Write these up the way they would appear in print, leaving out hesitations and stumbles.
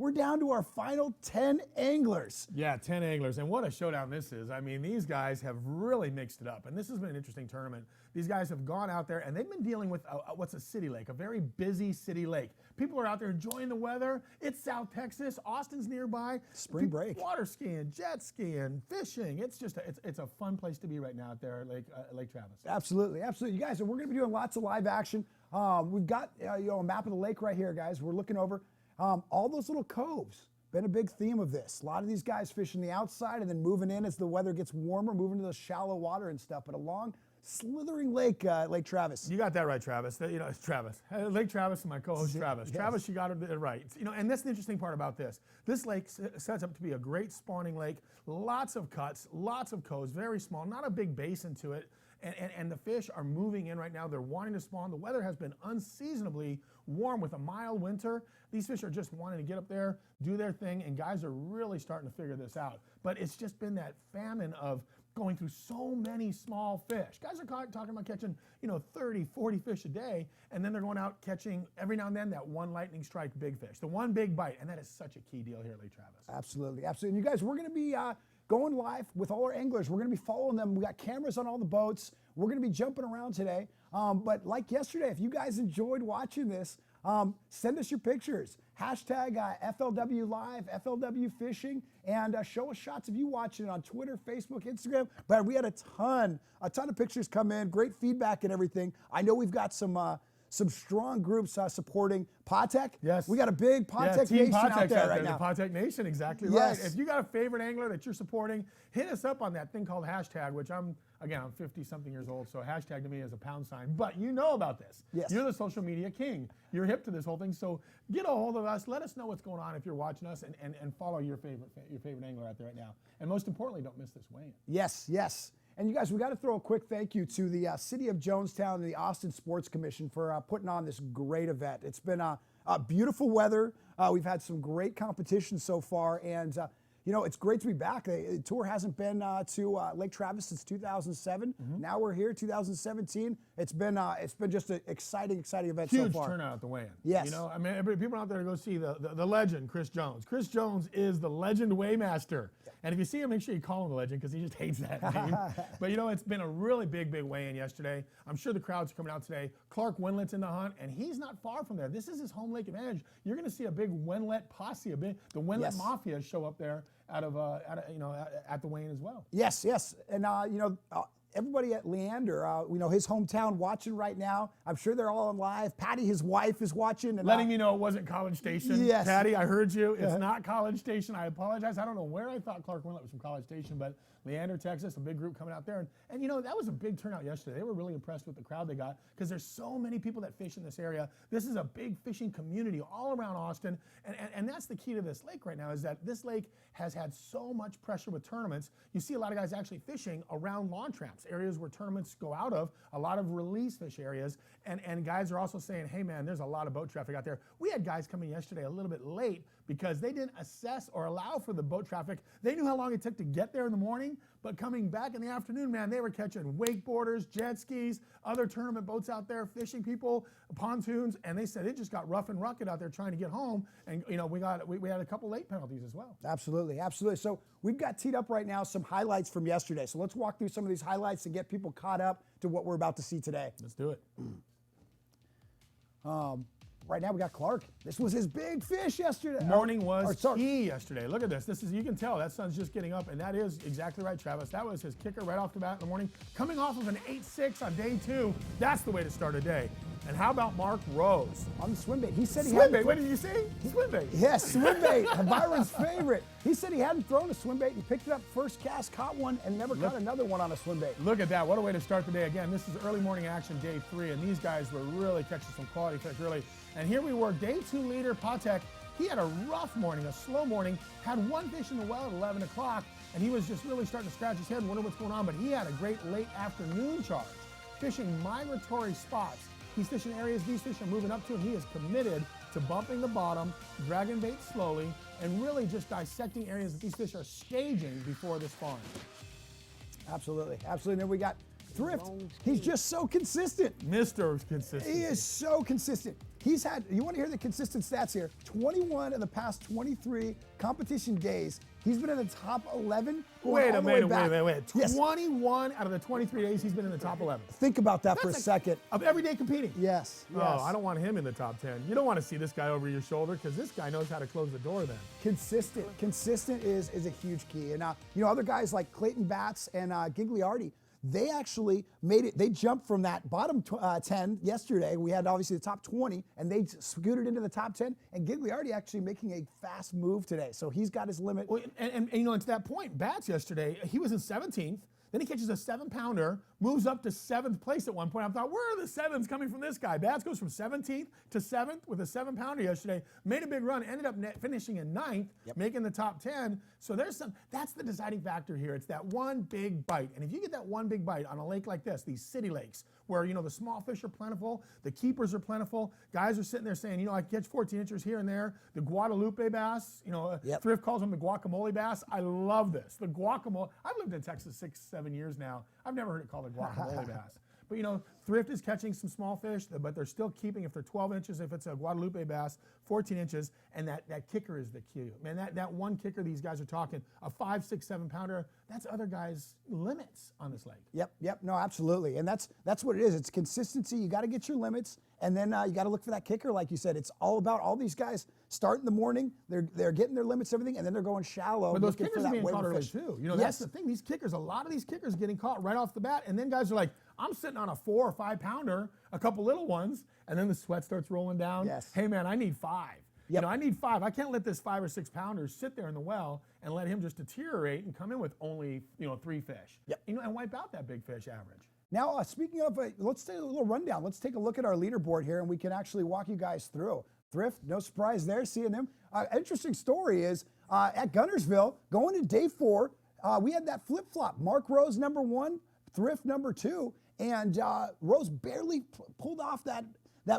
we're down to our final 10 anglers. Yeah, 10 anglers, and what a showdown this is. I mean, these guys have really mixed it up, and this has been an interesting tournament. These guys have gone out there, and they've been dealing with what's a city lake, a very busy city lake. People are out there enjoying the weather. It's South Texas. Austin's nearby. Spring break. Water skiing, jet skiing, fishing. It's just it's a fun place to be right now out there at Lake Travis. Absolutely, absolutely. You guys, we're going to be doing lots of live action. We've got a map of the lake right here, guys. We're looking over all those little coves. Been a big theme of this. A lot of these guys fishing the outside and then moving in as the weather gets warmer, moving to the shallow water and stuff. But along slithering lake, Lake Travis. You got that right, Travis. It's Travis. Lake Travis and my co-host Travis. Yes. Travis, you got it right. And that's the interesting part about this. This lake sets up to be a great spawning lake. Lots of cuts, lots of coves, very small, not a big basin to it. And the fish are moving in right now. They're wanting to spawn. The weather has been unseasonably warm with a mild winter. These fish are just wanting to get up there, do their thing, and guys are really starting to figure this out. But it's just been that famine of going through so many small fish. Guys are talking about catching, 30, 40 fish a day, and then they're going out catching every now and then that one lightning strike big fish, the one big bite, and that is such a key deal here at Lake Travis. Absolutely, absolutely. And you guys, we're going to be going live with all our anglers. We're going to be following them. We got cameras on all the boats. We're going to be jumping around today. But like yesterday, if you guys enjoyed watching this, send us your pictures. Hashtag FLW Live, FLW Fishing, and show us shots of you watching it on Twitter, Facebook, Instagram. But we had a ton of pictures come in, great feedback and everything. I know we've got some strong groups supporting Patek. Yes. We got a big Patek Nation out there right now. The Patek Nation, exactly yes. right. If you got a favorite angler that you're supporting, hit us up on that thing called hashtag, which I'm 50-something years old, so hashtag to me is a £. But you know about this. Yes. You're the social media king. You're hip to this whole thing, so get a hold of us. Let us know what's going on if you're watching us, and follow your favorite angler out there right now. And most importantly, don't miss this weigh-in. Yes, yes. And you guys, we got to throw a quick thank you to the City of Jonestown and the Austin Sports Commission for putting on this great event. It's been beautiful weather. We've had some great competition so far, and it's great to be back. The tour hasn't been to Lake Travis since 2007. Mm-hmm. Now we're here, 2017. It's been just an exciting event Huge so far. Huge turnout at the weigh-in. Yes. People out there to go see the legend, Chris Jones. Chris Jones is the legend weighmaster. And if you see him, make sure you call him the legend because he just hates that name. But it's been a really big weigh-in yesterday. I'm sure the crowds are coming out today. Clark Winlet's in the hunt, and he's not far from there. This is his home lake advantage. You're going to see a bbig Winlet posse, the Winlet Mafia show up there at the weigh-in as well. Yes, yes, and everybody at Leander, his hometown, watching right now. I'm sure they're all on live. Patty, his wife, is watching. And letting me know it wasn't College Station. Yes. Patty, I heard you. It's not College Station. I apologize. I don't know where I thought Clark Winlet was from College Station, but Leander, Texas, a big group coming out there. And that was a big turnout yesterday. They were really impressed with the crowd they got because there's so many people that fish in this area. This is a big fishing community all around Austin. And that's the key to this lake right now, is that this lake has had so much pressure with tournaments. You see a lot of guys actually fishing around launch ramps, areas where tournaments go out of, a lot of release fish areas. And guys are also saying, hey man, there's a lot of boat traffic out there. We had guys coming yesterday a little bit late because they didn't assess or allow for the boat traffic. They knew how long it took to get there in the morning, but coming back in the afternoon, man, they were catching wakeboarders, jet skis, other tournament boats out there, fishing people, pontoons, and they said it just got rough and rugged out there trying to get home. And we had a couple late penalties as well. Absolutely, absolutely. So we've got teed up right now some highlights from yesterday. So let's walk through some of these highlights and get people caught up to what we're about to see today. Let's do it. Right now we got Clark. This was his big fish yesterday. Morning was key yesterday. Look at this. You can tell that sun's just getting up, and that is exactly right, Travis. That was his kicker right off the bat in the morning. Coming off of an 8.6 on day 2, that's the way to start a day. And how about Mark Rose? On the swim bait. He said he swim bait. What did you say? Swim bait. Yes, swim bait. Byron's favorite. He said he hadn't thrown a swim bait. He picked it up first cast, caught one, and never caught another one on a swim bait. Look at that. What a way to start the day. Again, this is early morning action, day 3, and these guys were really catching some quality fish early. And here we were, day 2 leader, Patek. He had a rough morning, a slow morning, had one fish in the well at 11 o'clock, and he was just really starting to scratch his head and wonder what's going on, but he had a great late afternoon charge, fishing migratory spots. He's fishing areas these fish are moving up to, and he is committed to bumping the bottom, dragging bait slowly, and really just dissecting areas that these fish are staging before this spawn. Absolutely, absolutely. And then we got Thrift, he's just so consistent. Mr. Consistency. He is so consistent. He's had, you want to hear the consistent stats here, 21 of the past 23 competition days. He's been in the top 11. Wait a minute. Yes. 21 out of the 23 days he's been in the top 11. Think about that for a second. Of every day competing. Yes. Oh, I don't want him in the top 10. You don't want to see this guy over your shoulder because this guy knows how to close the door then. Consistent is a huge key. And other guys like Clayton Batts and Gigliardi, they actually made it. They jumped from that bottom 10 yesterday. We had obviously the top 20, and they scooted into the top 10. And Gigliardi actually making a fast move today, so he's got his limit. Well, and to that point, Batts yesterday, he was in 17th. Then he catches a 7-pounder, moves up to 7th place at one point. I thought, where are the 7s coming from this guy? Batts goes from 17th to 7th with a 7-pounder yesterday. Made a big run, ended up finishing in 9th, making the top 10. So that's the deciding factor here. It's that one big bite. And if you get that one big bite on a lake like this, these city lakes, where the small fish are plentiful, the keepers are plentiful, guys are sitting there saying, I catch 14 inches here and there. The Guadalupe bass, Thrift calls them the guacamole bass. I love this. The guacamole. I've lived in Texas 6-7 years now. I've never heard it called a guacamole bass. But Thrift is catching some small fish, but they're still keeping, if they're 12 inches, if it's a Guadalupe bass, 14 inches, and that kicker is the key. Man, that one kicker these guys are talking, a 5, 6, 7-pounder, that's other guys' limits on this lake. Yep, no, absolutely. And that's what it is. It's consistency. You got to get your limits, and then you got to look for that kicker, like you said. It's all about all these guys start in the morning, they're getting their limits, everything, and then they're going shallow. But those kickers are being caught early too. That's the thing. These kickers, a lot of these kickers getting caught right off the bat, and then guys are like, I'm sitting on a 4 or 5-pounder, a couple little ones, and then the sweat starts rolling down. Yes. Hey man, I need 5. I need 5. I can't let this 5 or 6-pounder sit there in the well and let him just deteriorate and come in with only 3 fish. And wipe out that big fish average. Now, speaking of, let's take a little rundown. Let's take a look at our leaderboard here, and we can actually walk you guys through. Thrift, no surprise there, seeing them. Interesting story is at Gunnersville, going to day 4, we had that flip-flop. Mark Rose, number 1, Thrift, number 2, and Rose barely pulled off that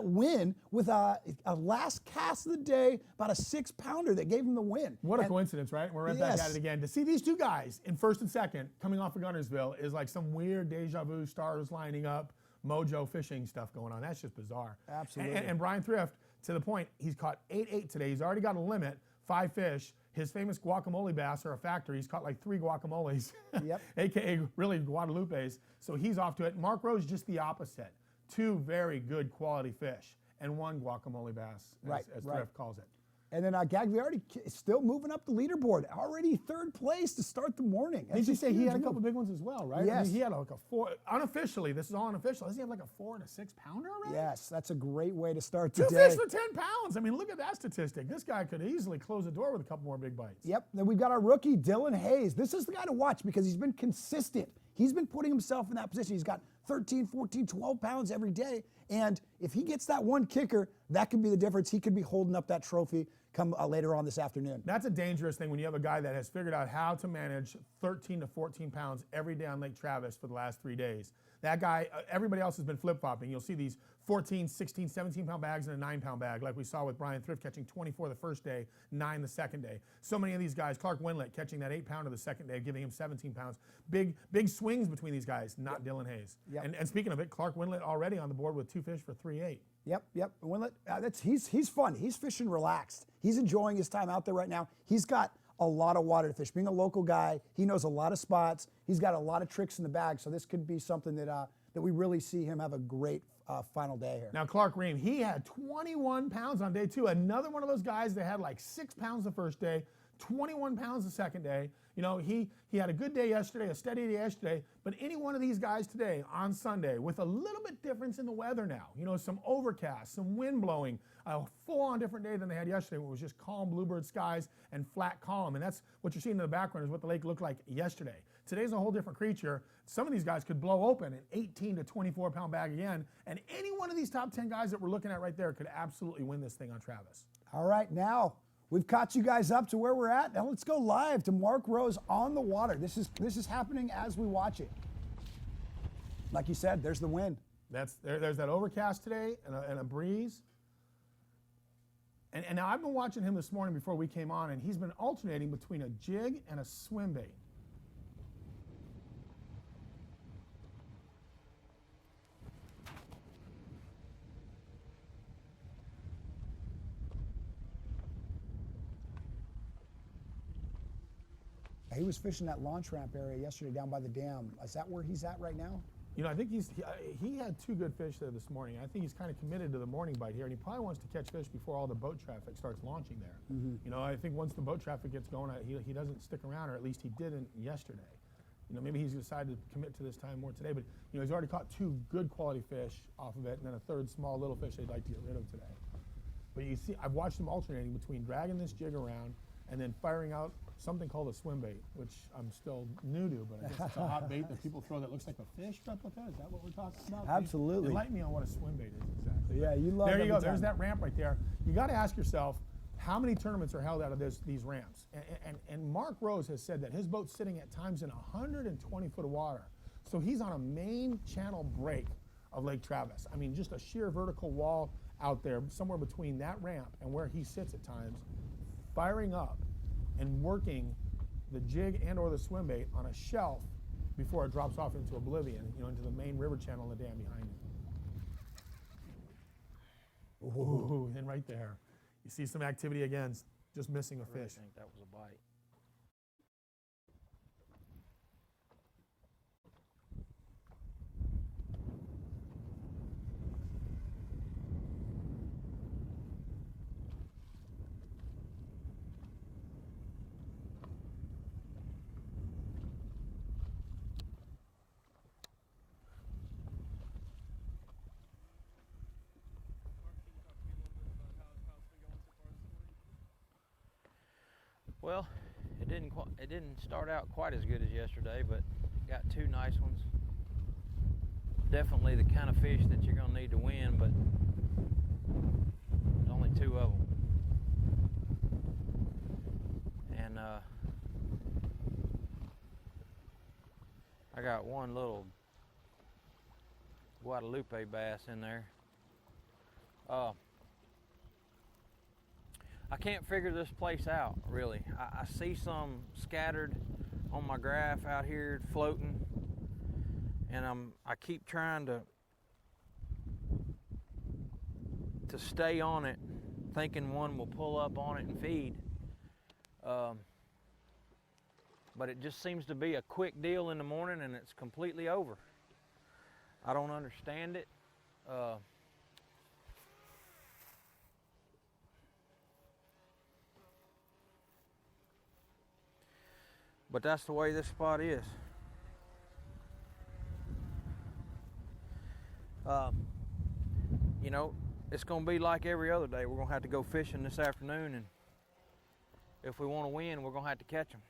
win with a last cast of the day, about a 6-pounder that gave him the win. What a coincidence, right? We're right back at it again. To see these two guys in first and second coming off of Gunnersville is like some weird deja vu, stars lining up, mojo fishing stuff going on. That's just bizarre. Absolutely. And Brian Thrift, to the point, he's caught 8 today. He's already got a limit, 5 fish. His famous guacamole bass are a factor. He's caught like 3 guacamoles, AKA really Guadalupes. So he's off to it. Mark Rose, just the opposite. 2 very good quality fish and 1 guacamole bass, as Thrift calls it. And then Gagliardi still moving up the leaderboard, already 3rd place to start the morning. Did you say he had a couple big ones as well, right? Yes. I mean, he had like a 4, unofficially, this is all unofficial, does he have like a 4 and a 6-pounder already? Yes, that's a great way to start the 2 day. fish for 10 pounds. I mean, look at that statistic. This guy could easily close the door with a couple more big bites. Yep, then we've got our rookie, Dylan Hayes. This is the guy to watch because he's been consistent. He's been putting himself in that position. He's got 13, 14, 12 pounds every day. And if he gets that one kicker, that could be the difference. He could be holding up that trophy come later on this afternoon. That's a dangerous thing when you have a guy that has figured out how to manage 13 to 14 pounds every day on Lake Travis for the last 3 days. That guy, everybody else has been flip-flopping. You'll see these 14, 16, 17-pound bags and a 9-pound bag, like we saw with Brian Thrift catching 24 the first day, 9 the second day. So many of these guys, Clark Winlet catching that 8-pounder the second day, giving him 17 pounds. Big swings between these guys, not Dylan Hayes. And speaking of it, Clark Winlet already on the board with 2 fish for 3.8. Yep. Winlet, he's fun. He's fishing relaxed. He's enjoying his time out there right now. He's got a lot of water to fish. Being a local guy, he knows a lot of spots. He's got a lot of tricks in the bag, so this could be something that we really see him have a great final day here. Now, Clark Ream, he had 21 pounds on day 2. Another one of those guys that had like 6 pounds the first day, 21 pounds the second day. He had a good day yesterday, a steady day yesterday, but any one of these guys today on Sunday with a little bit difference in the weather now, some overcast, some wind blowing, a full-on different day than they had yesterday when it was just calm bluebird skies and flat calm. And that's what you're seeing in the background is what the lake looked like yesterday. Today's a whole different creature. Some of these guys could blow open an 18 to 24-pound bag again, and any one of these top 10 guys that we're looking at right there could absolutely win this thing on Travis. All right, now we've caught you guys up to where we're at. Now let's go live to Mark Rose on the water. This is happening as we watch it. Like you said, there's the wind. There's that overcast today and a breeze. And now I've been watching him this morning before we came on, and he's been alternating between a jig and a swim bait. He was fishing that launch ramp area yesterday down by the dam. Is that where he's at right now? You know, I think he had 2 good fish there this morning. I think he's kind of committed to the morning bite here, and he probably wants to catch fish before all the boat traffic starts launching there. You know, I think once the boat traffic gets going, he doesn't stick around, or at least he didn't yesterday. You know, maybe he's decided to commit to this time more today, but you know, he's already caught 2 good quality fish off of it, and then a 3rd small little fish they'd like to get rid of today. But you see, I've watched him alternating between dragging this jig around and then firing out something called a swim bait, which I'm still new to, but I guess it's a hot bait that people throw that looks like a fish replica. Is that what we're talking about? Absolutely. Enlighten me on what a swim bait is exactly. Yeah, you love it. There you go. There's that ramp right there. You got to ask yourself, how many tournaments are held out of these ramps? And Mark Rose has said that his boat's sitting at times in 120 foot of water. So he's on a main channel break of Lake Travis. I mean, just a sheer vertical wall out there, somewhere between that ramp and where he sits at times, firing up and working the jig and or the swim bait on a shelf before it drops off into oblivion, you know, into the main river channel and the dam behind it. Ooh, and right there, you see some activity again, just missing a fish. I think that was a bite. Well, it didn't start out quite as good as yesterday, but got 2 nice ones. Definitely the kind of fish that you're gonna need to win, but there's only 2 of them. And I got 1 little Guadalupe bass in there. I can't figure this place out, really. I see some scattered on my graph out here floating, and I keep trying to stay on it, thinking one will pull up on it and feed. But it just seems to be a quick deal in the morning and it's completely over. I don't understand it. But that's the way this spot is. You know, it's gonna be like every other day. We're gonna have to go fishing this afternoon, and if we want to win, we're gonna have to catch them.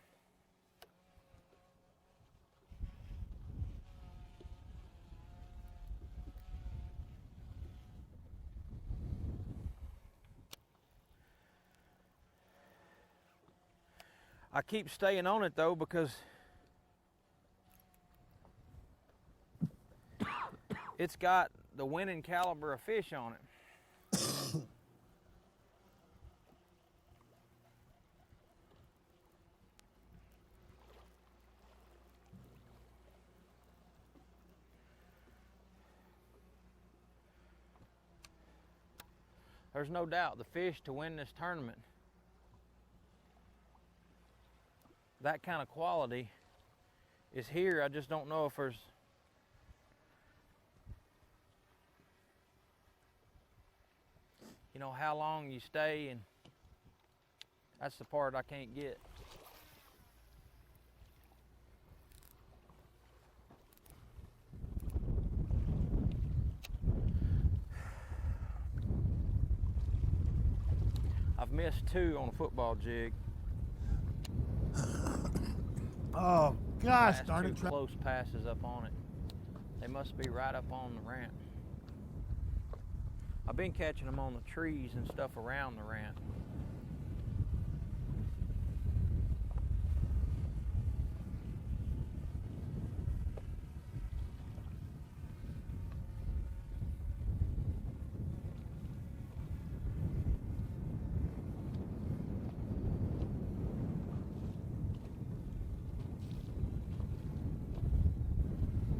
I keep staying on it though because it's got the winning caliber of fish on it. There's no doubt the fish to win this tournament, that kind of quality is here. I just don't know if there's how long you stay, and that's the part I can't get. I've missed 2 on a football jig. Oh gosh, Last darn 2 it. close passes up on it. They must be right up on the ramp. I've been catching them on the trees and stuff around the ramp.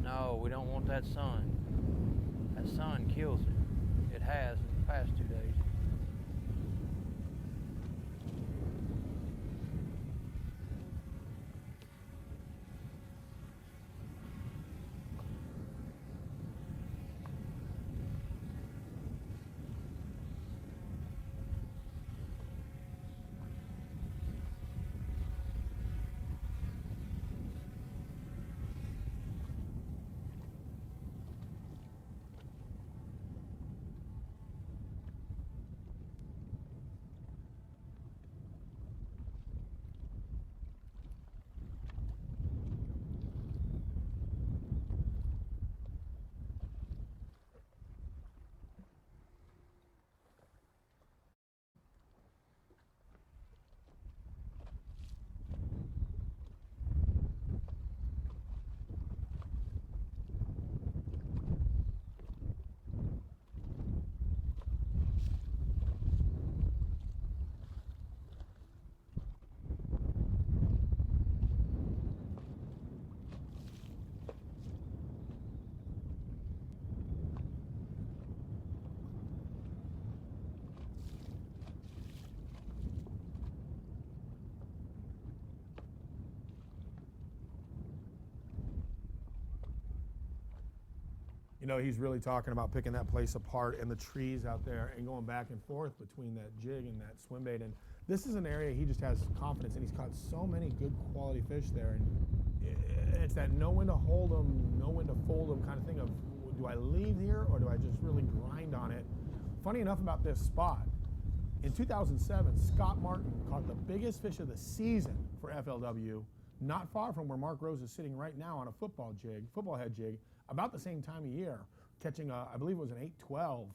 No, we don't want that sun. That sun kills it. It has in the past 2 days. You know, he's really talking about picking that place apart and the trees out there and going back and forth between that jig and that swim bait. And this is an area he just has confidence in. He's caught so many good quality fish there. And it's that know when to hold them, know when to fold them kind of thing of, do I leave here or do I just really grind on it? Funny enough about this spot, in 2007, Scott Martin caught the biggest fish of the season for FLW, not far from where Mark Rose is sitting right now on a football head jig, about the same time of year, catching I believe it was an 812.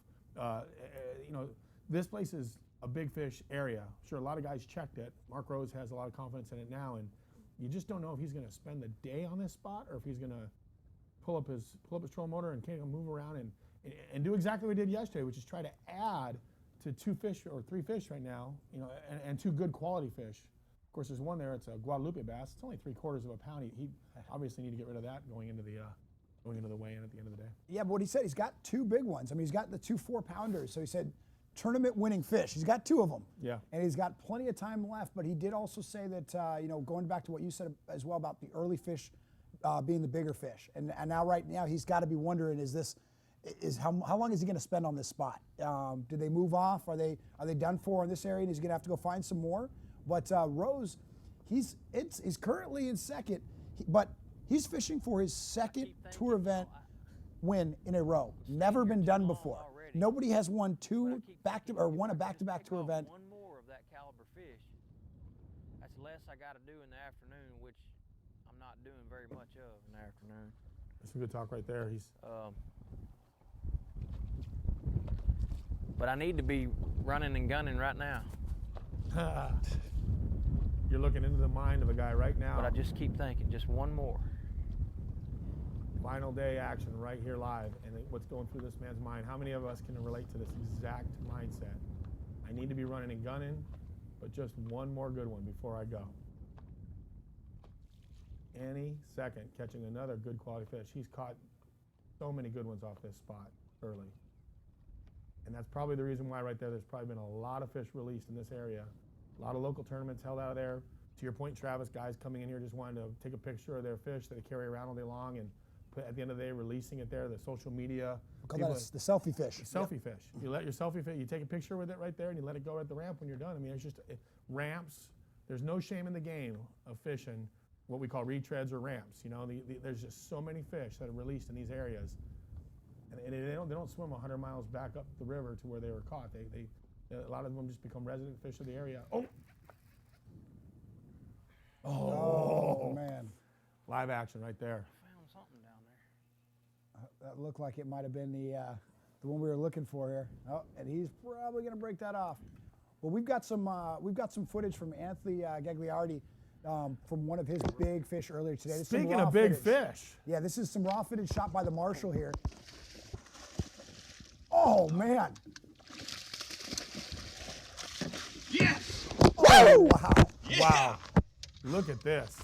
You know, this place is a big fish area. Sure, a lot of guys checked it. Mark Rose has a lot of confidence in it now, and you just don't know if he's going to spend the day on this spot or if he's going to pull up his trolling motor and kind of move around and do exactly what he did yesterday, which is try to add to 2 fish or 3 fish right now, you know, and 2 good quality fish. Of course, there's one there. It's a Guadalupe bass. It's only 3/4 of a pound. He obviously need to get rid of that going into the weigh-in at the end of the day. Yeah, but what he said, he's got 2 big ones. I mean, he's got the 2 4-pounders. So he said tournament-winning fish. He's got 2 of them. Yeah. And he's got plenty of time left. But he did also say that, you know, going back to what you said as well about the early fish being the bigger fish. And now, right now, he's got to be wondering, how long is he going to spend on this spot? Do they move off? Are they done for in this area? And he's going to have to go find some more. But Rose, he's currently in second, but he's fishing for his second tour event win in a row. Never been done before. Nobody has won won a back-to-back tour event. One more of that caliber fish. That's less I got to do in the afternoon, which I'm not doing very much of in the afternoon. That's some good talk right there. But I need to be running and gunning right now. You're looking into the mind of a guy right now. But I just keep thinking, just one more. Final day action right here live, and what's going through this man's mind. How many of us can relate to this exact mindset? I need to be running and gunning, but just one more good one before I go. Any second, catching another good quality fish. He's caught so many good ones off this spot early. And that's probably the reason why right there, there's probably been a lot of fish released in this area. A lot of local tournaments held out of there. To your point, Travis, guys coming in here just wanting to take a picture of their fish that they carry around all day long and put at the end of the day releasing it there, the social media. We call that the selfie fish. Selfie fish. You let your selfie fish, you take a picture with it right there and you let it go at the ramp when you're done. I mean, it's just ramps. There's no shame in the game of fishing what we call retreads or ramps. You know, there's just so many fish that are released in these areas. And they don't swim 100 miles back up the river to where they were caught. A lot of them just become resident fish of the area. Oh, man. Live action right there. I found something down there. That looked like it might have been the one we were looking for here. Oh, and he's probably going to break that off. Well, we've got some footage from Anthony Gagliardi from one of his big fish earlier today. Speaking of big fish. Yeah, this is some raw footage shot by the marshal here. Oh, man. Yes! Oh, wow. Yeah! Wow. Look at this.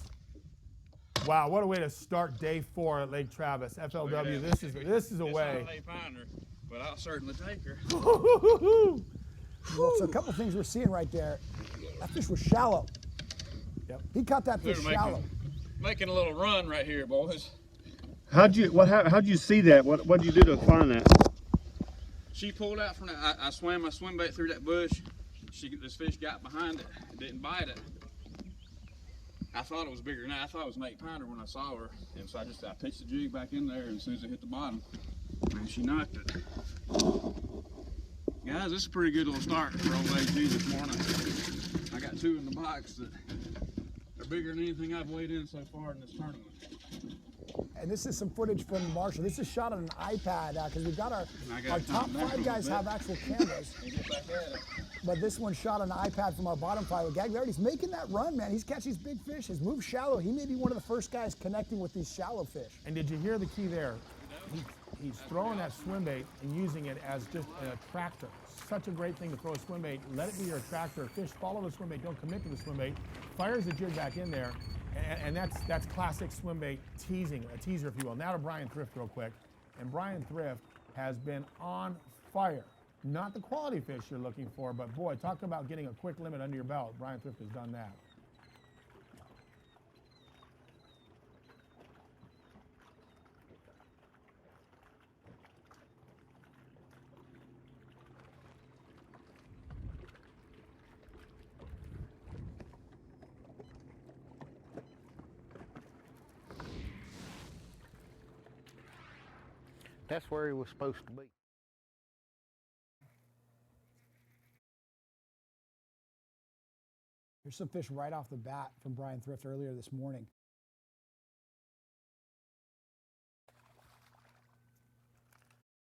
Wow, what a way to start day 4 at Lake Travis. FLW, this is a way. It's not a pounder, but I'll certainly take her. Well, so a couple things we're seeing right there. That fish was shallow. Yep. He caught that fish shallow. Making a little run right here, boys. How'd you see that? What'd you do to find that? She pulled out from that. I swam my swim bait through that bush. This fish got behind it. It didn't bite it. I thought it was bigger than that. I thought it was an 8-pounder when I saw her. And so I pitched the jig back in there, and as soon as it hit the bottom, and she knocked it. Guys, this is a pretty good little start for old AG this morning. I got 2 in the box that are bigger than anything I've weighed in so far in this tournament. And this is some footage from Marshall. This is shot on an iPad because we've got our top 5 guys have actual cameras. But this one's shot on an iPad from our bottom 5 with Gagliardi's making that run, man. He's catching these big fish. His move's shallow. He may be one of the first guys connecting with these shallow fish. And did you hear the key there? He's throwing that swim bait and using it as just an attractor. Such a great thing to throw a swim bait. Let it be your attractor. Fish follow the swim bait. Don't commit to the swim bait. Fires the jig back in there. And that's classic swim bait teasing, a teaser, if you will. Now to Brian Thrift real quick. And Brian Thrift has been on fire. Not the quality fish you're looking for, but boy, talk about getting a quick limit under your belt. Brian Thrift has done that. That's where he was supposed to be. Here's some fish right off the bat from Brian Thrift earlier this morning.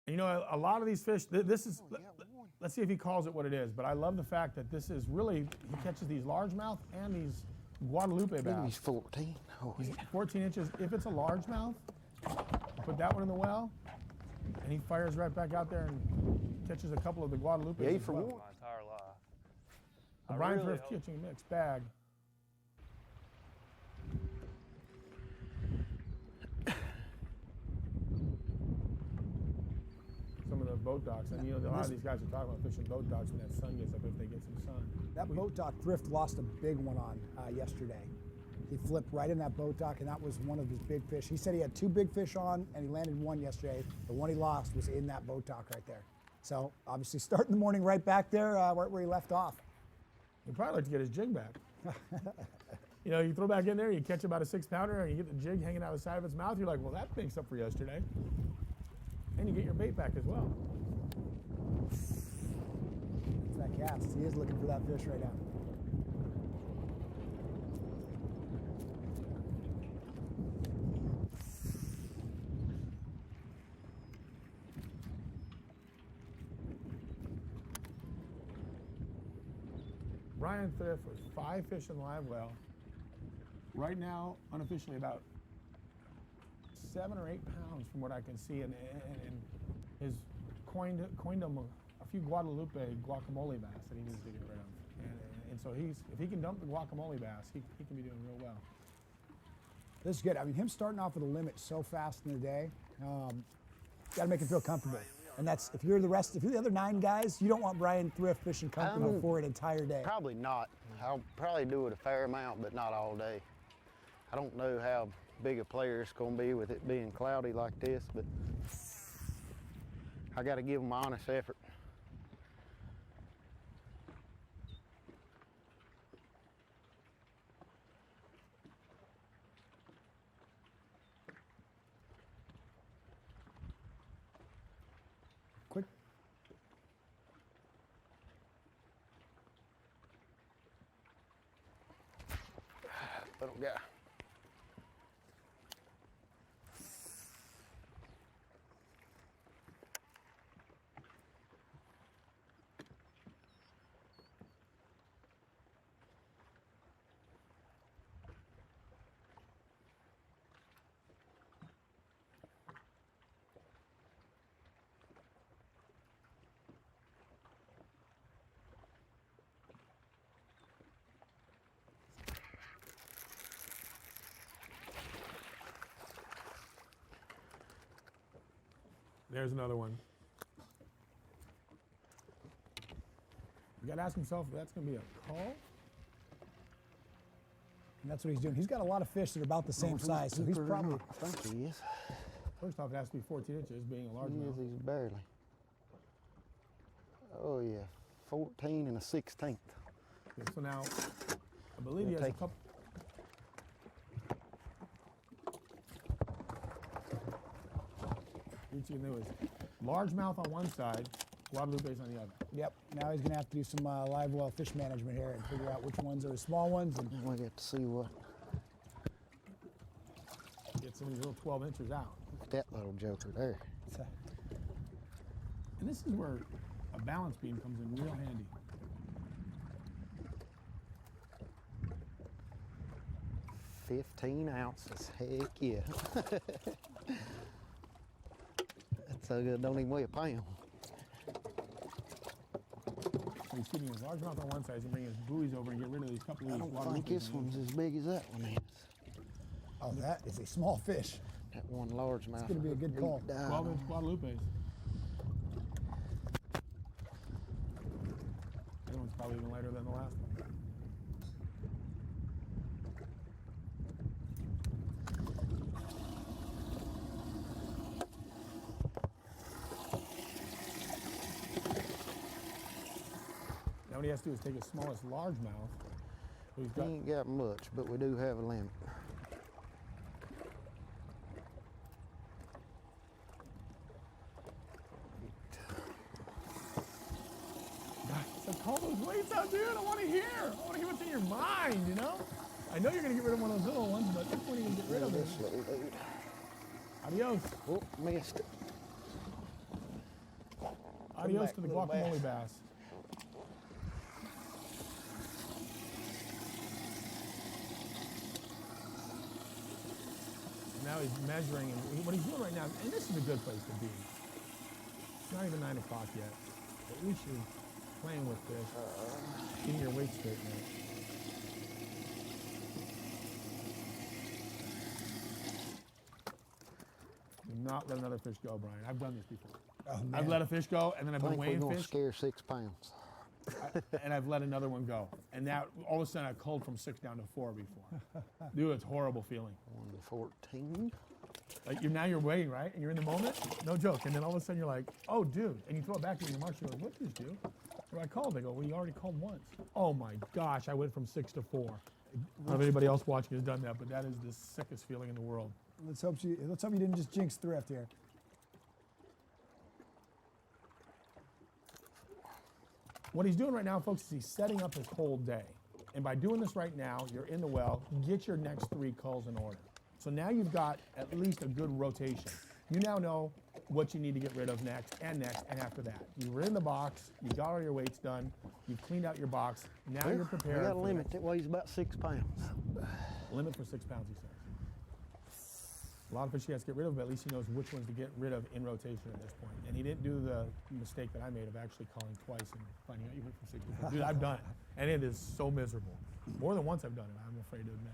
You know, a lot of these fish, this is, let's see if he calls it what it is, but I love the fact that this is really, he catches these largemouth and these Guadalupe bass. He's 14. Oh, He's yeah. 14 inches. If it's a largemouth, put that one in the well, and he fires right back out there and catches a couple of the Guadalupe. Yeah, for one. My entire life. Brian really Thrift hope- catching a mixed bag. Some of the boat docks, and you know, a lot of these guys are talking about fishing boat docks when that sun gets up, if they get some sun. That boat dock Thrift lost a big one on yesterday. He flipped right in that boat dock, and that was one of his big fish. He said he had 2 big fish on, and he landed one yesterday. The one he lost was in that boat dock right there. So obviously starting the morning right back there, right where he left off. He'd probably like to get his jig back. You know, you throw back in there, you catch about a 6-pounder, and you get the jig hanging out of the side of its mouth. You're like, well, that makes up for yesterday. And you get your bait back as well. It's that cast. He is looking for that fish right now. Brian Thrift with 5 fish in live well. Right now, unofficially about 7 or 8 pounds from what I can see, and his coined him a few Guadalupe guacamole bass that he needs to get rid of. And so if he can dump the guacamole bass, he can be doing real well. This is good. I mean, him starting off with a limit so fast in the day, got to make him feel comfortable. And that's, if you're the other 9 guys, you don't want Brian Thrift fishing comfortable for an entire day. Probably not. I'll probably do it a fair amount, but not all day. I don't know how big a player it's going to be with it being cloudy like this, but I got to give them my honest effort. Quick. Little guy. There's another one. You got to ask himself if that's going to be a call. And that's what he's doing. He's got a lot of fish that are about the same size, so he's probably. I think he is. First off, it has to be 14 inches, being a He largemouth. is, he's barely. Oh yeah, 14 and a 16th. Okay, so now, I believe he has a couple. Each you can do is largemouth on one side, Guadalupe's on the other. Yep. Now he's going to have to do some live well fish management here and figure out which ones are the small ones. And We got to see what. Get some of these little 12 inches out. Look at that little joker there. it's, And this is where a balance beam comes in real handy. $15 ounces. Heck yeah. That's so good. Don't even weigh a pound. So he's keeping his largemouth on one side, he's bring his buoys over and get rid of these couple of I these don't think this one's as big as that one is. oh, that is a small fish. That one largemouth. It's gonna be a good call. 12-inch Guadalupes. That one's probably even lighter than the last one. Now what he has to do is take his smallest largemouth. We've We got ain't got much, but we do have a limit. on, dude. I want to hear. I want to hear what's in your mind, you know? I know you're going to get rid of one of those little ones, but which one are you going to get rid of? This little dude. Adios. Oh, missed it. Adios back, to the little guacamole bass. Now he's measuring, and what he's doing right now, and this is a good place to be. It's not even 9 o'clock yet. At least you're playing with fish, getting your weight straight, man. Do not let another fish go, Brian. I've done this before. Oh, man. I've let a fish go, and then I've I been think we're weighing gonna fish, scare 6 pounds. and I've let another one go. And now, all of a sudden, I culled from 6 down to 4 before. Dude, it's a horrible feeling. 1 to 14. Like now you're waiting, right? And you're in the moment, no joke. And then all of a sudden you're like, oh, dude. And you throw it back to your marks. You're like, what did you do? So I called. They go, well, you already called once. Oh my gosh, I went from 6 to 4. I don't know if anybody else watching has done that, but that is the sickest feeling in the world. Let's hope you didn't just jinx Thrift here. What he's doing right now, folks, is he's setting up his whole day. And by doing this right now, you're in the well, get your next 3 culls in order. So now you've got at least a good rotation. You now know what you need to get rid of next and after that. You were in the box, you got all your weights done, you've cleaned out your box, now you're prepared. We got a for the limit next- that weighs about 6 pounds. Limit for 6 pounds, he says. A lot of fish he has to get rid of, but at least he knows which ones to get rid of in rotation at this point. And he didn't do the mistake that I made of actually calling twice and finding out you went from 6 to 4. Dude, I've done it, and it is so miserable. More than once I've done it, I'm afraid to admit.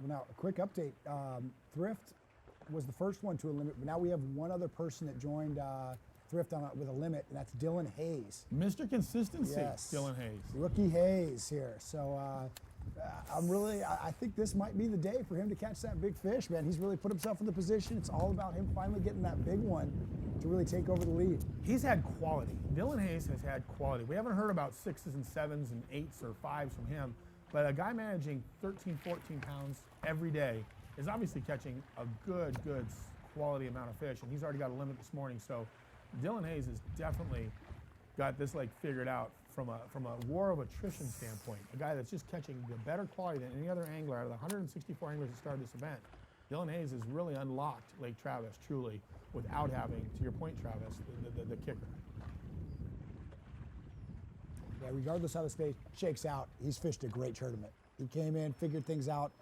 Well, now, a quick update. Thrift was the first one to a limit, but now we have one other person that joined Thrift with a limit, and that's Dylan Hayes. Mr. Consistency, Yes. Dylan Hayes. Rookie Hayes here. So I think this might be the day for him to catch that big fish, man. He's really put himself in the position. It's all about him finally getting that big one to really take over the lead. He's had quality. Dylan Hayes has had quality. We haven't heard about 6s and 7s and 8s or 5s from him, but a guy managing 13, 14 pounds every day is obviously catching a good quality amount of fish, and he's already got a limit this morning. So Dylan Hayes has definitely got this lake figured out from a war of attrition standpoint. A guy that's just catching the better quality than any other angler out of the 164 anglers that started this event. Dylan Hayes has really unlocked Lake Travis, truly, without having, to your point, Travis, the kicker. Yeah, regardless how this shakes out, he's fished a great tournament. He came in, figured things out.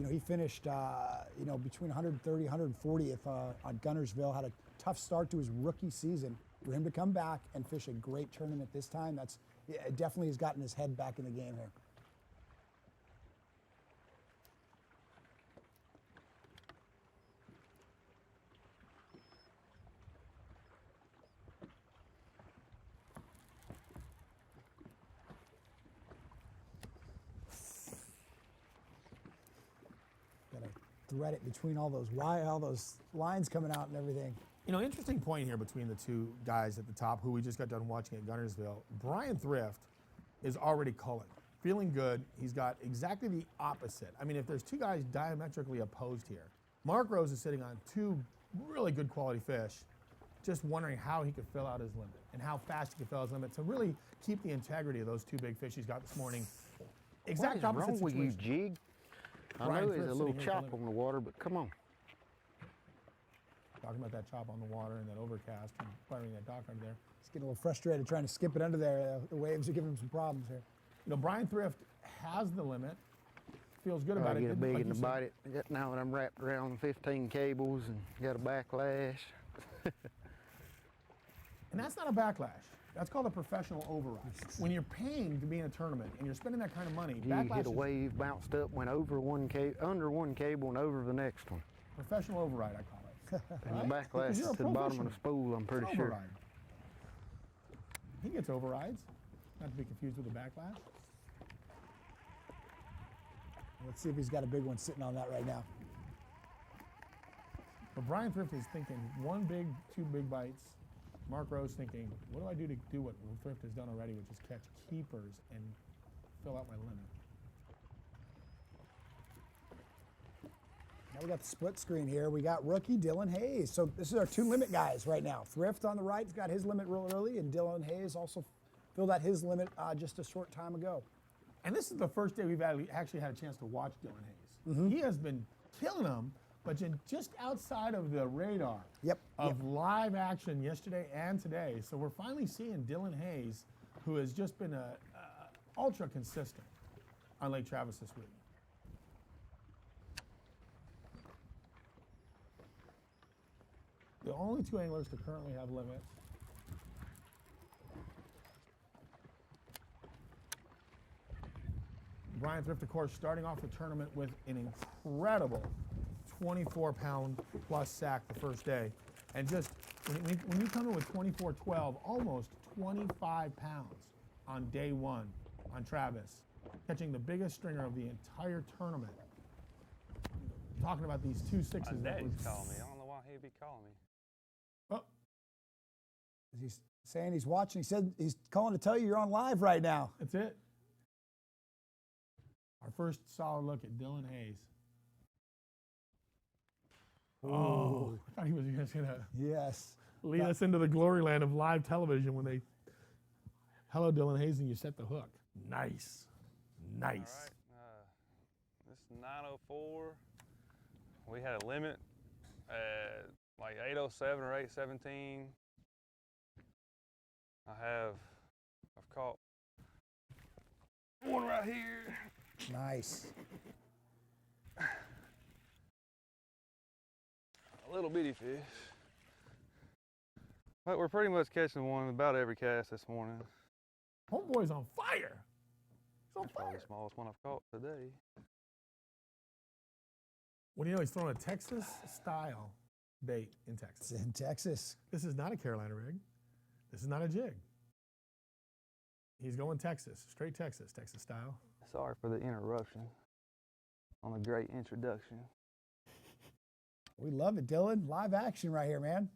He finished, between 130, 140 on Gunnersville. Had a tough start to his rookie season. For him to come back and fish a great tournament this time, it definitely has gotten his head back in the game here. Got to thread it between all those lines coming out and everything. You know, interesting point here between the two guys at the top who we just got done watching at Gunnersville. Brian Thrift is already culling, feeling good. He's got exactly the opposite. I mean, if there's 2 guys diametrically opposed here, Mark Rose is sitting on 2 really good quality fish, just wondering how he could fill out his limit and how fast he could fill out his limit to really keep the integrity of those 2 big fish he's got this morning. Exact What is opposite wrong with you, situation. Jig? I Brian know there's Thrift a little sitting here at the chop limit. on the water, but come on. Talking about that chop on the water and that overcast and firing that dock under there. He's getting a little frustrated trying to skip it under there. The waves are giving him some problems here. You know, Brian Thrift has the limit, feels good about I it. get a Didn't- big like one you to said, bite it. Now that I'm wrapped around 15 cables and got a backlash. And that's not a backlash. That's called a professional override. When you're paying to be in a tournament and you're spending that kind of money, You backlash hit a is wave, bounced up, went over under one cable and over the next one. professional override, I call it. And Right? the backlash Because is you're a to the bottom of the professional. spool, I'm It's pretty an sure. override. He gets overrides, not to be confused with a backlash. Let's see if he's got a big one sitting on that right now. But Brian Thrift is thinking 1 big, 2 big bites. Mark Rose thinking, what do I do to do what Thrift has done already, which is catch keepers and fill out my limit. Now we got the split screen here. We got rookie Dylan Hayes. So this is our 2 limit guys right now. Thrift on the right's got his limit real early, and Dylan Hayes also filled out his limit just a short time ago. And this is the first day we've actually had a chance to watch Dylan Hayes. He has been killing them, but just outside of the radar of live action yesterday and today. So we're finally seeing Dylan Hayes, who has just been ultra consistent on Lake Travis this week. The only 2 anglers to currently have limits. Brian Thrift, of course, starting off the tournament with an incredible 24-pound plus sack the first day. And just, when you come in with 24-12, almost 25 pounds on day 1 on Travis, catching the biggest stringer of the entire tournament. Talking about these 2 sixes. My daddy's calling me. I don't know why he'd be calling me. Oh. He's saying he's watching. He said he's calling to tell you you're on live right now. That's it. Our first solid look at Dylan Hayes. Oh, I thought he was just going to lead us into the glory land of live television when they, hello, Dylan Hayes, and you set the hook. Nice. Nice. All right. This is 904. We had a limit at like 807 or 817. I've caught one right here. Nice. A little bitty fish. But we're pretty much catching one about every cast this morning. Homeboy's on fire. He's on That's probably fire. the smallest one I've caught today. What do you know? He's throwing a Texas-style bait in Texas. It's in Texas. This is not a Carolina rig. This is not a jig. He's going Texas, straight Texas, Texas style. Sorry for the interruption on the great introduction. We love it, Dylan. Live action right here, man.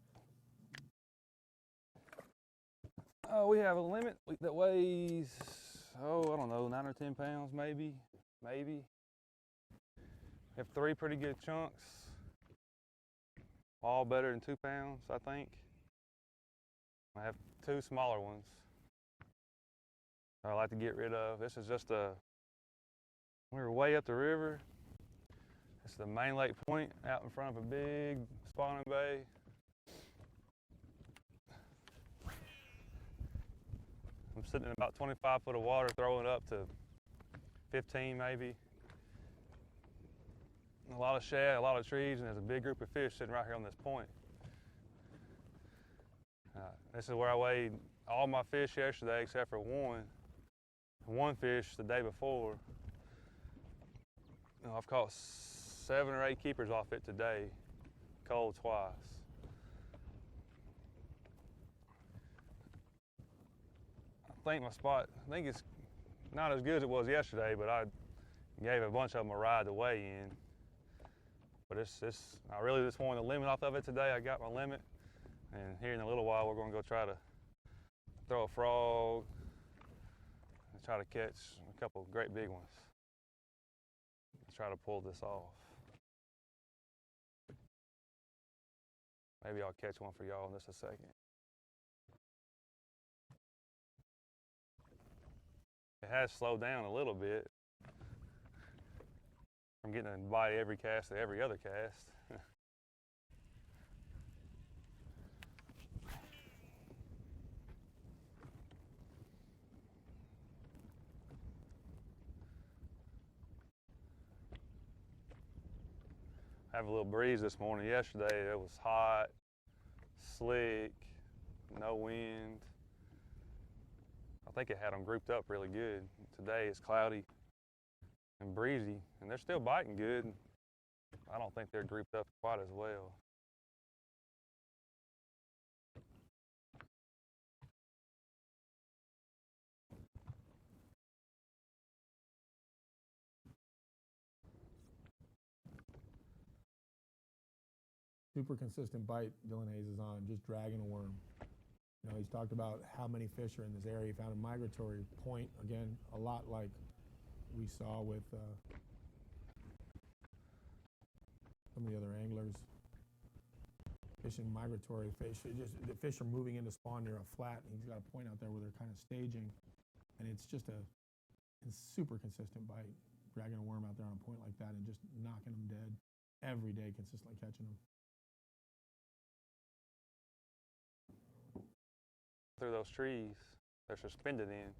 Oh, we have a limit that weighs, I don't know, 9 or 10 pounds, maybe. We have 3 pretty good chunks, all better than 2 pounds, I think. I have 2 smaller ones I like to get rid of. This is just we were way up the river. It's the main lake point out in front of a big spawning bay. I'm sitting in about 25 foot of water, throwing up to 15 maybe. A lot of shad, a lot of trees, and there's a big group of fish sitting right here on this point. This is where I weighed all my fish yesterday except for one fish the day before. I've caught 7 or 8 keepers off it today, cold twice. I think it's not as good as it was yesterday, but I gave a bunch of them a ride to weigh in. But I really just wanted to limit off of it today. I got my limit, and here in a little while we're going to go try to throw a frog and try to catch a couple of great big ones. Try to pull this off. Maybe I'll catch one for y'all in just a second. It has slowed down a little bit. I'm getting a bite every cast to every other cast. I have a little breeze this morning. Yesterday it was hot, slick, no wind. I think it had them grouped up really good. Today it's cloudy and breezy, and they're still biting good. I don't think they're grouped up quite as well. Super consistent bite Dylan Hayes is on, just dragging a worm. You know, he's talked about how many fish are in this area. He found a migratory point, again, a lot like we saw with some of the other anglers. Fishing migratory fish. The fish are moving into spawn near a flat, and he's got a point out there where they're kind of staging, and it's just a super consistent bite. Dragging a worm out there on a point like that and just knocking them dead every day, consistently catching them. Through those trees, they're suspended in.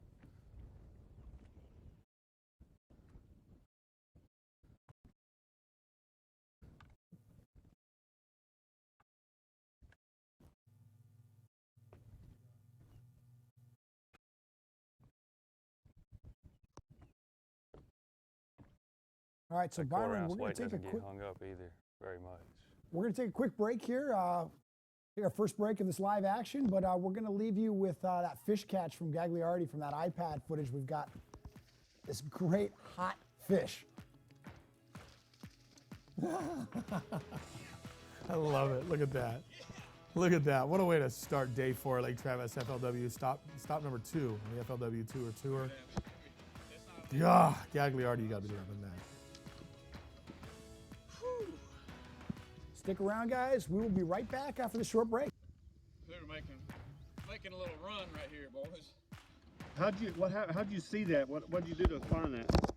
All right, so Byron, we're going Weight to take a doesn't quick. get hung up either very much. We're going to take a quick break here. Take our first break of this live action, but we're going to leave you with that fish catch from Gagliardi from that iPad footage. We've got this great hot fish. I love it. Look at that. Look at that. What a way to start day 4 at Lake Travis FLW. Stop number 2 on the FLW Tour. Yeah, Gagliardi, you got to be loving that. Stick around, guys. We will be right back after the short break. They're making a little run right here, boys. How'd you see that? What'd you do to find that?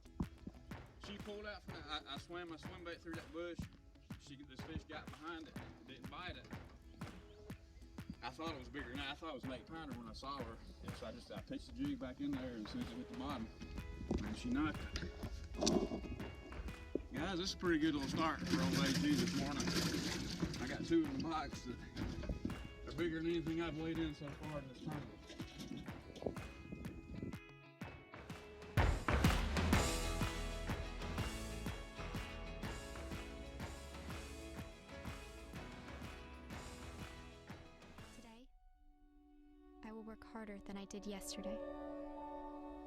She pulled out from that. I swam my swim bait through that bush. This fish got behind it, didn't bite it. I thought it was bigger than that. I thought it was an 8-pounder when I saw her. And so I pitched the jig back in there and as soon as it hit the bottom, and she knocked it. Guys, this is a pretty good little start for old AG this morning. I got 2 in the box that are bigger than anything I've weighed in so far in this tournament. Today, I will work harder than I did yesterday.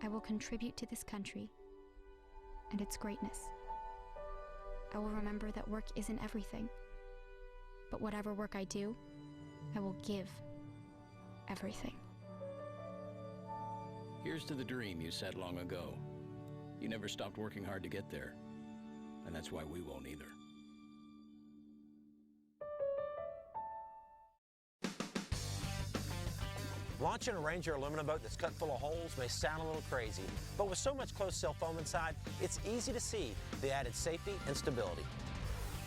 I will contribute to this country and its greatness. I will remember that work isn't everything, but whatever work I do, I will give everything. Here's to the dream you set long ago. You never stopped working hard to get there, and that's why we won't either. Launching a Ranger aluminum boat that's cut full of holes may sound a little crazy, but with so much closed-cell foam inside, it's easy to see the added safety and stability.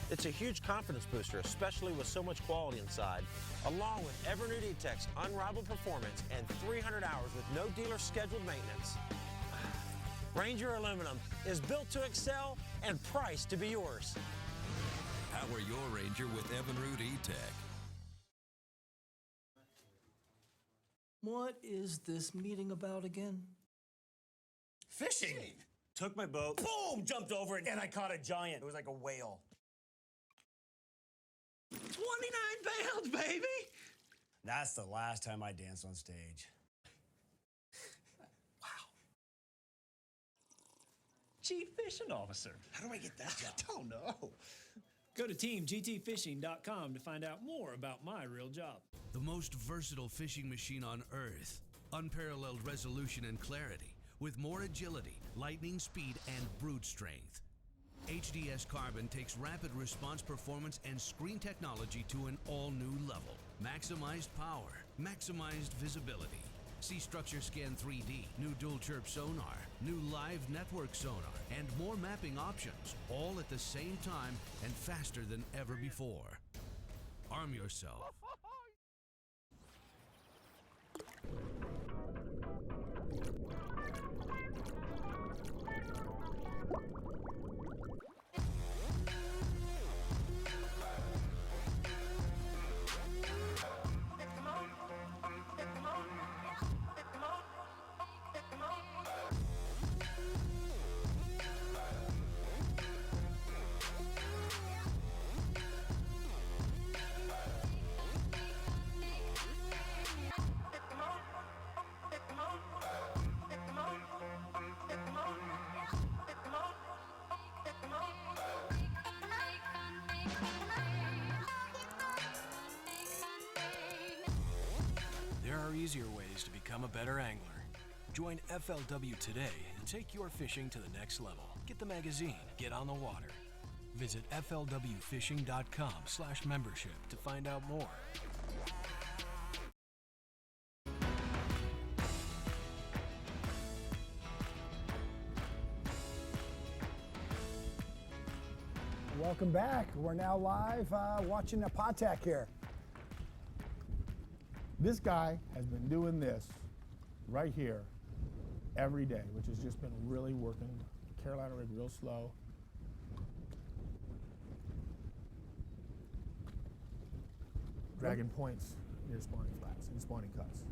It's a huge confidence booster, especially with so much quality inside, along with ever-new D-Tech's unrivaled performance and 300 hours with no dealer scheduled maintenance. Ranger aluminum is built to excel and priced to be yours. Power your Ranger with Evinrude E-Tech. What is this meeting about again? Fishing! Took my boat, boom, jumped over it, and I caught a giant. It was like a whale. 29 pounds, baby! That's the last time I danced on stage. Wow. Chief Fishing Officer. How do I get that job? I don't know. Go to teamgtfishing.com to find out more about my real job. The most versatile fishing machine on Earth. Unparalleled resolution and clarity, with more agility, lightning speed, and brute strength. HDS Carbon takes rapid response performance and screen technology to an all-new level. Maximized power, maximized visibility. See Structure Scan 3D, new dual chirp sonar, new live network sonar, and more mapping options, all at the same time and faster than ever before. Arm yourself. There are easier ways to become a better angler. Join FLW today and take your fishing to the next level. Get the magazine, get on the water. Visit FLWFishing.com/membership to find out more. Welcome back. We're now live watching a Patek here. This guy has been doing this right here every day, which has just been really working Carolina rig real slow. Dragging points near spawning flats and spawning cuts.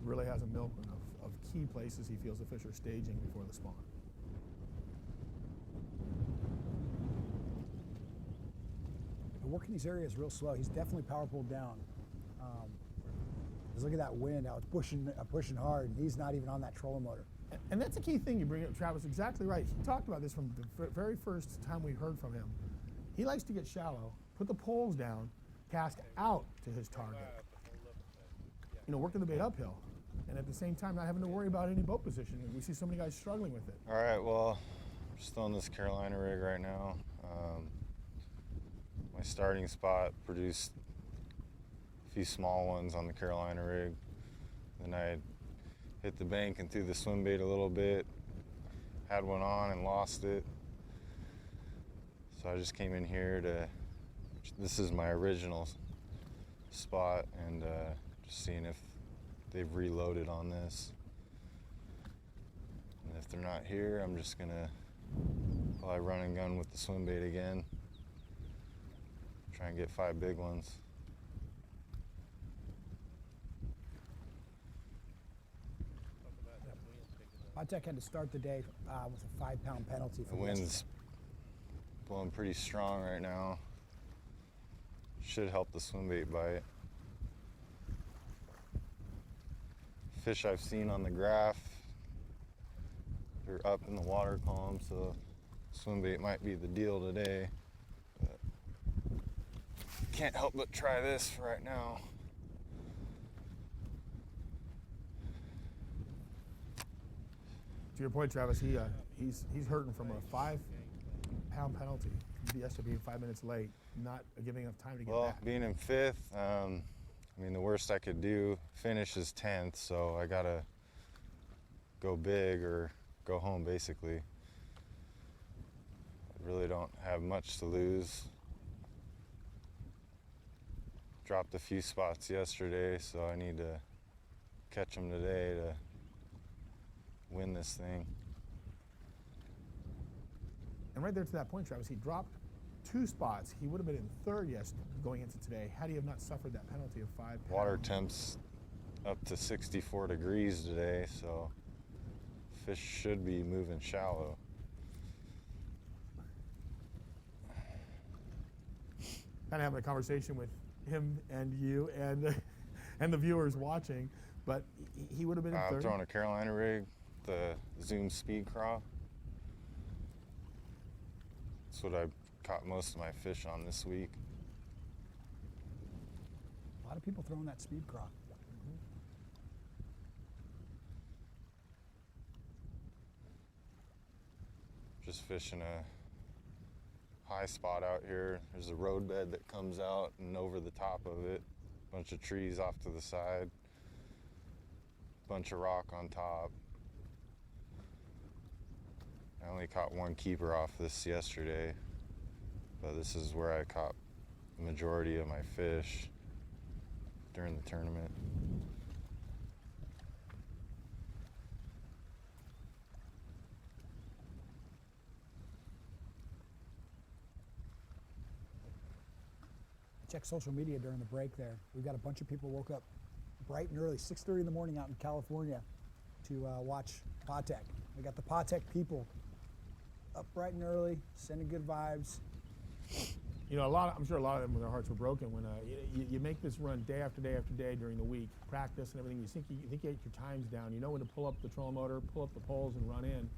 Really has a milkman of key places he feels the fish are staging before the spawn. Working these areas real slow. He's definitely power pulled down. Just look at that wind, how it's pushing hard, and he's not even on that trolling motor. And that's a key thing you bring up, Travis. Exactly right. He talked about this from the very first time we heard from him. He likes to get shallow, put the poles down, cast out to his target. You know, working the bait uphill, and at the same time not having to worry about any boat position. We see so many guys struggling with it. All right, well, I'm just on this Carolina rig right now. My starting spot produced a few small ones on the Carolina rig. Then I hit the bank and threw the swim bait a little bit, had one on and lost it. So I just came in here to, this is my original spot, and just seeing if they've reloaded on this. And if they're not here, I'm just gonna probably run and gun with the swim bait again. Try and get 5 big ones. Patek had to start the day with a 5-pound penalty for the wind's blowing pretty strong right now. Should help the swim bait bite. Fish I've seen on the graph, they're up in the water column, so swim bait might be the deal today. But can't help but try this for right now. To your point, Travis, he's hurting from a 5-pound penalty. BS being 5 minutes late, not giving enough time to get back. Being in 5th, I mean, the worst I could do finish is 10th, so I gotta go big or go home, basically. I really don't have much to lose. Dropped a few spots yesterday, so I need to catch them today to win this thing. And right there to that point, Travis, he dropped 2 spots. He would have been in 3rd going into today had he have not suffered that penalty of 5 pounds. Water temps up to 64 degrees today, so fish should be moving shallow. Kind of having a conversation with him and you and the viewers watching, but he would have been in 3rd. I'm throwing a Carolina rig, the Zoom Speed Craw. That's what I caught most of my fish on this week. A lot of people throwing that Speed Craw. Just fishing a high spot out here. There's a road bed that comes out, and over the top of it, a bunch of trees off to the side, bunch of rock on top. I only caught 1 keeper off this yesterday, but this is where I caught the majority of my fish during the tournament. Check social media during the break there. We've got a bunch of people woke up bright and early, 6:30 in the morning out in California to watch Patek. We got the Patek people up bright and early, sending good vibes. You know, I'm sure a lot of them, their hearts were broken when you make this run day after day after day during the week, practice and everything. You think you get your times down. You know when to pull up the trolling motor, pull up the poles, and run in.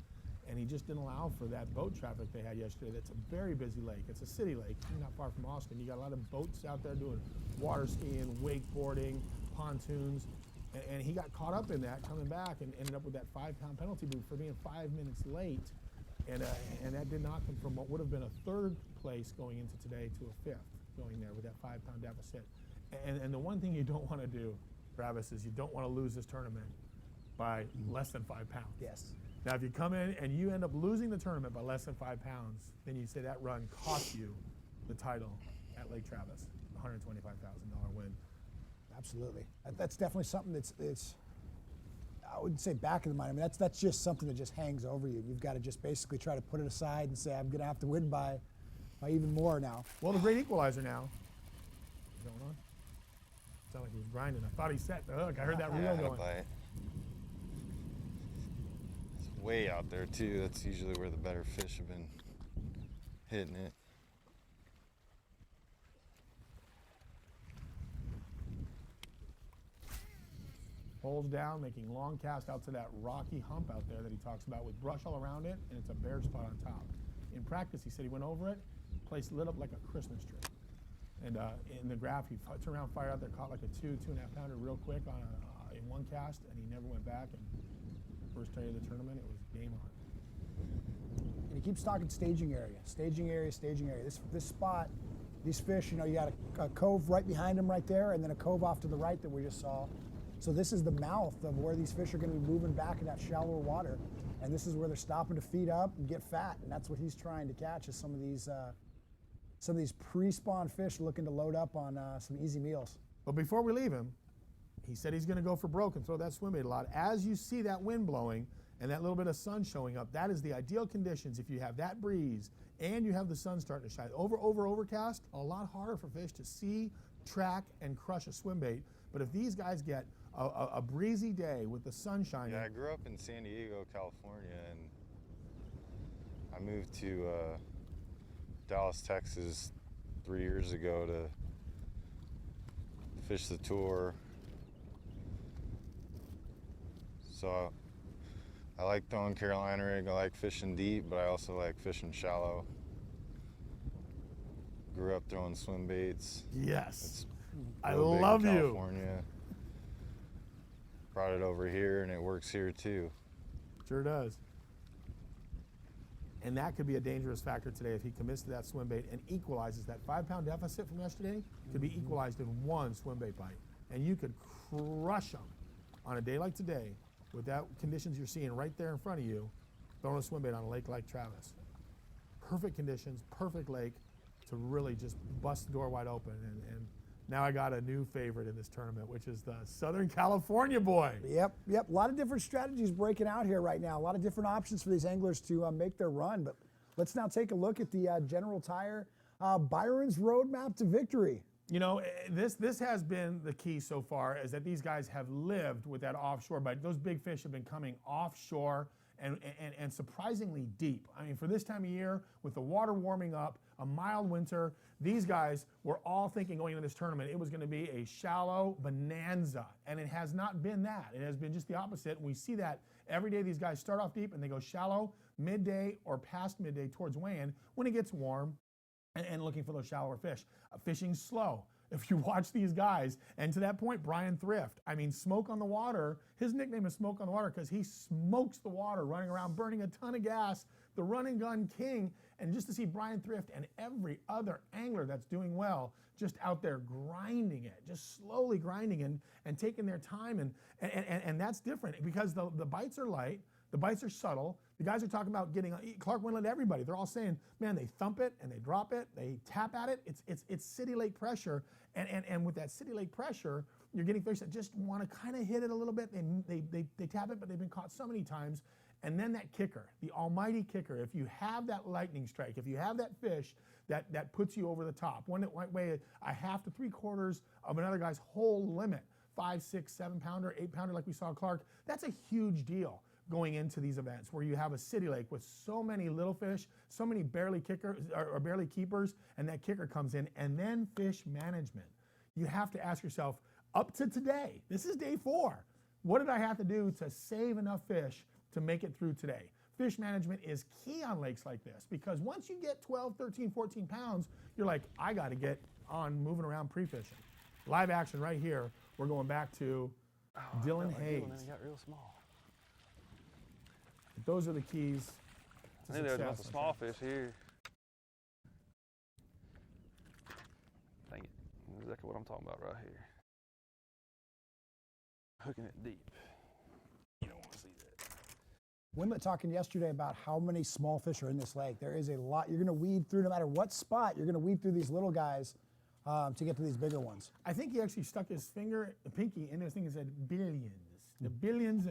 And he just didn't allow for that boat traffic they had yesterday. That's a very busy lake. It's a city lake, not far from Austin. You got a lot of boats out there doing water skiing, wakeboarding, pontoons, and he got caught up in that coming back and ended up with that 5-pound penalty for being 5 minutes late. And that did knock him from what would have been a third place going into today to a fifth going there with that 5-pound deficit. And the one thing you don't want to do, Travis, is you don't want to lose this tournament by less than 5 pounds. Yes. Now, if you come in and you end up losing the tournament by less than 5 pounds, then you say that run cost you the title at Lake Travis, $125,000 win. Absolutely. That's definitely something that's I wouldn't say back of the mind. I mean, that's just something that just hangs over you. You've got to just basically try to put it aside and say, I'm going to have to win by even more now. Well, the great equalizer now. What's going on? Sounded like he was grinding. I thought he set the hook. I heard that reel going. It's way out there too. That's usually where the better fish have been hitting it. Holds down, making long cast out to that rocky hump out there that he talks about with brush all around it, and it's a bare spot on top. In practice, he said he went over it, place lit up like a Christmas tree. And in the graph, he turned around, fired out there, caught like a 2.5 pounder real quick on in one cast, and he never went back. And first day of the tournament, it was game on. And he keeps talking staging area, staging area, staging area. This spot, these fish, you got a cove right behind him right there, and then a cove off to the right that we just saw. So this is the mouth of where these fish are going to be moving back in that shallower water, and this is where they're stopping to feed up and get fat, and that's what he's trying to catch is some of these pre-spawn fish looking to load up on some easy meals. But before we leave him, he said he's going to go for broke and throw that swim bait a lot. As you see that wind blowing and that little bit of sun showing up, that is the ideal conditions. If you have that breeze and you have the sun starting to shine, overcast, a lot harder for fish to see, track, and crush a swim bait. But if these guys get a breezy day with the sun shining. Yeah, I grew up in San Diego, California, and I moved to Dallas, Texas 3 years ago to fish the tour. So I like throwing Carolina rig, I like fishing deep, but I also like fishing shallow. Grew up throwing swim baits. Yes. I love you. California. Brought it over here and it works here too. Sure does. And that could be a dangerous factor today if he commits to that swim bait and equalizes that 5-pound deficit from yesterday could be equalized in one swim bait bite. And you could crush them on a day like today with that conditions you're seeing right there in front of you, throwing a swim bait on a lake like Travis. Perfect conditions, perfect lake to really just bust the door wide open. And now I got a new favorite in this tournament, which is the Southern California boy. Yep. A lot of different strategies breaking out here right now. A lot of different options for these anglers to make their run. But let's now take a look at the General Tire Byron's roadmap to victory. You know, this has been the key so far, is that these guys have lived with that offshore bite. Those big fish have been coming offshore and surprisingly deep. I mean, for this time of year, with the water warming up, a mild winter, these guys were all thinking going into this tournament it was going to be a shallow bonanza, and it has not been that. It has been just the opposite, and we see that every day. These guys start off deep and they go shallow midday or past midday towards weigh-in when it gets warm and looking for those shallower fish. Fishing slow. If you watch these guys, and to that point, Brian Thrift, I mean, Smoke on the Water, his nickname is Smoke on the Water because he smokes the water, running around, burning a ton of gas, the run and gun king. And just to see Brian Thrift and every other angler that's doing well, just out there grinding it, just slowly grinding and taking their time. And that's different because the bites are light, the bites are subtle. The guys are talking about getting Clark Wendlandt, everybody. They're all saying, man, they thump it and they drop it, they tap at it. It's city lake pressure, and with that city lake pressure, you're getting fish that just want to kind of hit it a little bit. They tap it, but they've been caught so many times. And then that kicker, the almighty kicker. If you have that lightning strike, if you have that fish that puts you over the top, one that might weigh a half to 3/4 of another guy's whole limit, 5, 6, 7 pounder, 8 pounder, like we saw Clark, that's a huge deal going into these events where you have a city lake with so many little fish, so many barely kickers or barely keepers, and that kicker comes in. And then fish management. You have to ask yourself, up to today, this is day 4, what did I have to do to save enough fish to make it through today? Fish management is key on lakes like this because once you get 12, 13, 14 pounds, you're like, I got to get on moving around pre-fishing. Live action right here. We're going back to Dylan Hayes. It got real small. Those are the keys to I knew there was a bunch success of on small traps. fish here. Dang it. That's exactly what I'm talking about right here. Hooking it deep. You don't want to see that. Winlet talking yesterday about how many small fish are in this lake. There is a lot. You're going to weed through no matter what spot. You're going to weed through these little guys to get to these bigger ones. I think he actually stuck his pinky in this thing and said billions. The billions,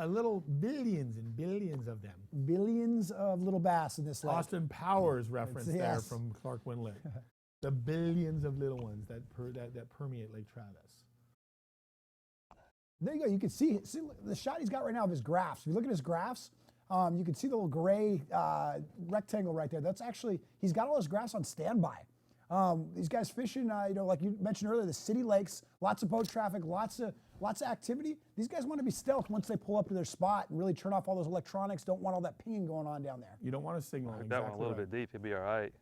little billions and billions of them. Billions of little bass in this lake. Austin Powers reference there yes. from Clark Winlet. The billions of little ones that permeate Lake Travis. There you go. You can see the shot he's got right now of his graphs. If you look at his graphs, you can see the little gray rectangle right there. That's actually, he's got all his graphs on standby. These guys fishing, like you mentioned earlier, the city lakes, lots of boat traffic, lots of activity. These guys want to be stealth once they pull up to their spot and really turn off all those electronics. Don't want all that pinging going on down there. You don't want to signal. Hook Exactly that one a little bit deep, he'll be all right.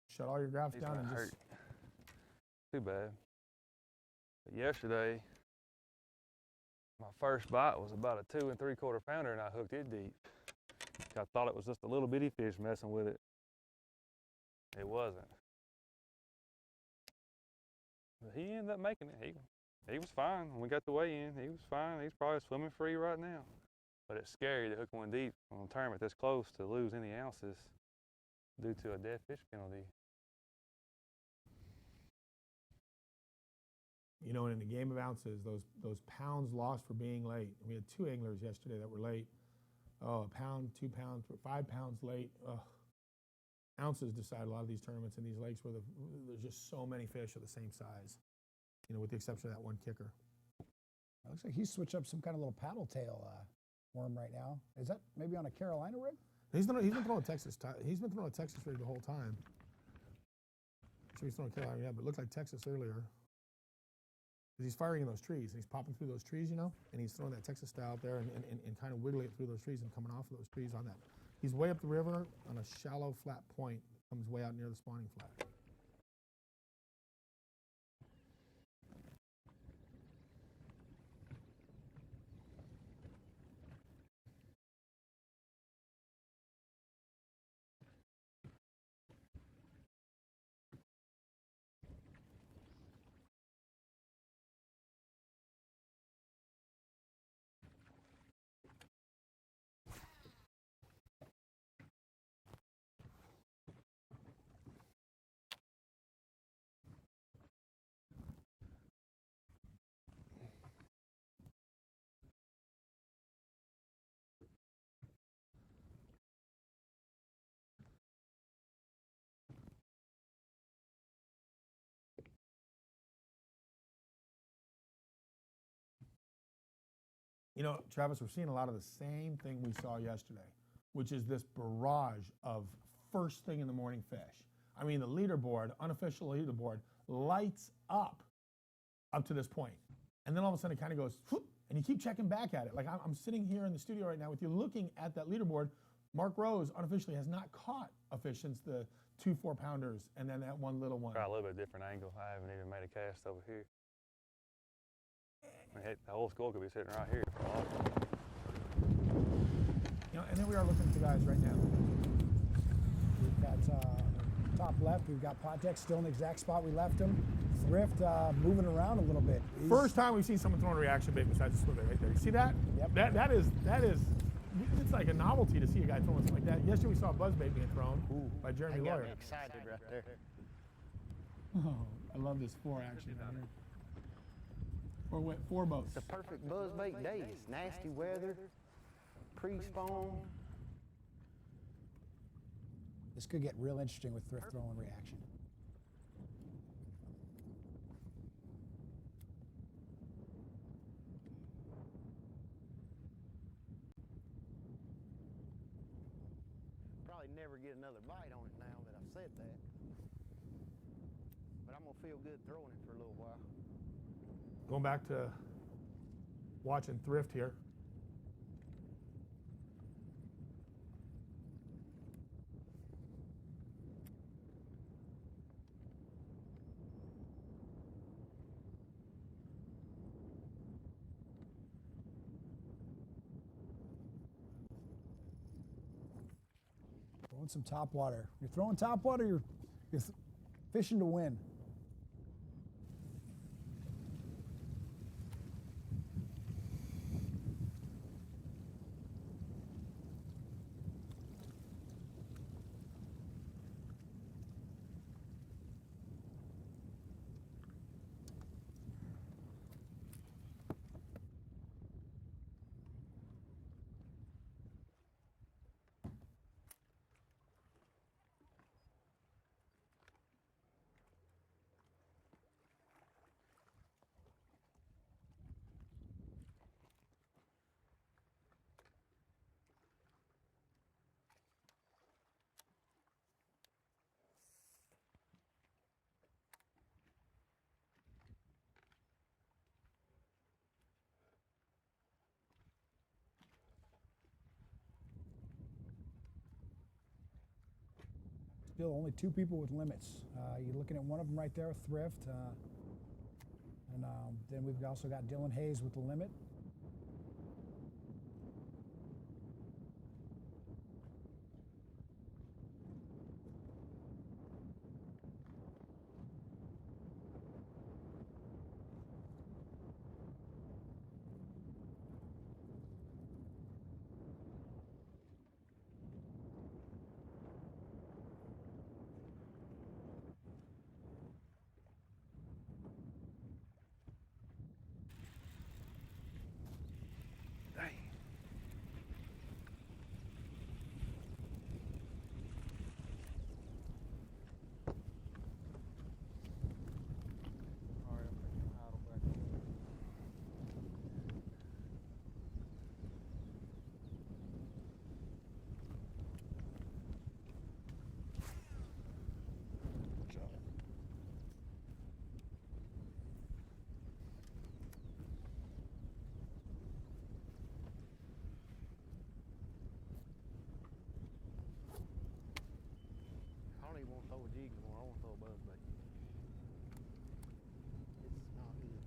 Shut all your graphs He's down gonna and hurt. just. Too bad. But yesterday, my first bite was about a 2 3/4 pounder, and I hooked it deep. I thought it was just a little bitty fish messing with it. It wasn't. But he ended up making it. He was fine when we got the weigh in. He was fine. He's probably swimming free right now. But it's scary to hook one deep on a tournament this close to lose any ounces due to a dead fish penalty. You know, in the game of ounces, those pounds lost for being late. We had 2 anglers yesterday that were late. Oh, a pound, 2 pounds, 5 pounds late. Ounces decide a lot of these tournaments in these lakes where there's just so many fish of the same size. You know, with the exception of that one kicker. It looks like he's switched up some kind of little paddle tail worm right now. Is that maybe on a Carolina rig? He's been throwing a Texas. He's been throwing a Texas rig the whole time. So he's throwing Carolina, yeah, but it looked like Texas earlier. He's firing in those trees. He's popping through those trees, you know, and he's throwing that Texas style out there and kind of wiggling it through those trees and coming off of those trees on that. He's way up the river on a shallow, flat point that comes way out near the spawning flat. You know, Travis, we're seeing a lot of the same thing we saw yesterday, which is this barrage of first thing in the morning fish. I mean, the leaderboard, unofficial leaderboard, lights up to this point. And then all of a sudden it kind of goes, whoop, and you keep checking back at it. Like I'm sitting here in the studio right now with you looking at that leaderboard. Mark Rose unofficially has not caught a fish since the 2 4-pounders and then that one little one. Try a little bit different angle. I haven't even made a cast over here. The whole school could be sitting right here. You know, and then we are looking at the guys right now. We've got top left, we've got Potek still in the exact spot we left him. Thrift moving around a little bit. First time we've seen someone throwing a reaction bait besides the swimmer right there. You see that? Yep. That is, it's like a novelty to see a guy throwing something like that. Yesterday we saw a buzzbait being thrown by Jeremy That got Lawyer. me excited right there. Oh, I love this 4 action right here. 4 boats. It's a perfect buzzbait day. It's nasty weather, pre-spawn. This could get real interesting with thrift throwing reaction. Probably never get another bite on it now that I've said that. But I'm gonna feel good throwing it for a little while. Going back to watching Thrift here. Throwing some top water. You're throwing top water, you're fishing to win. Still only 2 people with limits. You're looking at one of them right there, Thrift. And then we've also got Dylan Hayes with the limit. I don't even want to throw a jig anymore. I want to throw a buzzbait. It's not good.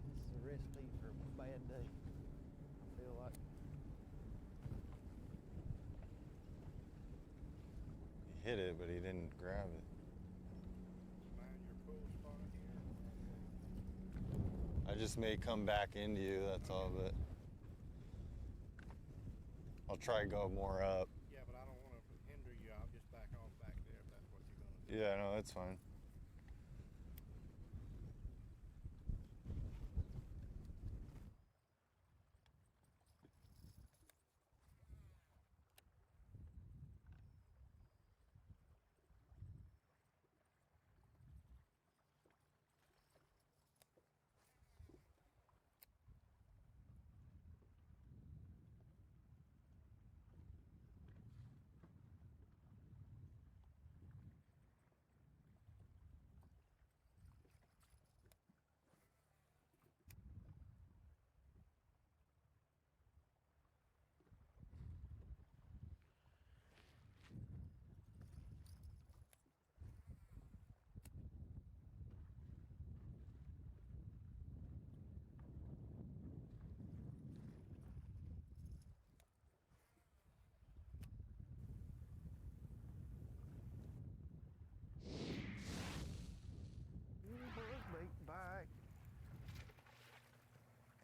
This is a recipe for a bad day. I feel like. He hit it, but he didn't grab it. I just may come back into you, that's all, but I'll try to go more up. Yeah, but I don't want to hinder you. I'll just back off back there if that's what you're going to do. Yeah, no, that's fine.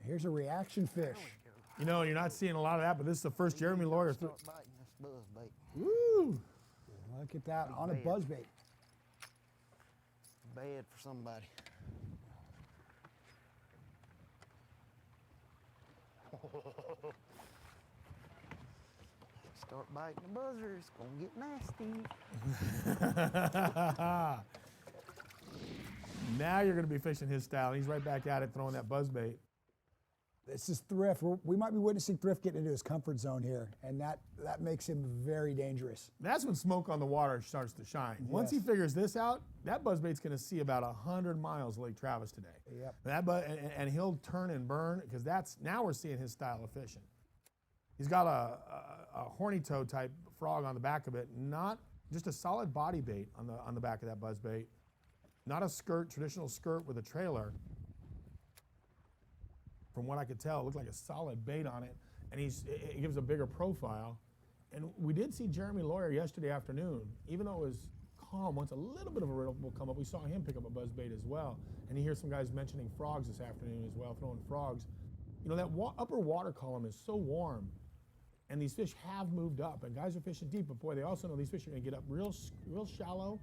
Here's a reaction fish. You know, you're not seeing a lot of that, but this is the first Jeremy Lawyer. Start biting this buzzbait. Woo! Look at that, on a buzzbait. Bad for somebody. Start biting the buzzer, it's gonna get nasty. Now you're going to be fishing his style. He's right back at it, throwing that buzzbait. This is Thrift. We might be witnessing Thrift getting into his comfort zone here, and that makes him very dangerous. That's when smoke on the water starts to shine. Yes. Once he figures this out, that buzzbait's going to see about 100 miles of Lake Travis today. Yep. And he'll turn and burn, because now we're seeing his style of fishing. He's got a horny toe type frog on the back of it, not just a solid body bait on the back of that buzzbait, not a traditional skirt with a trailer. From what I could tell, it looked like a solid bait on it, and it gives a bigger profile. And we did see Jeremy Lawyer yesterday afternoon. Even though it was calm, once a little bit of a ripple will come up, we saw him pick up a buzzbait as well. And you hear some guys mentioning frogs this afternoon as well, throwing frogs. You know, that upper water column is so warm, and these fish have moved up, and guys are fishing deep, but boy, they also know these fish are gonna get up real shallow,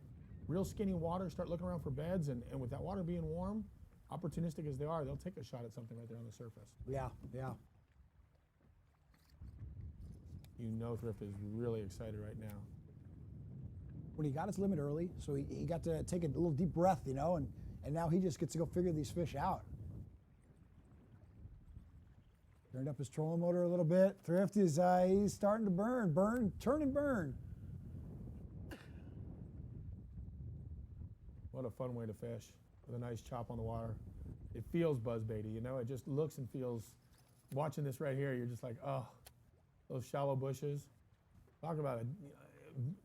real skinny water, start looking around for beds, and with that water being warm, opportunistic as they are, they'll take a shot at something right there on the surface. Yeah, yeah. You know Thrift is really excited right now. When he got his limit early, so he got to take a little deep breath, you know, and now he just gets to go figure these fish out. Turned up his trolling motor a little bit. Thrift is he's starting to turn and burn. What a fun way to fish with a nice chop on the water. It feels buzzbaity, you know, it just looks and feels, watching this right here, you're just like, oh, those shallow bushes. Talk about it,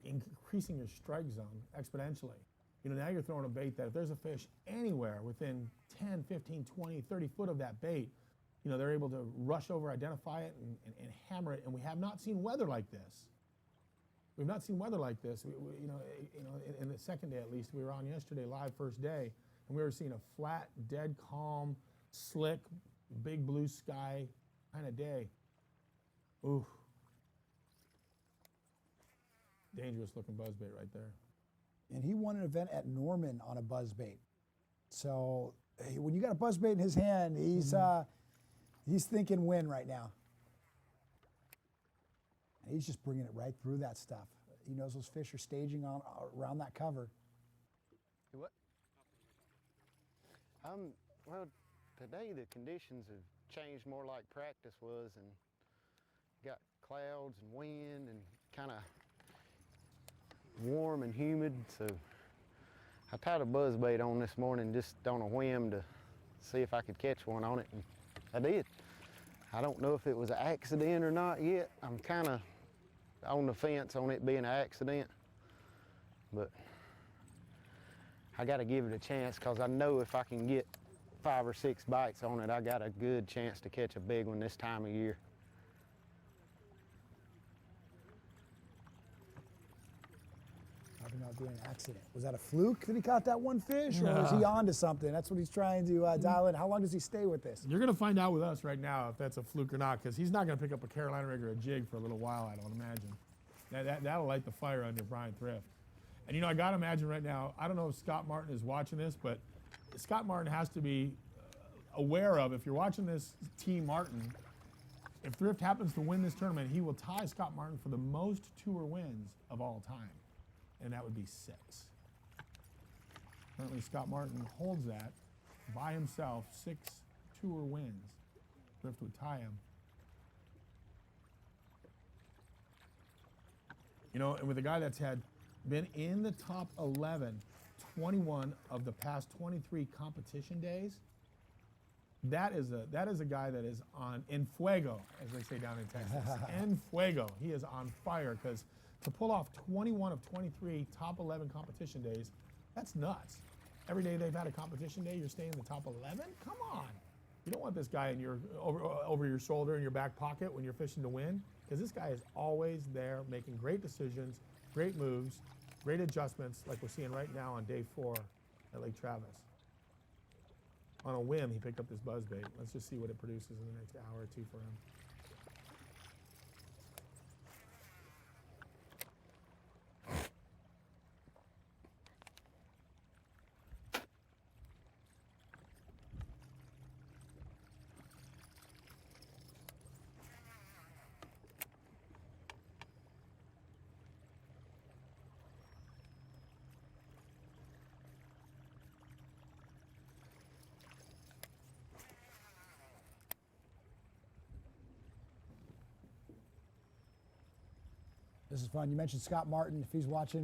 increasing your strike zone exponentially. You know, now you're throwing a bait that if there's a fish anywhere within 10, 15, 20, 30 foot of that bait, you know, they're able to rush over, identify it, and hammer it. And we have not seen weather like this. We've not seen weather like this. In the second day at least, we were on yesterday live first day, and we were seeing a flat, dead calm, slick, big blue sky kind of day. Ooh. Dangerous looking buzzbait right there. And he won an event at Norman on a buzzbait. So when you got a buzzbait in his hand, he's thinking win right now. And he's just bringing it right through that stuff. He knows those fish are staging around that cover. What? Well, today the conditions have changed more like practice was, and got clouds and wind and kind of warm and humid. So I tied a buzzbait on this morning just on a whim to see if I could catch one on it, and I did. I don't know if it was an accident or not yet. I'm kind of on the fence on it being an accident, but I got to give it a chance, because I know if I can get 5 or 6 bites on it, I got a good chance to catch a big one this time of year. Talking about being an accident. Was that a fluke that he caught that one fish, or was he on to something? That's what he's trying to dial in. How long does he stay with this? You're going to find out with us right now if that's a fluke or not, because he's not going to pick up a Carolina rig or a jig for a little while, I don't imagine. That'll light the fire under Brian Thrift. And you know, I got to imagine right now, I don't know if Scott Martin is watching this, but Scott Martin has to be aware of, if you're watching this Team Martin, if Thrift happens to win this tournament, he will tie Scott Martin for the most tour wins of all time. And that would be 6. Currently, Scott Martin holds that by himself, 6 tour wins. Thrift would tie him. You know, and with a guy that's been in the top 11, 21 of the past 23 competition days, that is a guy that is en fuego, as they say down in Texas. En fuego. He is on fire, because to pull off 21 of 23 top 11 competition days, that's nuts. Every day they've had a competition day, you're staying in the top 11? Come on. You don't want this guy in your over your shoulder in your back pocket when you're fishing to win, because this guy is always there making great decisions, great moves, great adjustments, like we're seeing right now on day 4 at Lake Travis. On a whim, he picked up this buzzbait. Let's just see what it produces in the next hour or 2 for him. This is fun. You mentioned Scott Martin. If he's watching,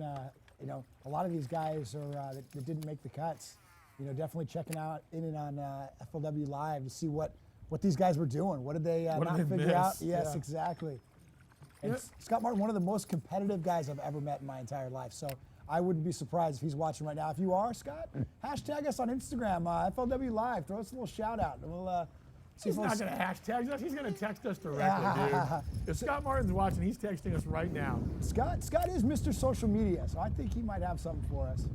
you know, a lot of these guys are that didn't make the cuts. You know, definitely checking out in and on FLW Live to see what these guys were doing. What did they not figure out? Yes, yeah. Exactly. And Scott Martin, one of the most competitive guys I've ever met in my entire life. So I wouldn't be surprised if he's watching right now. If you are, Scott, hashtag us on Instagram, FLW Live. Throw us a little shout out, and He's not going to hashtag us. He's going to text us directly, dude. If Scott Martin's watching, he's texting us right now. Scott is Mr. Social Media, so I think he might have something for us.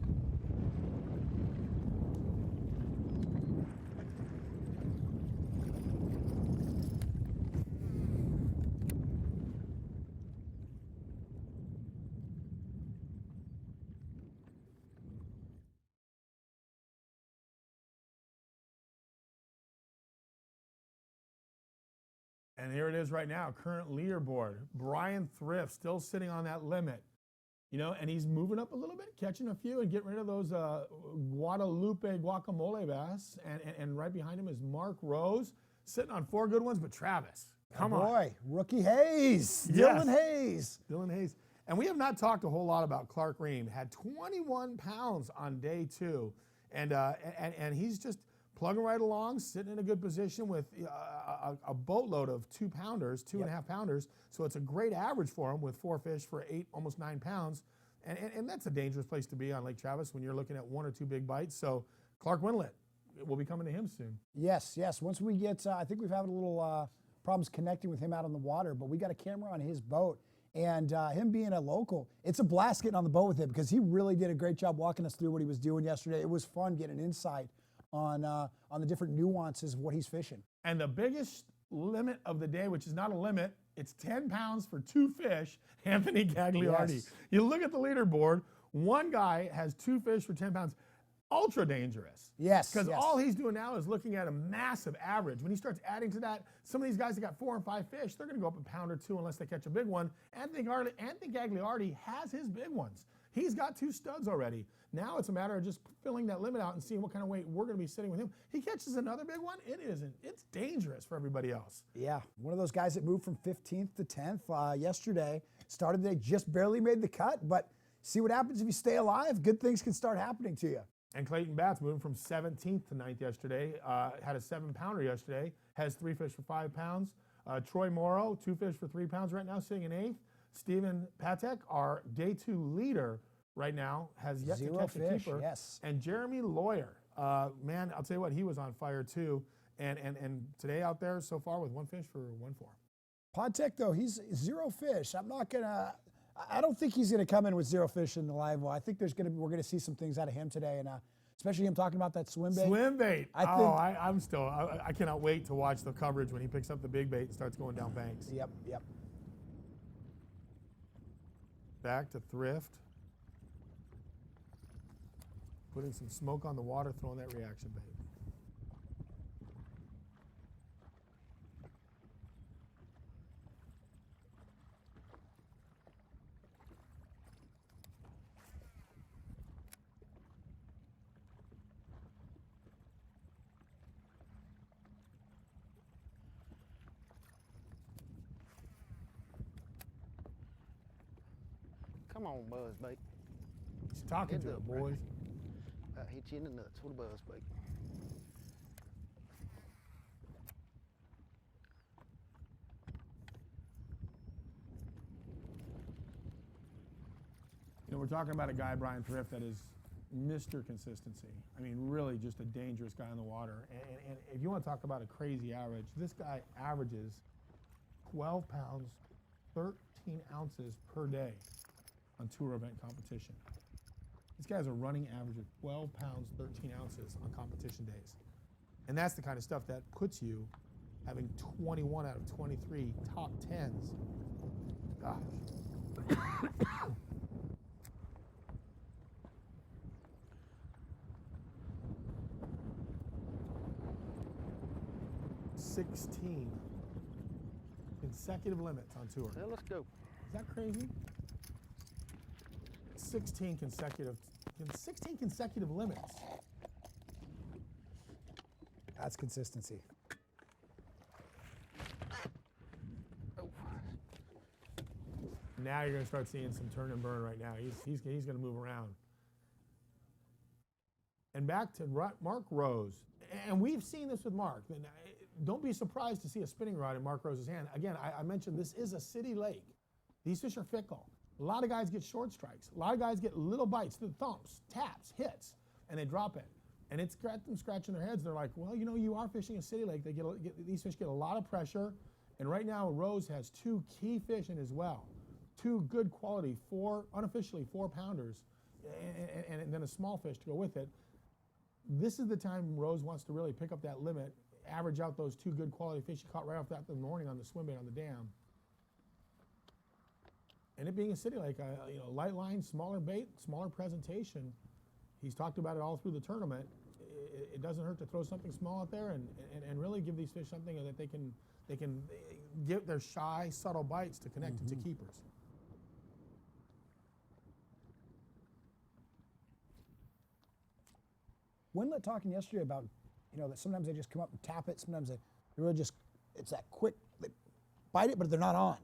And here it is right now, current leaderboard. Brian Thrift still sitting on that limit, and he's moving up a little bit, catching a few and getting rid of those Guadalupe guacamole bass. And right behind him is Mark Rose, sitting on 4 good ones, but Travis, come on. Boy, rookie Hayes, Yes. Dylan Hayes. Dylan Hayes. And we have not talked a whole lot about Clark Ream. Had 21 pounds on day 2. And he's just plugging right along, sitting in a good position with a boatload of 2-pounders, 2.5 pounders. So it's a great average for him with 4 fish for 8, almost 9 pounds. And that's a dangerous place to be on Lake Travis when you're looking at 1 or 2 big bites. So Clark Windlet, we'll be coming to him soon. Yes. Once we get, I think we've had a little problems connecting with him out on the water, but we got a camera on his boat. And him being a local, it's a blast getting on the boat with him because he really did a great job walking us through what he was doing yesterday. It was fun getting insight on the different nuances of what he's fishing. And the biggest limit of the day, which is not a limit, it's 10 pounds for 2 fish, Anthony Gagliardi. Yes. You look at the leaderboard, one guy has 2 fish for 10 pounds. Ultra dangerous. Yes. Because all he's doing now is looking at a massive average. When he starts adding to that, some of these guys that got 4 and 5 fish, they're going to go up a pound or 2 unless they catch a big one. Anthony Gagliardi has his big ones. He's got 2 studs already. Now it's a matter of just filling that limit out and seeing what kind of weight we're going to be sitting with him. He catches another big one, it's dangerous for everybody else. Yeah, one of those guys that moved from 15th to 10th yesterday. Started the day, just barely made the cut, but see what happens if you stay alive. Good things can start happening to you. And Clayton Batts moving from 17th to 9th yesterday, had a 7-pounder yesterday, has 3 fish for 5 pounds. Troy Morrow, 2 fish for 3 pounds right now, sitting in 8th. Stephen Patek, our day 2 leader right now, has yet to catch a keeper. Yes. And Jeremy Lawyer, man, I'll tell you what, he was on fire too. And today out there so far with 1 fish for 1.4. Patek though, he's 0 fish. I don't think he's gonna come in with 0 fish in the live well. I think we're gonna see some things out of him today, and especially him talking about that swim bait. Swim bait. I cannot wait to watch the coverage when he picks up the big bait and starts going down banks. Yep. Back to Thrift. Putting some smoke on the water, throwing that reaction bait. Come on, buzzbait. He's talking to it, boys. Hit you in the nuts with a buzzbait. We're talking about a guy, Brian Thrift, that is Mr. Consistency. I mean, really just a dangerous guy on the water. And if you want to talk about a crazy average, this guy averages 12 pounds, 13 ounces per day on tour event competition. This guy's a running average of 12 pounds, 13 ounces on competition days. And that's the kind of stuff that puts you having 21 out of 23 top 10s. Gosh. 16 consecutive limits on tour. Yeah, let's go. Is that crazy? 16 consecutive limits. That's consistency. Now you're going to start seeing some turn and burn right now. He's going to move around. And back to Mark Rose. And we've seen this with Mark. Don't be surprised to see a spinning rod in Mark Rose's hand. Again, I mentioned this is a city lake. These fish are fickle. A lot of guys get short strikes. A lot of guys get little bites, the thumps, taps, hits, and they drop it. And it's got them scratching their heads. They're like, well, you know, you are fishing a city lake. These fish get a lot of pressure. And right now, Rose has 2 key fish in as well. 2 good quality, unofficially 4-pounders, and then a small fish to go with it. This is the time Rose wants to really pick up that limit, average out those 2 good quality fish she caught right off that in the morning on the swim bait on the dam. And it being a city lake, you know, light line, smaller bait, smaller presentation. He's talked about it all through the tournament. It doesn't hurt to throw something small out there and really give these fish something that they can get their shy, subtle bites to connect into keepers. Windlet talking yesterday about, you know, that sometimes they just come up and tap it. Sometimes they really just, it's that quick, they bite it, but they're not on.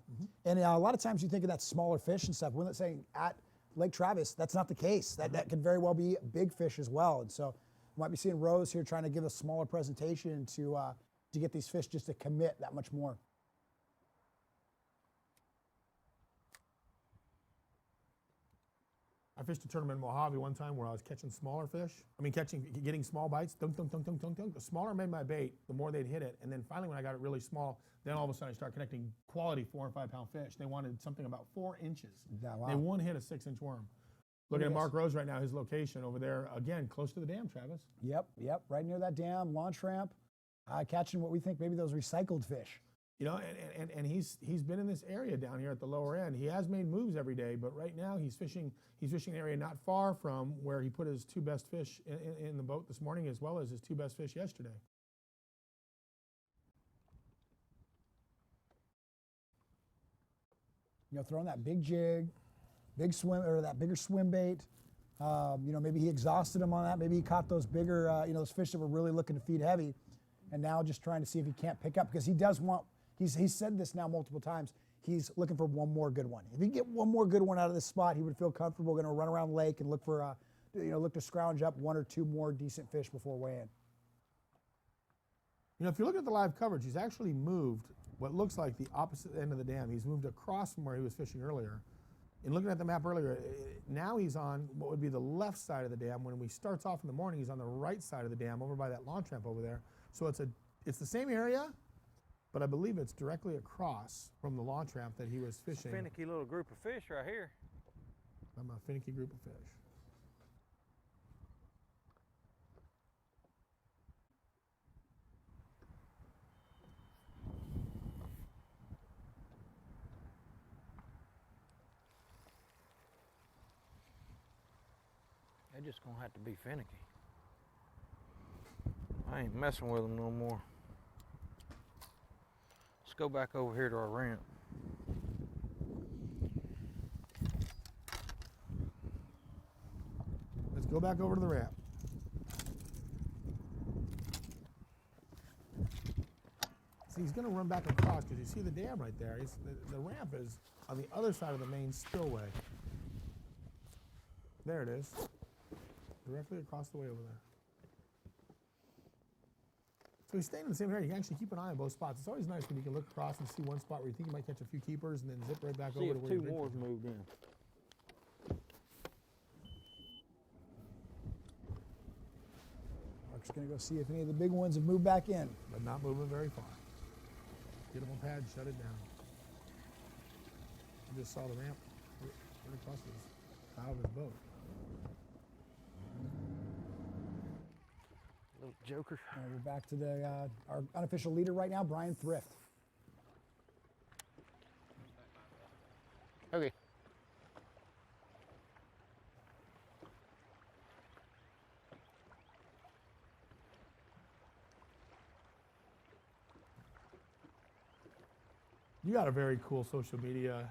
And a lot of times you think of that smaller fish and stuff. Windlet saying at Lake Travis, that's not the case. That could very well be a big fish as well. And so you might be seeing Rose here trying to give a smaller presentation to get these fish just to commit that much more. I fished a tournament in Mojave one time where I was catching smaller fish. Getting small bites, dunk, dunk, dunk, dunk, dunk, dunk. The smaller I made my bait, the more they'd hit it. And then finally when I got it really small, then all of a sudden I started connecting quality 4 and 5 pound fish. They wanted something about 4 inches. Yeah, wow. They wouldn't hit a 6-inch worm. Looking at Mark Rose right now, his location over there, again, close to the dam, Travis. Yep, right near that dam, launch ramp, catching what we think maybe those recycled fish. You know, and he's been in this area down here at the lower end. He has made moves every day, but right now he's fishing an area not far from where he put his 2 best fish in the boat this morning, as well as his 2 best fish yesterday. You know, throwing that big jig, big swim, or that bigger swim bait. You know, maybe he exhausted him on that. Maybe he caught those bigger, you know, those fish that were really looking to feed heavy, and now just trying to see if he can't pick up, because he does want. He's said this now multiple times. He's looking for one more good one. If he can get one more good one out of this spot, he would feel comfortable going to run around the lake and look for, you know, look to scrounge up 1 or 2 more decent fish before weighing. You know, if you look at the live coverage, he's actually moved what looks like the opposite end of the dam. He's moved across from where he was fishing earlier. And looking at the map earlier, now he's on what would be the left side of the dam. When he starts off in the morning, he's on the right side of the dam, over by that launch ramp over there. So it's the same area, but I believe it's directly across from the launch ramp that he was fishing. Finicky little group of fish right here. I'm a finicky group of fish. They're just gonna have to be finicky. I ain't messing with them no more. Let's go back over here to our ramp. Let's go back over to the ramp. See, he's going to run back across because you see the dam right there. The ramp is on the other side of the main spillway. There it is. Directly across the way over there. So he's staying in the same area. You can actually keep an eye on both spots. It's always nice when you can look across and see one spot where you think you might catch a few keepers and then zip right back over to where See if 2 more moved in. Mark's going to go see if any of the big ones have moved back in. But not moving very far. Get him on pad, shut it down. I just saw the ramp right across the bow of his boat. Little joker. All right, we're back to the our unofficial leader right now, Brian Thrift. Okay. You got a very cool social media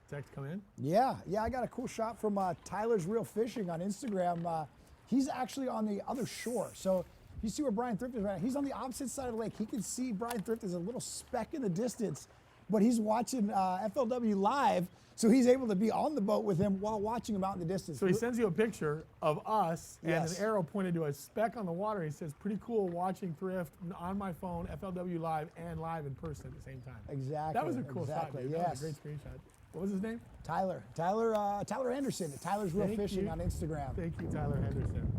text come in? Yeah, I got a cool shot from Tyler's Real Fishing on Instagram. He's actually on the other shore. So you see where Brian Thrift is right now. He's on the opposite side of the lake. He can see Brian Thrift as a little speck in the distance, but he's watching FLW live, so he's able to be on the boat with him while watching him out in the distance. So he sends you a picture of us and an arrow pointed to a speck on the water. He says, pretty cool watching Thrift on my phone, FLW live, and live in person at the same time. Exactly. That was a cool shot, dude. Yes. That was a great screenshot. What was his name? Tyler Henderson at Tyler's Real Fishing on Instagram. Thank you, Tyler Henderson.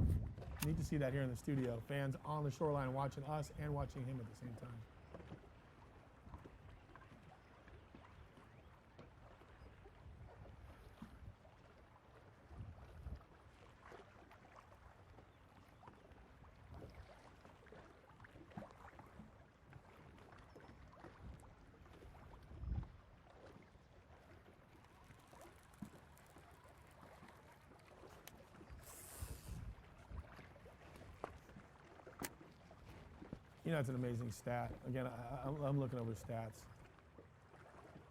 Neat to see that here in the studio. Fans on the shoreline watching us and watching him at the same time. You know, it's an amazing stat. Again, I'm looking over stats.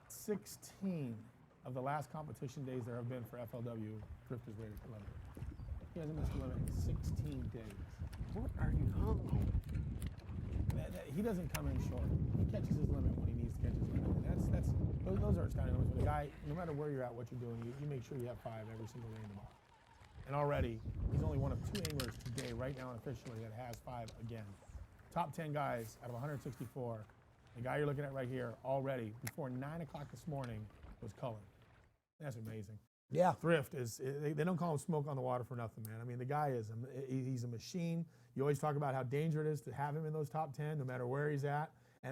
16 of the last competition days there have been for FLW, Drift is rated for limit. He hasn't missed the limit in 16 days. What are you hung on? He doesn't come in short. He catches his limit when he needs to catch his limit. And those are astounding numbers. When a guy, no matter where you're at, what you're doing, you make sure you have 5 every single day in the ball. And already, he's only one of 2 anglers today, right now officially, that has 5 again. Top 10 guys out of 164. The guy you're looking at right here already, before 9 o'clock this morning, was culling. That's amazing. Yeah. Thrift is, they don't call him smoke on the water for nothing, man. I mean, the guy is, he's a machine. You always talk about how dangerous it is to have him in those top 10, no matter where he's at.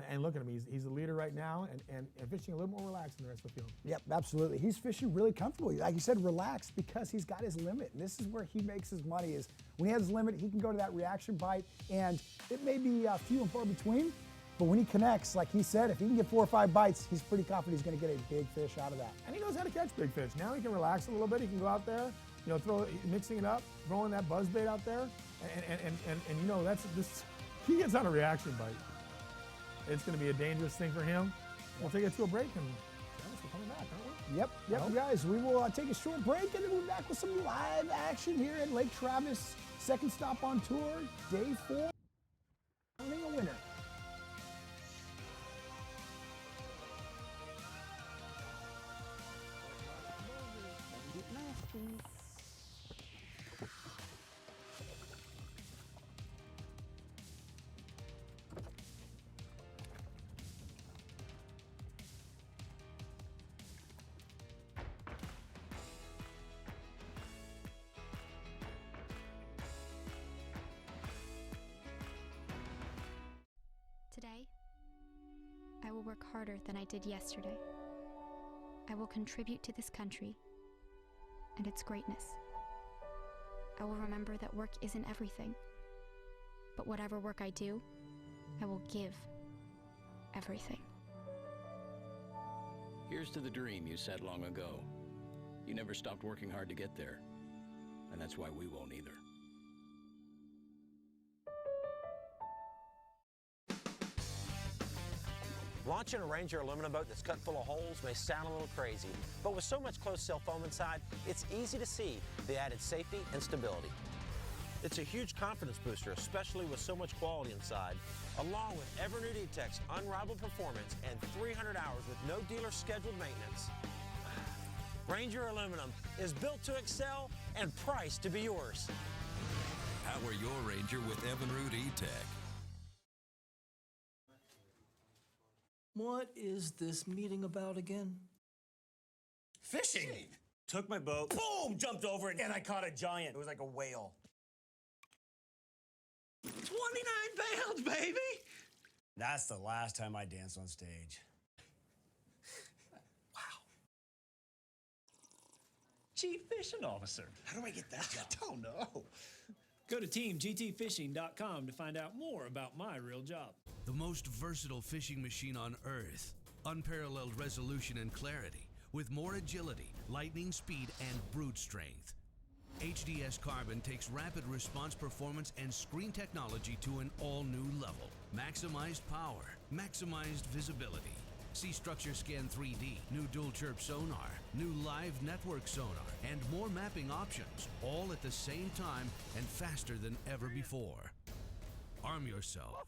And look at him, he's the leader right now and fishing a little more relaxed than the rest of the field. Yep, absolutely. He's fishing really comfortably. Like you said, relaxed because he's got his limit. And this is where he makes his money is when he has his limit, he can go to that reaction bite. And it may be few and far between, but when he connects, like he said, if he can get 4 or 5 bites, he's pretty confident he's going to get a big fish out of that. And he knows how to catch big fish. Now he can relax a little bit. He can go out there, you know, mixing it up, throwing that buzz bait out there. And you know, he gets on a reaction bite. It's going to be a dangerous thing for him. We'll take it to a break and we're coming back, aren't we? Yep, guys. We will take a short break and then we're back with some live action here at Lake Travis. Second stop on tour, day 4. Finding a winner. Today, I will work harder than I did yesterday. I will contribute to this country and its greatness. I will remember that work isn't everything, but whatever work I do, I will give everything. Here's to the dream you set long ago. You never stopped working hard to get there, and that's why we won't either. Launching a Ranger aluminum boat that's cut full of holes may sound a little crazy, but with so much closed-sail foam inside, it's easy to see the added safety and stability. It's a huge confidence booster, especially with so much quality inside, along with ever-new E-Tech's unrivaled performance and 300 hours with no dealer scheduled maintenance. Ranger aluminum is built to excel and priced to be yours. Power your Ranger with Evinrude E-Tech. What is this meeting about again? Fishing! Took my boat, boom, jumped over it, and I caught a giant. It was like a whale. 29 pounds, baby! That's the last time I danced on stage. Wow. Chief Fishing Officer. How do I get that job? I don't know. Go to teamgtfishing.com to find out more about my real job. The most versatile fishing machine on Earth. Unparalleled resolution and clarity, with more agility, lightning speed, and brute strength. HDS Carbon takes rapid response performance and screen technology to an all-new level. Maximized power, maximized visibility. See Structure Scan 3D, new dual chirp sonar, new live network sonar, and more mapping options, all at the same time and faster than ever before. Arm yourself.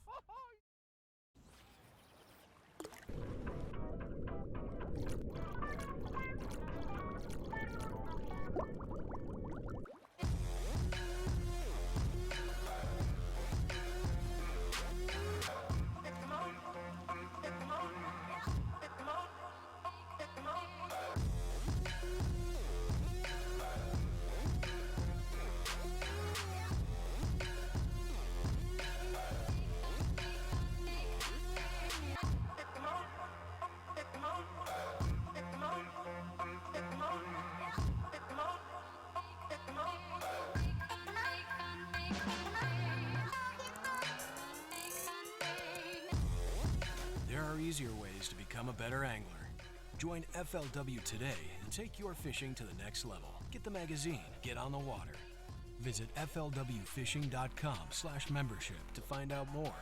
There are easier ways to become a better angler. Join FLW today and take your fishing to the next level. Get the magazine, get on the water. Visit flwfishing.com/membership to find out more.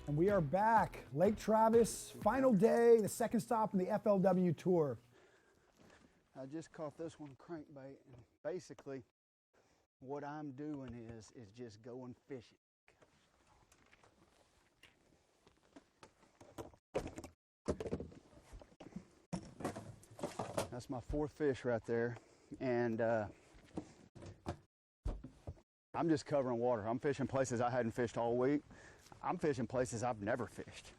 And we are back. Lake Travis, final day, the second stop in the FLW Tour. I just caught this one crankbait, and basically what I'm doing is just going fishing. That's my fourth fish right there, and I'm just covering water. I'm fishing places I hadn't fished all week. I'm fishing places I've never fished.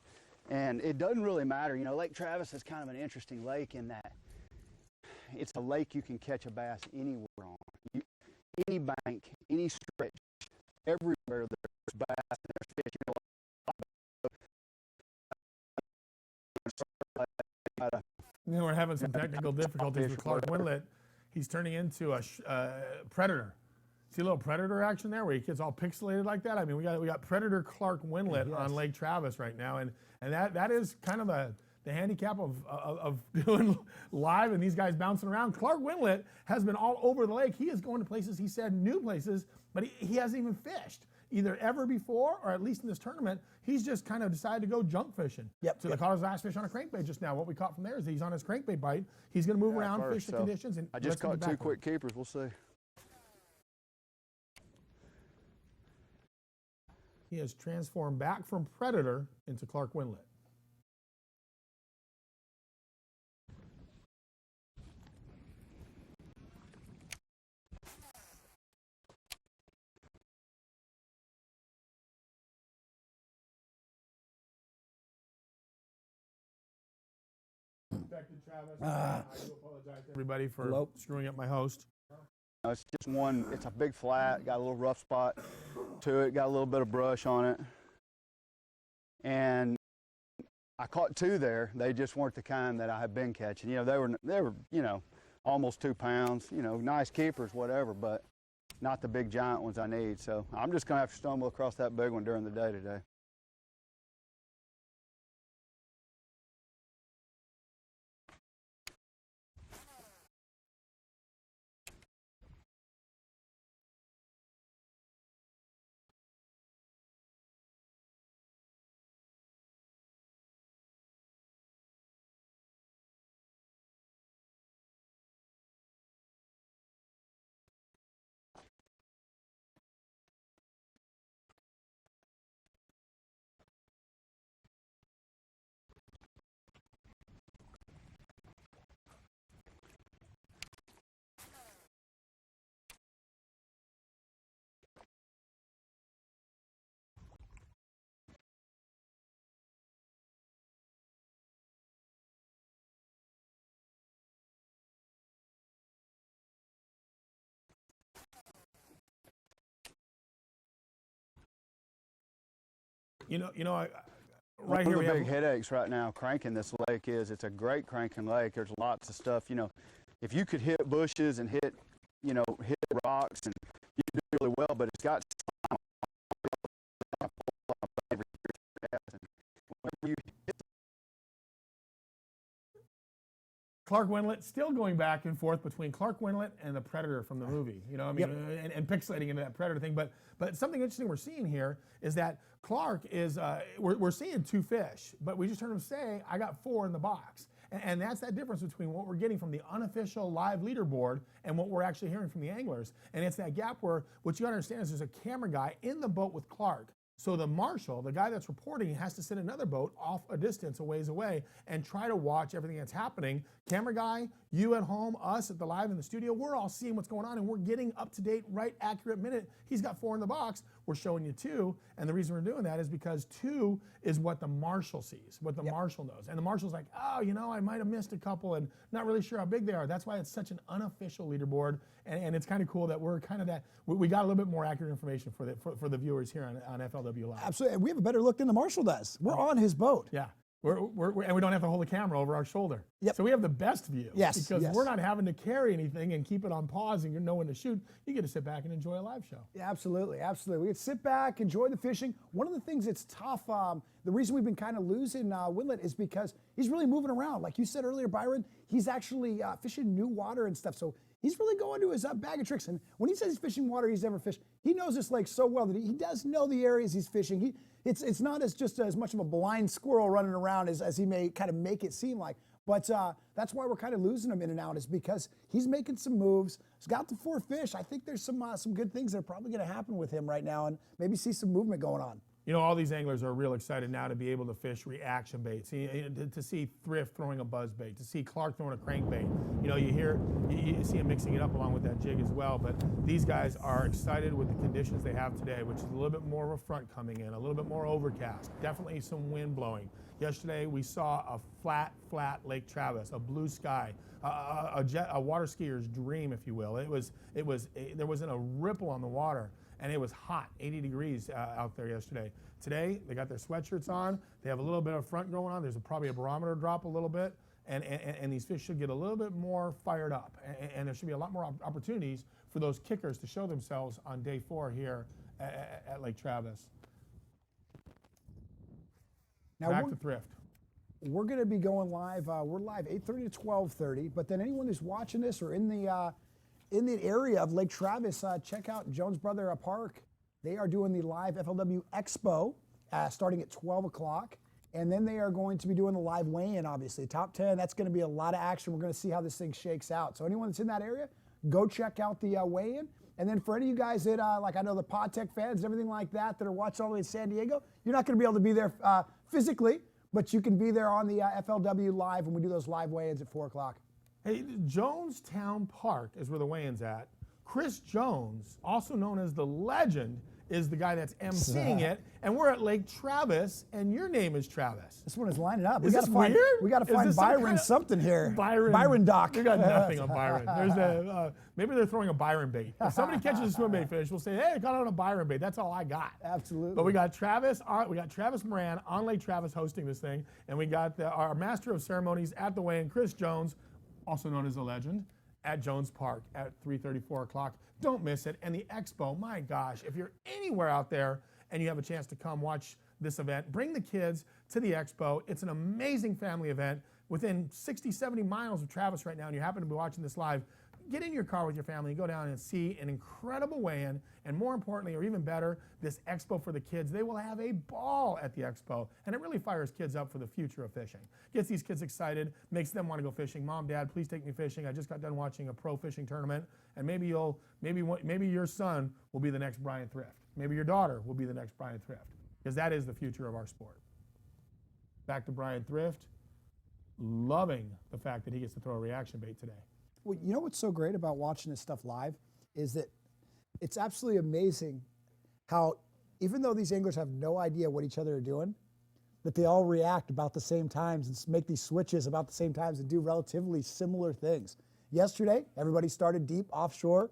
And it doesn't really matter. You know, Lake Travis is kind of an interesting lake in that it's a lake you can catch a bass anywhere on. Any bank, any stretch, everywhere there's bass and there's fish. You know, we're having some technical difficulties with Clark Wendlandt. He's turning into a predator. See a little predator action there where he gets all pixelated like that? I mean, we got Predator Clark Wendlandt on Lake Travis right now, and that is kind of the handicap of doing live and these guys bouncing around. Clark Wendlandt has been all over the lake. He is going to places, he said, new places, but he hasn't even fished either ever before, or at least in this tournament. He's just kind of decided to go junk fishing. So they caught his last fish on a crankbait just now. What we caught from there is he's on his crankbait bite. He's going to move around, fish the conditions. And I just caught two quick keepers. We'll see. He has transformed back from Predator into Clark Wendlandt. Travis. I do apologize to everybody for screwing up my host. It's just one, it's a big flat, got a little rough spot to it, got a little bit of brush on it. And I caught two there. They just weren't the kind that I have been catching. You know, they were, you know, almost 2 pounds, you know, nice keepers, whatever, but not the big giant ones I need. So I'm just gonna have to stumble across that big one during the day today. Right here one we of the have big headaches right now cranking this lake is it's a great cranking lake. There's lots of stuff, you know, if you could hit bushes and hit, you know, hit rocks, and you can do really well, but it's got Clark Wendlandt still going back and forth between Clark Wendlandt and the Predator from the movie, you know, I mean, and pixelating into that Predator thing. But something interesting we're seeing here is that Clark is, we're seeing 2 fish, but we just heard him say, I got 4 in the box. And that's that difference between what we're getting from the unofficial live leaderboard and what we're actually hearing from the anglers. And it's that gap where what you gotta understand is there's a camera guy in the boat with Clark. So the marshal, the guy that's reporting, has to send another boat off a distance, a ways away, and try to watch everything that's happening. Camera guy, you at home, us at the live in the studio, we're all seeing what's going on, and we're getting up to date, right, accurate minute. He's got 4 in the box. We're showing you 2, and the reason we're doing that is because 2 is what the marshal sees, what the marshal knows. And the marshal's like, oh, you know, I might have missed a couple and not really sure how big they are. That's why it's such an unofficial leaderboard, and it's kind of cool that we're kind of that, we got a little bit more accurate information for the viewers here on FLW FLW Live. Absolutely. And we have a better look than the Marshal does. We're on his boat. Yeah. And we don't have to hold the camera over our shoulder. Yep. So we have the best view. Yes, Because yes. we're not having to carry anything and keep it on pause and you know when to shoot. You get to sit back and enjoy a live show. Yeah, absolutely, absolutely. We can sit back, enjoy the fishing. One of the things that's tough, the reason we've been kind of losing Winlet is because he's really moving around. Like you said earlier, Byron, he's actually fishing new water and stuff. So he's really going to his bag of tricks. And when he says he's fishing water he's never fished, he knows this lake so well that he does know the areas he's fishing. It's not just as much of a blind squirrel running around as he may kind of make it seem like. But that's why we're kind of losing him in and out, is because he's making some moves. He's got the 4 fish. I think there's some good things that are probably going to happen with him right now, and maybe see some movement going on. You know, all these anglers are real excited now to be able to fish reaction baits, to see Thrift throwing a buzz bait, to see Clark throwing a crankbait. You know, you see him mixing it up along with that jig as well. But these guys are excited with the conditions they have today, which is a little bit more of a front coming in, a little bit more overcast, definitely some wind blowing. Yesterday we saw a flat Lake Travis, a blue sky, a water skier's dream, if you will. There wasn't a ripple on the water. And it was hot, 80 degrees out there yesterday. Today, they got their sweatshirts on. They have a little bit of front going on. There's probably a barometer drop a little bit. And these fish should get a little bit more fired up. And there should be a lot more opportunities for those kickers to show themselves on day 4 here at Lake Travis. Now back to Thrift. We're going to be going live. We're live 8:30 to 12:30. But then anyone who's watching this or in the area of Lake Travis, check out Jones Brother Park. They are doing the live FLW Expo starting at 12 o'clock. And then they are going to be doing the live weigh-in, obviously. Top 10, that's going to be a lot of action. We're going to see how this thing shakes out. So anyone that's in that area, go check out the weigh-in. And then for any of you guys that, like I know the PodTech fans and everything like that are watching all the way in San Diego, you're not going to be able to be there physically, but you can be there on the FLW Live when we do those live weigh-ins at 4 o'clock. Hey, Jonestown Park is where the weigh-in's at. Chris Jones, also known as the Legend, is the guy that's emceeing it, and we're at Lake Travis, and your name is Travis. This one is lining up. Is this weird? We got to find Byron something here. Byron Doc. We got nothing on Byron. There's maybe they're throwing a Byron bait. If somebody catches a swim bait fish, we'll say, hey, I caught it on a Byron bait. That's all I got. Absolutely. But we got Travis Moran on Lake Travis hosting this thing, and we got our master of ceremonies at the weigh-in, Chris Jones, also known as the Legend, at Jones Park at 3:30, 4 o'clock. Don't miss it. And the expo, my gosh, if you're anywhere out there and you have a chance to come watch this event, bring the kids to the expo. It's an amazing family event within 60, 70 miles of Travis right now, and you happen to be watching this live. Get in your car with your family and go down and see an incredible weigh-in, and more importantly, or even better, this expo for the kids. They will have a ball at the expo, and it really fires kids up for the future of fishing. Gets these kids excited, makes them want to go fishing. Mom, Dad, please take me fishing. I just got done watching a pro fishing tournament, and maybe your son will be the next Brian Thrift. Maybe your daughter will be the next Brian Thrift, because that is the future of our sport. Back to Brian Thrift, loving the fact that he gets to throw a reaction bait today. Well, you know what's so great about watching this stuff live is that it's absolutely amazing how, even though these anglers have no idea what each other are doing, that they all react about the same times and make these switches about the same times and do relatively similar things. Yesterday, everybody started deep offshore.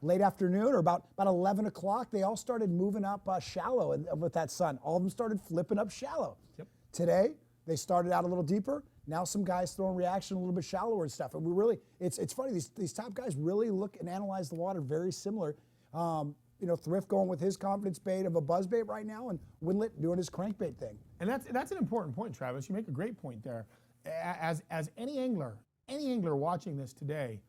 Late afternoon, or about 11 o'clock, they all started moving up shallow with that sun. All of them started flipping up shallow. Yep. Today, they started out a little deeper. Now some guys throwing reaction a little bit shallower and stuff. And we really, it's funny, these top guys really look and analyze the water very similar. Thrift going with his confidence bait of a buzz bait right now, and Winlet doing his crankbait thing. And that's an important point, Travis. You make a great point there. As any angler watching this today,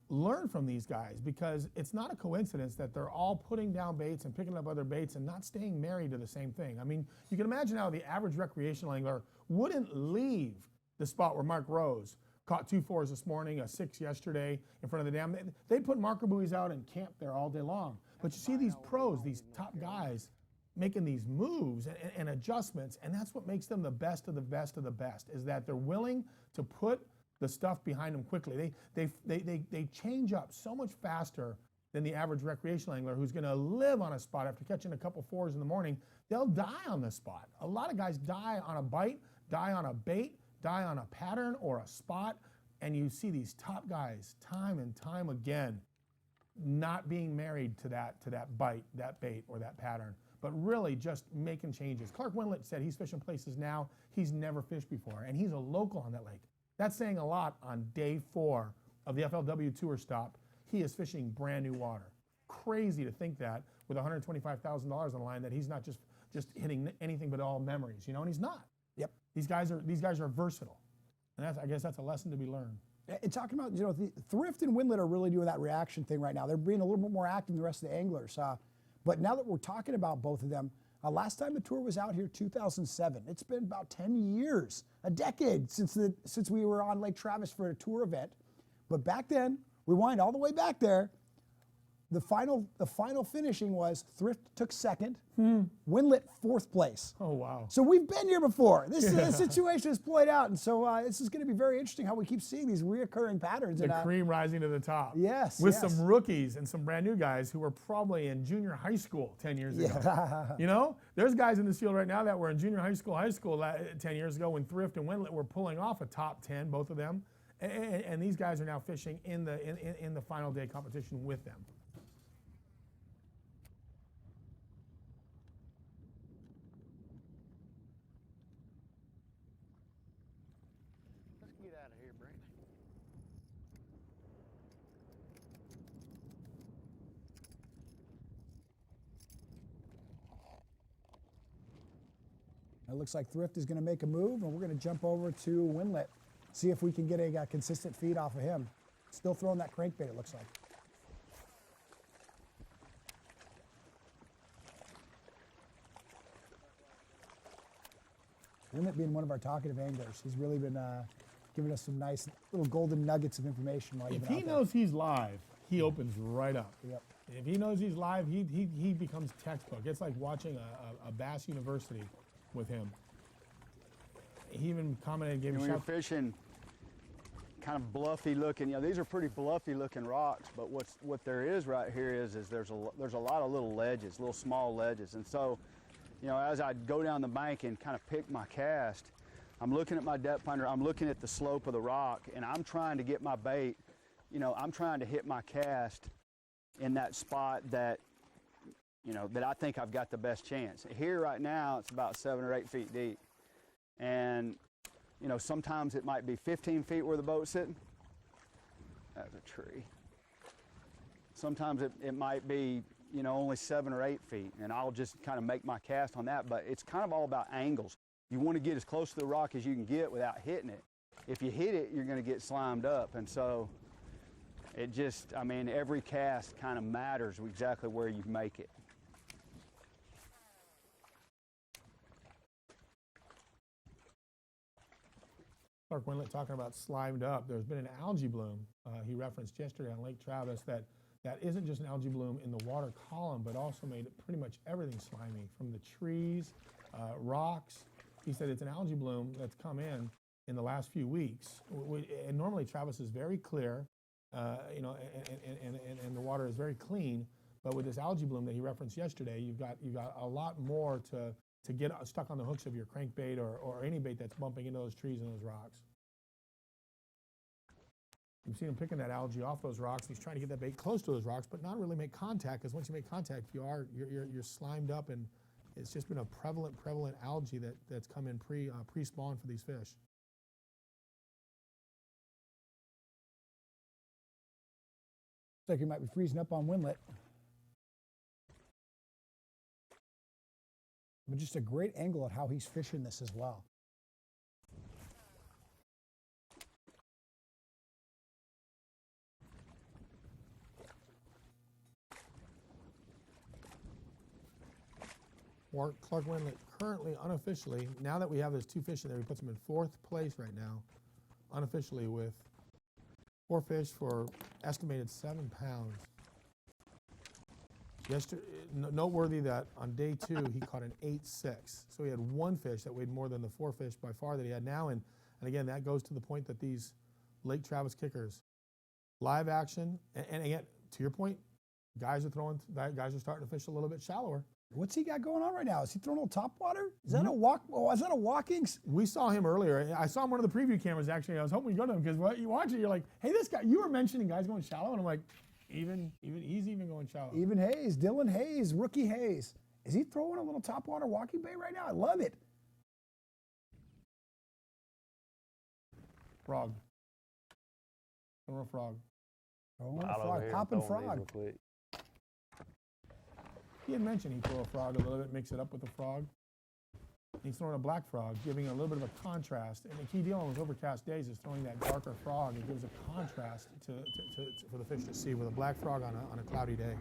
learn from these guys, because it's not a coincidence that they're all putting down baits and picking up other baits and not staying married to the same thing. I mean, you can imagine how the average recreational angler wouldn't leave the spot where Mark Rose caught 2 4s this morning, a 6 yesterday in front of the dam. They'd put marker buoys out and camp there all day long. But you see these pros, these top guys, making these moves and adjustments, and that's what makes them the best of the best of the best, is that they're willing to put the stuff behind them quickly. They change up so much faster than the average recreational angler who's going to live on a spot after catching a couple 4s in the morning. They'll die on the spot. A lot of guys die on a bite, die on a bait, die on a pattern or a spot, and you see these top guys time and time again not being married to that bite, that bait, or that pattern, but really just making changes. Clark Winlet said he's fishing places now he's never fished before, and he's a local on that lake. That's saying a lot on day 4 of the FLW Tour stop. He is fishing brand new water. Crazy to think that with $125,000 on the line that he's not just hitting anything but all memories, you know, and he's not. Yep. These guys are versatile, and I guess that's a lesson to be learned. And talking about, you know, the Thrift and Winlet are really doing that reaction thing right now. They're being a little bit more active than the rest of the anglers. But now that we're talking about both of them, last time the tour was out here, 2007. It's been about 10 years, a decade since we were on Lake Travis for a tour event. But back then, rewind all the way back there, the final finishing was Thrift took second, Winlet 4th place. Oh, wow. So we've been here before. This situation has played out, and so this is going to be very interesting how we keep seeing these reoccurring patterns. The cream rising to the top. Yes, with some rookies and some brand new guys who were probably in junior high school 10 years ago. You know, there's guys in this field right now that were in junior high school 10 years ago when Thrift and Winlet were pulling off a top 10, both of them, and these guys are now fishing in the final day competition with them. Get out of here, Brent. It looks like Thrift is going to make a move, and we're going to jump over to Winlet, see if we can get a consistent feed off of him. Still throwing that crankbait, it looks like. Winlet being one of our talkative anglers, he's really been giving us some nice little golden nuggets of information while you've If been he out there. knows he's live, he opens right up. Yep. If he knows he's live, he becomes textbook. It's like watching a Bass University with him. He even commented, gave a when shout. you're fishing kind of bluffy looking, you know, these are pretty bluffy looking rocks, but what there is right here is there's a lot of little ledges, little small ledges, and so, you know, as I go down the bank and kind of pick my cast, I'm looking at my depth finder, I'm looking at the slope of the rock, and I'm trying to get my bait, you know, I'm trying to hit my cast in that spot that, you know, that I think I've got the best chance. Here right now, it's about 7 or 8 feet deep. And, you know, sometimes it might be 15 feet where the boat's sitting. That's a tree. Sometimes it might be, you know, only 7 or 8 feet, and I'll just kind of make my cast on that, but it's kind of all about angles. You want to get as close to the rock as you can get without hitting it. If you hit it, you're going to get slimed up, and so it just, I mean, every cast kind of matters exactly where you make it. Clark Winlet talking about slimed up. There's been an algae bloom he referenced yesterday on Lake Travis that isn't just an algae bloom in the water column, but also made pretty much everything slimy, from the trees, rocks. He said it's an algae bloom that's come in the last few weeks. And normally Travis is very clear, you know, and the water is very clean. But with this algae bloom that he referenced yesterday, you've got a lot more to get stuck on the hooks of your crankbait or any bait that's bumping into those trees and those rocks. You've seen him picking that algae off those rocks. He's trying to get that bait close to those rocks, but not really make contact, because once you make contact, you're slimed up, and it's just been a prevalent algae that's come in pre-spawn for these fish. Looks like he might be freezing up on Winlet. But just a great angle at how he's fishing this as well. Clark Winlet currently, unofficially, now that we have those 2 fish in there, he puts them in 4th place right now, unofficially, with 4 fish for estimated 7 pounds. Yesterday, noteworthy that on day 2 he caught an 8.6, so he had 1 fish that weighed more than the 4 fish by far that he had now, and again, that goes to the point that these Lake Travis kickers, live action, and again, to your point, guys are starting to fish a little bit shallower. What's he got going on right now? Is he throwing a little top water? Is that a walk? Oh, is that a walking? We saw him earlier. I saw him on one of the preview cameras, actually. I was hoping you go to him, because what you watch it, you're like, hey, this guy, you were mentioning guys going shallow, and I'm like, he's even going shallow. Even Hayes, Dylan Hayes, rookie Hayes. Is he throwing a little topwater walking bait right now? I love it. Frog. Throw a frog. Throwing a frog. Popping frog. He had mentioned he'd throw a frog a little bit, mix it up with a frog. He's throwing a black frog, giving it a little bit of a contrast. And the key deal on those overcast days is throwing that darker frog. It gives a contrast for the fish to see with a black frog on a cloudy day.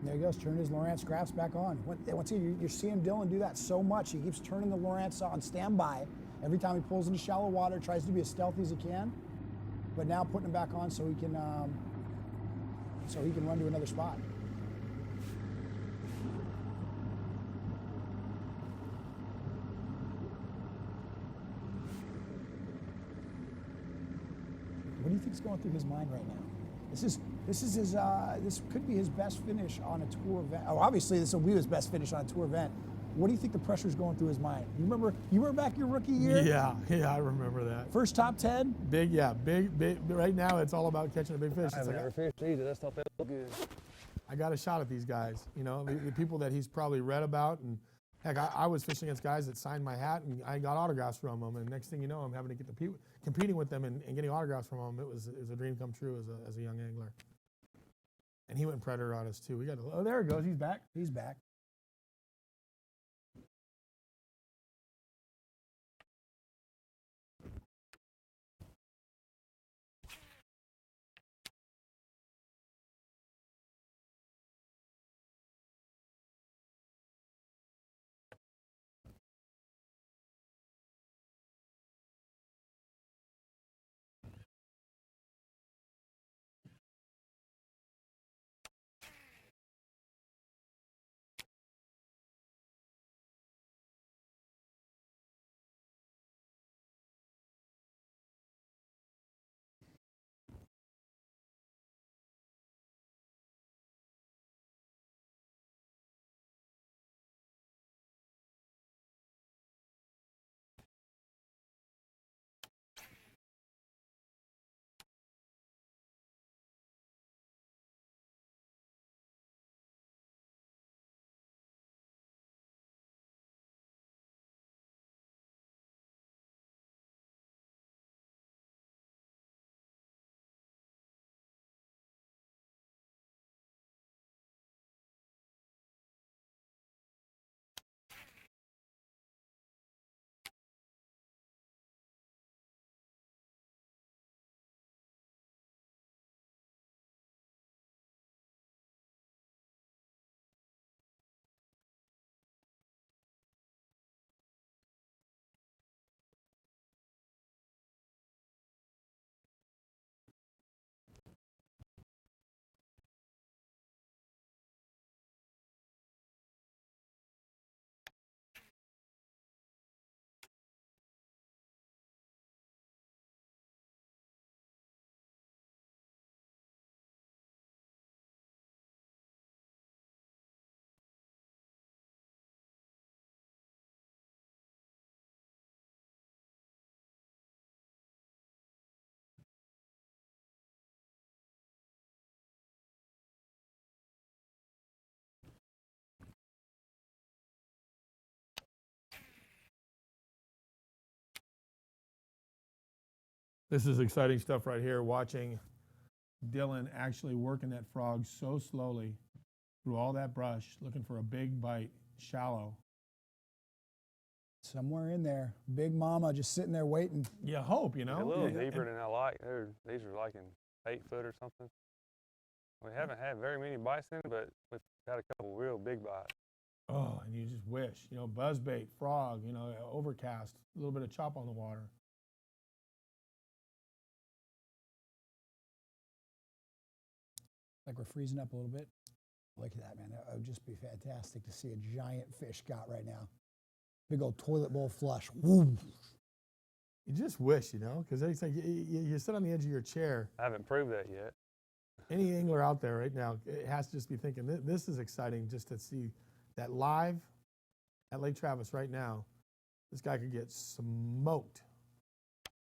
There he goes, turning his Lowrance graphs back on. Once again, you're seeing Dylan do that so much. He keeps turning the Lowrance on standby. Every time he pulls into shallow water, tries to be as stealthy as he can. But now putting him back on so he can run to another spot. What do you think's going through his mind right now? This could be his best finish on a tour event. Oh, obviously this will be his best finish on a tour event. What do you think the pressure's going through his mind? You remember back your rookie year? Yeah, I remember that. First top 10? Big. Right now it's all about catching a big fish. I've never fished either. That's not that good. I got a shot at these guys. You know, the people that he's probably read about, and heck, I was fishing against guys that signed my hat, and I got autographs from them. And next thing you know, I'm having to get competing with them and getting autographs from them. It was a dream come true as a young angler. And he went predator on us too. Oh, there he goes. He's back. He's back. This is exciting stuff right here, watching Dylan actually working that frog so slowly through all that brush, looking for a big bite, shallow. Somewhere in there, Big Mama just sitting there waiting. You hope, you know. A little deeper than I like. These are like an 8 foot or something. We haven't had very many bites in it, but we've had a couple real big bites. Oh, and you just wish, you know, buzzbait, frog, you know, overcast, a little bit of chop on the water. Like we're freezing up a little bit. Look at that, man. That would just be fantastic to see a giant fish got right now. Big old toilet bowl flush. Woo. You just wish, you know, because it's like you sit on the edge of your chair. I haven't proved that yet. Any angler out there right now has to just be thinking, this is exciting just to see that live at Lake Travis right now. This guy could get smoked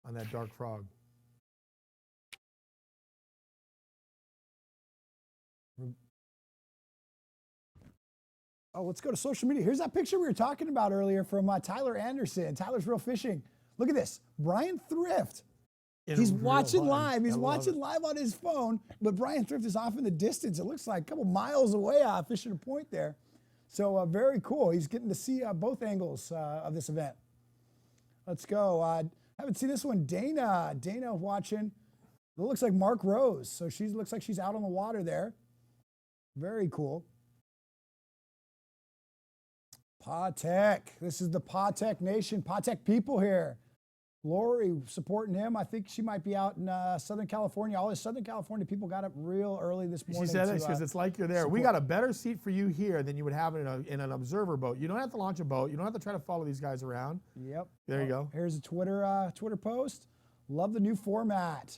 on that dark frog. Oh, let's go to social media. Here's that picture we were talking about earlier from Tyler Anderson. Tyler's Real Fishing. Look at this. Brian Thrift. He's watching live. He's watching live on his phone, but Brian Thrift is off in the distance. It looks like a couple miles away fishing a point there. So very cool. He's getting to see both angles of this event. Let's go. Haven't seen this one. Dana watching. It looks like Mark Rose. So she looks like she's out on the water there. Very cool. Patek. This is the Patek Nation. Patek people here. Lori supporting him. I think she might be out in Southern California. All the Southern California people got up real early this morning. She said it because it's like you're there. Support. We got a better seat for you here than you would have in an observer boat. You don't have to launch a boat. You don't have to try to follow these guys around. Yep. There you go. Here's a Twitter post. Love the new format.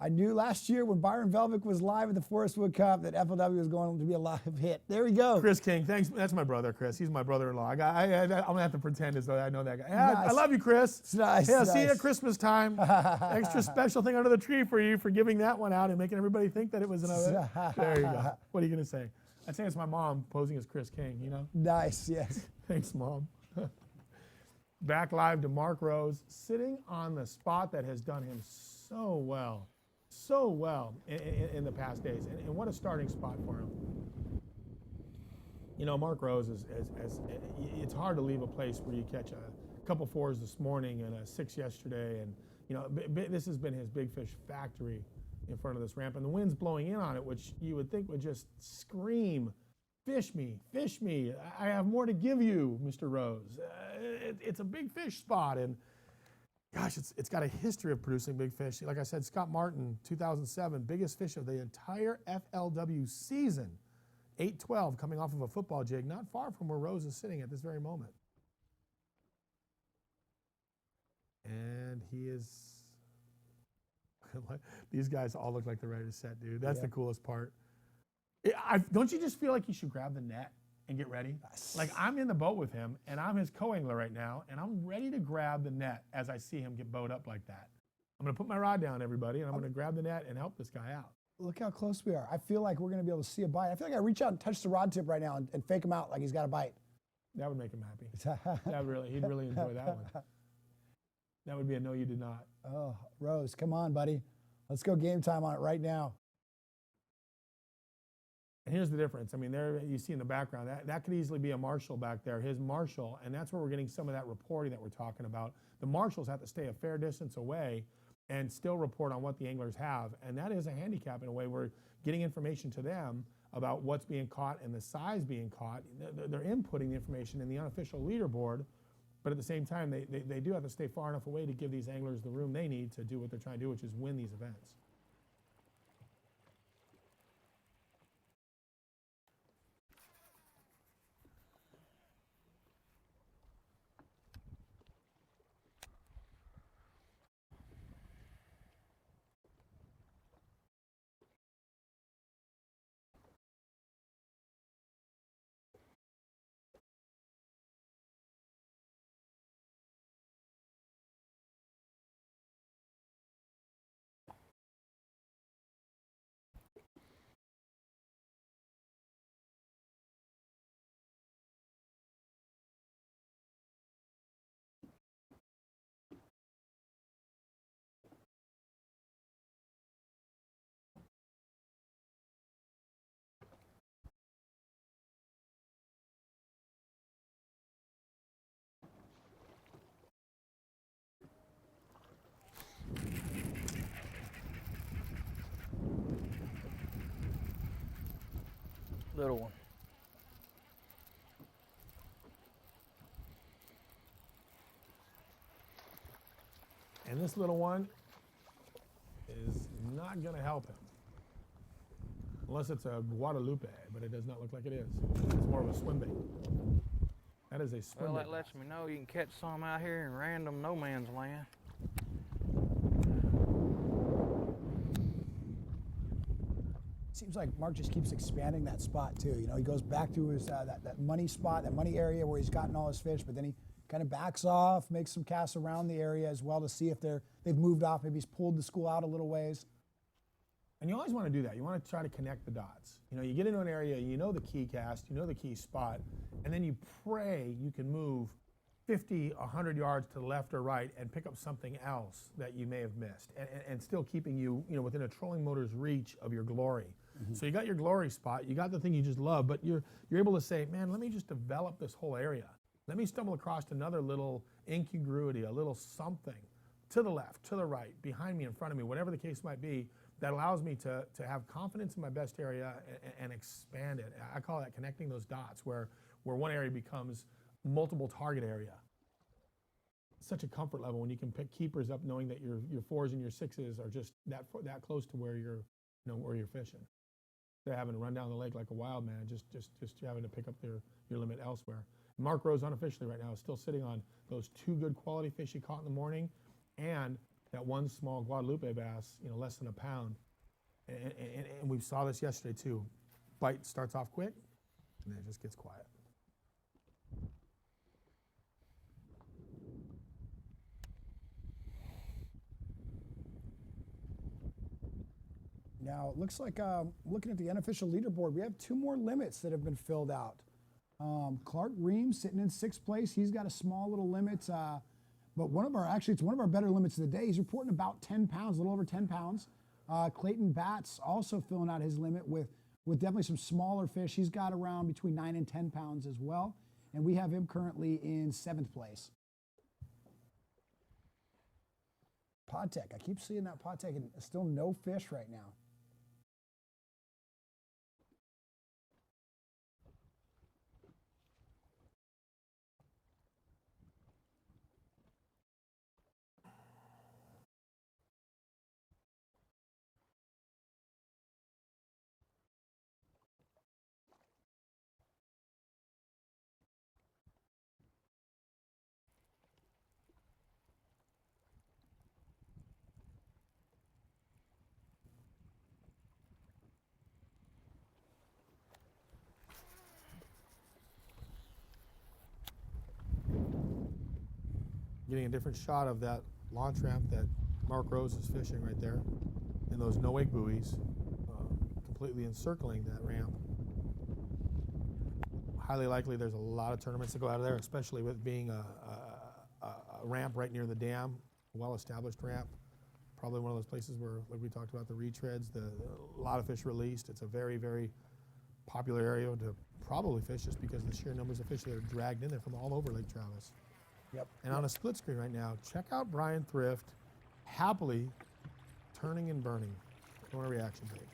I knew last year when Byron Velvick was live at the Forest Wood Cup that FLW was going to be a live hit. There we go. Chris King, thanks. That's my brother, Chris. He's my brother-in-law. I'm gonna have to pretend as though I know that guy. Yeah, Nice. I love you, Chris. It's nice. Yeah, nice. see you at Christmas time. Extra special thing under the tree for you for giving that one out and making everybody think that it was another. There you go. What are you gonna say? I'd say it's my mom posing as Chris King. You know. Nice. Yes. Thanks, Mom. Back live to Mark Rose, sitting on the spot that has done him so well in the past days. And what a starting spot for him. You know, Mark Rose it's hard to leave a place where you catch a couple fours this morning and a 6 yesterday. And, you know, this has been his big fish factory in front of this ramp. And the wind's blowing in on it, which you would think would just scream, fish me, fish me. I have more to give you, Mr. Rose. It's a big fish spot. And gosh, it's got a history of producing big fish. Like I said, Scott Martin, 2007, biggest fish of the entire FLW season. 812 coming off of a football jig, not far from where Rose is sitting at this very moment. And he is, these guys all look like they're ready to set, dude. That's the coolest part. Don't you just feel like you should grab the net and get ready? Like I'm in the boat with him and I'm his co-angler right now and I'm ready to grab the net as I see him get bowed up like that. I'm gonna put my rod down, everybody, and I'm gonna grab the net and help this guy out. Look how close we are. I feel like we're gonna be able to see a bite. I feel like I reach out and touch the rod tip right now and fake him out like he's got a bite. That would make him happy. He'd really enjoy that one. That would be a no, you did not. Oh, Rose, come on, buddy. Let's go game time on it right now. And here's the difference. I mean, there you see in the background, that could easily be a marshal back there, his marshal, and that's where we're getting some of that reporting that we're talking about. The marshals have to stay a fair distance away and still report on what the anglers have, and that is a handicap in a way. We're getting information to them about what's being caught and the size being caught. They're inputting the information in the unofficial leaderboard, but at the same time, they do have to stay far enough away to give these anglers the room they need to do what they're trying to do, which is win these events. Little one. And this little one is not going to help him. Unless it's a Guadalupe, but it does not look like it is. It's more of a swim bait. That is a swim Well, bait. that lets me know you can catch some out here in random no man's land. Seems like Mark just keeps expanding that spot too. You know, he goes back to his that money spot, that money area where he's gotten all his fish, but then he kind of backs off, makes some casts around the area as well to see if they've moved off. Maybe he's pulled the school out a little ways. And you always want to do that. You want to try to connect the dots. You know, you get into an area, you know the key cast, you know the key spot, and then you pray you can move 50, 100 yards to the left or right and pick up something else that you may have missed, and still keeping you, within a trolling motor's reach of your glory. So you got your glory spot, you got the thing you just love, but you're able to say, man, let me just develop this whole area. Let me stumble across another little incongruity, a little something to the left, to the right, behind me, in front of me, whatever the case might be, that allows me to have confidence in my best area and expand it. I call that connecting those dots, where one area becomes multiple target area. Such a comfort level when you can pick keepers up, knowing that your 4s and your 6s are just that close to where you're fishing. They're having to run down the lake like a wild man, just having to pick up your limit elsewhere. Mark Rose unofficially right now is still sitting on those 2 good quality fish he caught in the morning, and that 1 small Guadalupe bass, less than a pound. And we saw this yesterday too. Bite starts off quick, and then it just gets quiet. Now, it looks like, looking at the unofficial leaderboard, we have 2 more limits that have been filled out. Clark Reams sitting in 6th place. He's got a small little limit, but it's one of our better limits of the day. He's reporting about 10 pounds, a little over 10 pounds. Clayton Batts also filling out his limit with definitely some smaller fish. He's got around between 9 and 10 pounds as well. And we have him currently in 7th place. Podtech, I keep seeing that Podtech, and still no fish right now. Getting a different shot of that launch ramp that Mark Rose is fishing right there, and those no-wake buoys completely encircling that ramp. Highly likely there's a lot of tournaments that go out of there, especially with being a ramp right near the dam, a well-established ramp. Probably one of those places where, like we talked about, the retreads, a lot of fish released. It's a very, very popular area to probably fish, just because of the sheer numbers of fish that are dragged in there from all over Lake Travis. Yep. And on a split screen right now, check out Brian Thrift happily turning and burning. I want a reaction tape.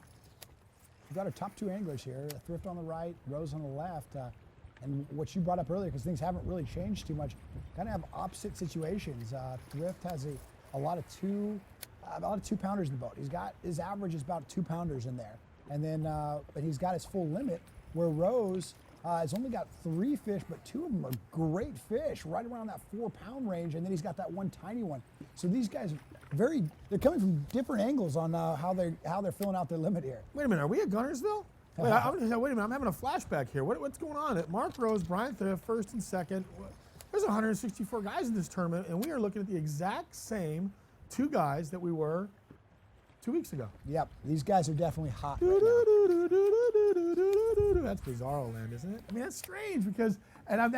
We've got our top 2 anglers here, Thrift on the right, Rose on the left. And what you brought up earlier, because things haven't really changed too much, kind of have opposite situations. Thrift has a lot of 2-pounders in the boat. His average is about 2 pounders in there. And then, but he's got his full limit, where Rose has only got 3 fish, but 2 of them are great fish, right around that 4-pound range, and then he's got that 1 tiny one. So these guys they're coming from different angles on how they're filling out their limit here. Wait a minute, are we at Gunnersville? Wait, wait a minute, I'm having a flashback here. What's going on? Mark Rose, Brian Thrift, 1st and 2nd. There's 164 guys in this tournament, and we are looking at the exact same 2 guys that we were 2 weeks ago. Yep, these guys are definitely hot right now. That's bizarro land, isn't it? I mean, that's strange because, and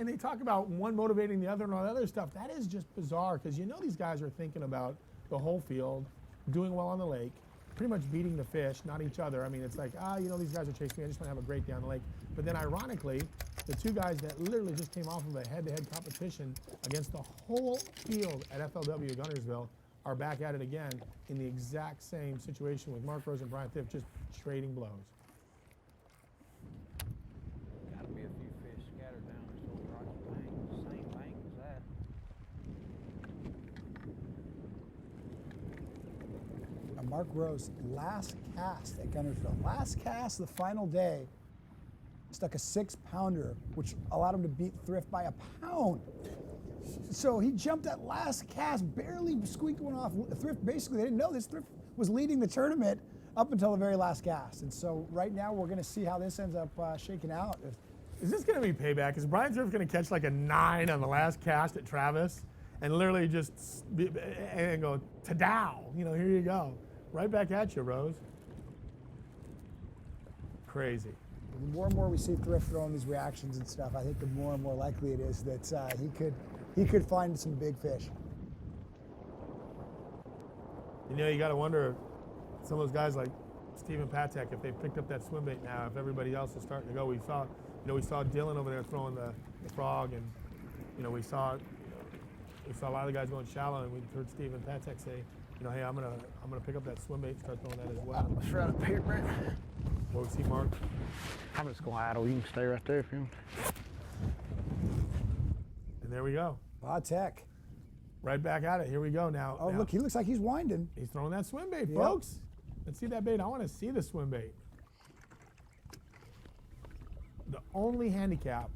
they talk about one motivating the other and all that other stuff. That is just bizarre, because these guys are thinking about the whole field, doing well on the lake, pretty much beating the fish, not each other. I mean, it's like, these guys are chasing me. I just want to have a great day on the lake. But then ironically, the 2 guys that literally just came off of a head-to-head competition against the whole field at FLW Gunnersville are back at it again in the exact same situation, with Mark Rose and Brian Thrift just trading blows. Got to be a few fish scattered down this old rocky bank, same bank as that. Now Mark Rose, last cast at Gunnersville, last cast the final day, stuck a 6-pounder, which allowed him to beat Thrift by a pound. So he jumped that last cast, barely squeaked one off. Thrift, basically, they didn't know this. Thrift was leading the tournament up until the very last cast. And so right now we're going to see how this ends up shaking out. Is this going to be payback? Is Brian Thrift going to catch like a 9 on the last cast at Travis and literally just and go, ta-dow, here you go. Right back at you, Rose. crazy. The more and more we see Thrift throwing these reactions and stuff, I think the more and more likely it is that he could find some big fish. You know, you got to wonder, some of those guys like Stephen Patek, if they picked up that swim bait now, if everybody else is starting to go. We saw Dylan over there throwing the frog, and we saw a lot of the guys going shallow, and we heard Stephen Patek say, hey, I'm gonna pick up that swim bait and start throwing that as well. Let's right up here, Brent. What we see, Mark? I'm just gonna idle. You can stay right there if you want. And there we go. Patek. Right back at it. Here we go now. Oh, look, he looks like he's winding. He's throwing that swim bait, Yep. folks. Let's see that bait. I want to see the swim bait. The only handicap,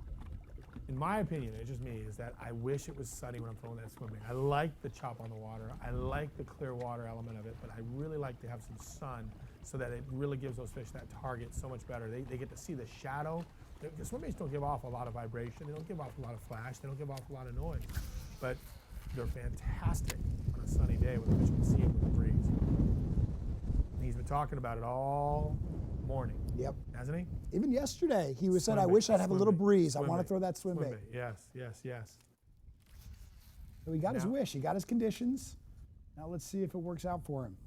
in my opinion, it's just me, is that I wish it was sunny when I'm throwing that swim bait. I like the chop on the water. I like the clear water element of it, but I really like to have some sun so that it really gives those fish that target so much better. They get to see the shadow. The swim baits don't give off a lot of vibration. They don't give off a lot of flash. They don't give off a lot of noise. But they're fantastic on a sunny day when the fish can see them with the breeze. And he's been talking about it all morning. Yep. Hasn't he? Even yesterday, he was saying, Swim I bait, wish I'd have a swim little bait, breeze. I swim want to bait, throw that swim bait. Yes, yes, yes. So he got his Now- wish. He got his conditions. Now let's see if it works out for him.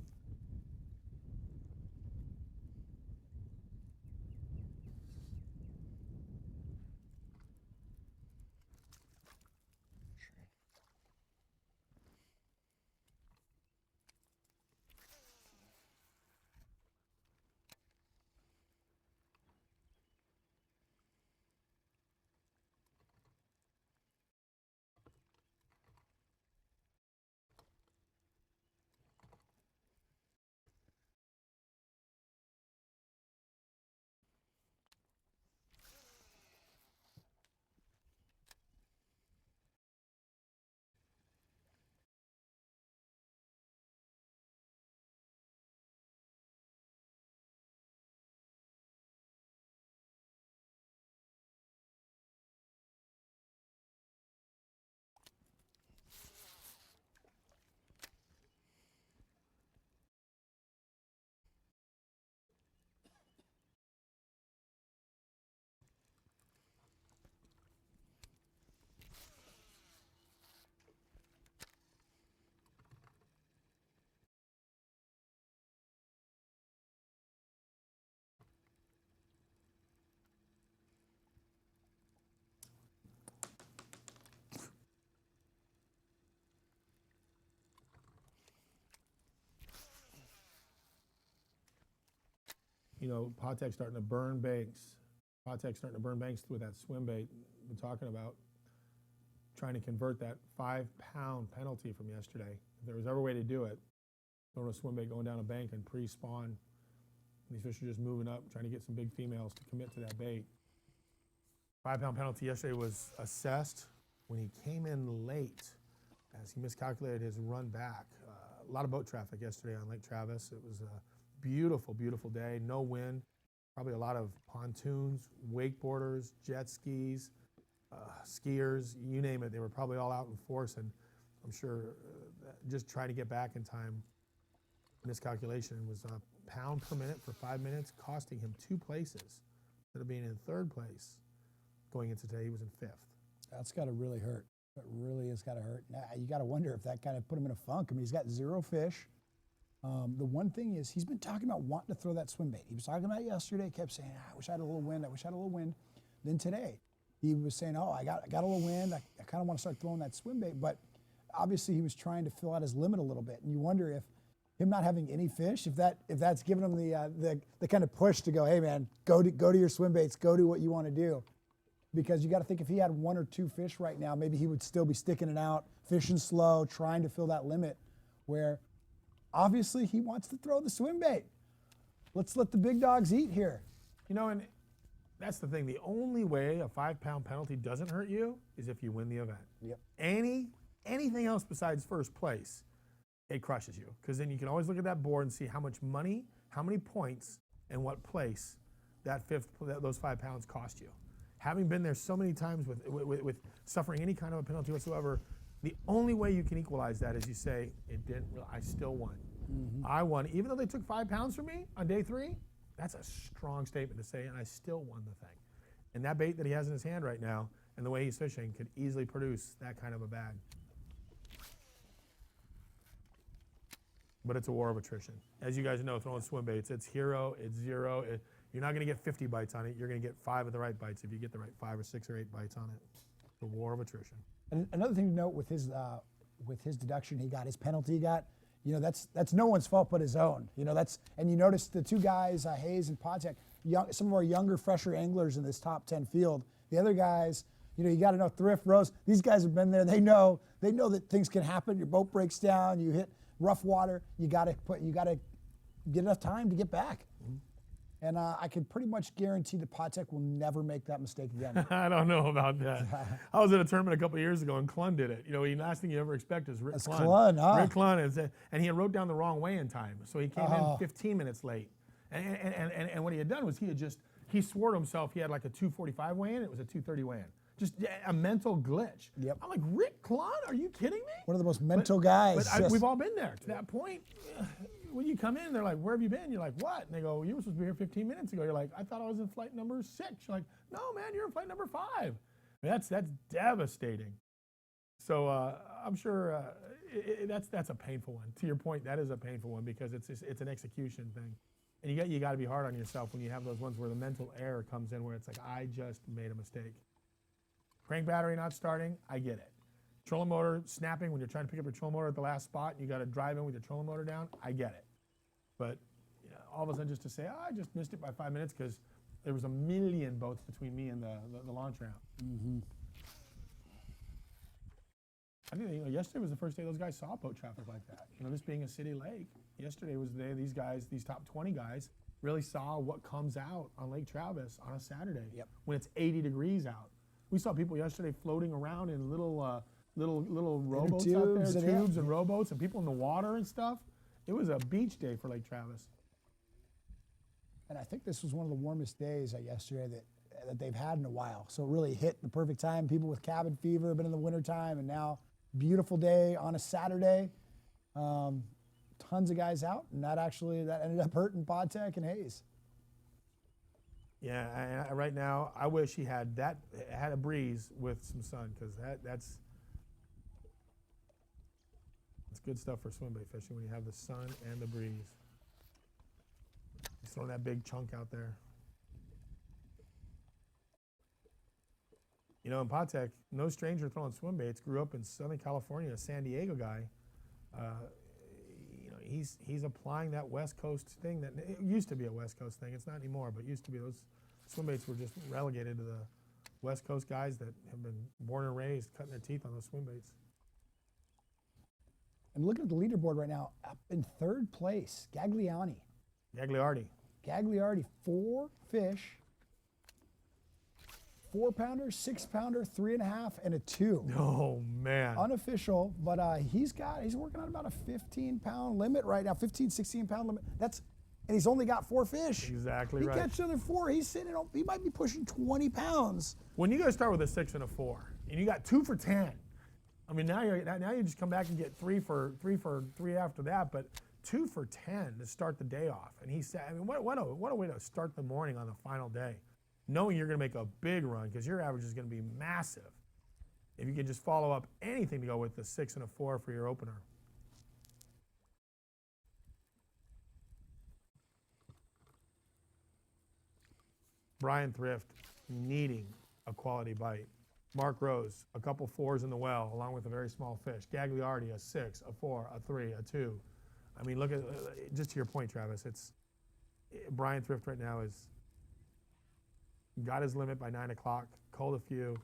Patek's starting to burn banks. Patek's starting to burn banks with that swim bait. We're talking about trying to convert that 5-pound penalty from yesterday. If there was ever a way to do it, throwing a swim bait going down a bank and pre-spawn. These fish are just moving up, trying to get some big females to commit to that bait. 5-pound penalty yesterday was assessed when he came in late as he miscalculated his run back. A lot of boat traffic yesterday on Lake Travis. It was a beautiful, beautiful day, no wind, probably a lot of pontoons, wakeboarders, jet skis, skiers, you name it. They were probably all out in force, and I'm sure just trying to get back in time. Miscalculation was a pound per minute for 5 minutes, costing him 2 places. Instead of being in 3rd place going into today, he was in 5th. That's got to really hurt. That really has got to hurt. Now, you got to wonder if that kind of put him in a funk. I mean, he's got 0 fish. The one thing is he's been talking about wanting to throw that swim bait. He was talking about it yesterday, kept saying, I wish I had a little wind, I wish I had a little wind. Then today, he was saying, oh, I got a little wind, I kind of want to start throwing that swim bait, but obviously he was trying to fill out his limit a little bit. And you wonder if him not having any fish, if that's giving him the kind of push to go, hey man, go to your swim baits, go do what you want to do. Because you got to think if he had 1 or 2 fish right now, maybe he would still be sticking it out, fishing slow, trying to fill that limit, where obviously he wants to throw the swim bait. Let's let the big dogs eat here. And that's the thing. The only way a 5-pound penalty doesn't hurt you is if you win the event. Yep. Anything else besides 1st place, it crushes you. Because then you can always look at that board and see how much money, how many points, and what place those 5 pounds cost you. Having been there so many times with suffering any kind of a penalty whatsoever, the only way you can equalize that is you say, I still won. Mm-hmm. I won. Even though they took 5 pounds from me on day 3, That's a strong statement to say, and I still won the thing. And that bait that he has in his hand right now, and the way he's fishing, could easily produce that kind of a bag. But it's a war of attrition. As you guys know, throwing swim baits, it's hero, it's zero. You're not going to get 50 bites on it. You're going to get 5 of the right bites if you get the right 5 or 6 or 8 bites on it. It's a war of attrition. And another thing to note with his deduction he got, his penalty he got, you know, that's no one's fault but his own. You know, and you notice the two guys, Hayes and Potek, some of our younger, fresher anglers in this top 10 field. The other guys, you know, you got to know Thrift, Rose. These guys have been there. They know that things can happen. Your boat breaks down. You hit rough water. You got to get enough time to get back. And I can pretty much guarantee that Potek will never make that mistake again. I don't know about that. I was at a tournament a couple of years ago, and Clun did it. You know, the last thing you ever expect is Rick Clun. Clun, huh? Rick Clun, and he had wrote down the wrong weigh-in time, so he came in 15 minutes late. And what he had done was he swore to himself he had like a 2:45 weigh-in. It was a 2:30 weigh-in. Just a mental glitch. Yep. I'm like, Rick Clun, are you kidding me? One of the most mental guys. But we've all been there to that point. When you come in, they're like, where have you been? You're like, what? And they go, you were supposed to be here 15 minutes ago. You're like, I thought I was in flight number 6. You're like, no, man, you're in flight number 5. I mean, that's devastating. So I'm sure that's a painful one. To your point, that is a painful one because it's an execution thing. And you got to be hard on yourself when you have those ones where the mental error comes in where it's like, I just made a mistake. Crank battery not starting, I get it. Trolling motor snapping when you're trying to pick up your trolling motor at the last spot, and you got to drive in with your trolling motor down, I get it. But you know, all of a sudden just to say, I just missed it by 5 minutes because there was a million boats between me and the launch ramp. Mm-hmm. I think yesterday was the first day those guys saw boat traffic like that. You know, this being a city lake, yesterday was the day these top 20 guys really saw what comes out on Lake Travis on a Saturday when it's 80 degrees out. We saw people yesterday floating around in little rowboats out there, tubes and rowboats, and people in the water and stuff. It was a beach day for Lake Travis. And I think this was one of the warmest days yesterday that they've had in a while. So it really hit the perfect time. People with cabin fever have been in the wintertime, and now beautiful day on a Saturday. Tons of guys out, and that ended up hurting Potek and Hayes. Yeah, right now I wish he had a breeze with some sun because that's good stuff for swim bait fishing when you have the sun and the breeze. Just throwing that big chunk out there. You know, in Potek, no stranger throwing swim baits. Grew up in Southern California, a San Diego guy. You know, he's applying that West Coast thing that it used to be a West Coast thing. It's not anymore, but it used to be. Those swim baits were just relegated to the West Coast guys that have been born and raised cutting their teeth on those swim baits. And looking at the leaderboard right now, up in 3rd place, Gagliardi, 4 fish, 4-pounder, 6-pounder, 3.5, and a 2. Oh man! Unofficial, but he's working on about a 15-pound limit right now, 15, 16-pound limit. And he's only got 4 fish. Exactly right. He catches another 4. He might be pushing 20 pounds. When you guys start with a 6 and a 4, and you got 2 for 10. I mean, now you just come back and get 3 for 3 after that, but 2 for 10 to start the day off. And he said, I mean, what a way to start the morning on the final day, knowing you're going to make a big run because your average is going to be massive. If you can just follow up anything to go with the 6 and a 4 for your opener. Brian Thrift needing a quality bite. Mark Rose, a couple 4s in the well, along with a very small fish. Gagliardi, a 6, a 4, a 3, a 2. I mean, look at, just to your point, Travis, Brian Thrift right now is got his limit by 9 o'clock, culled a few.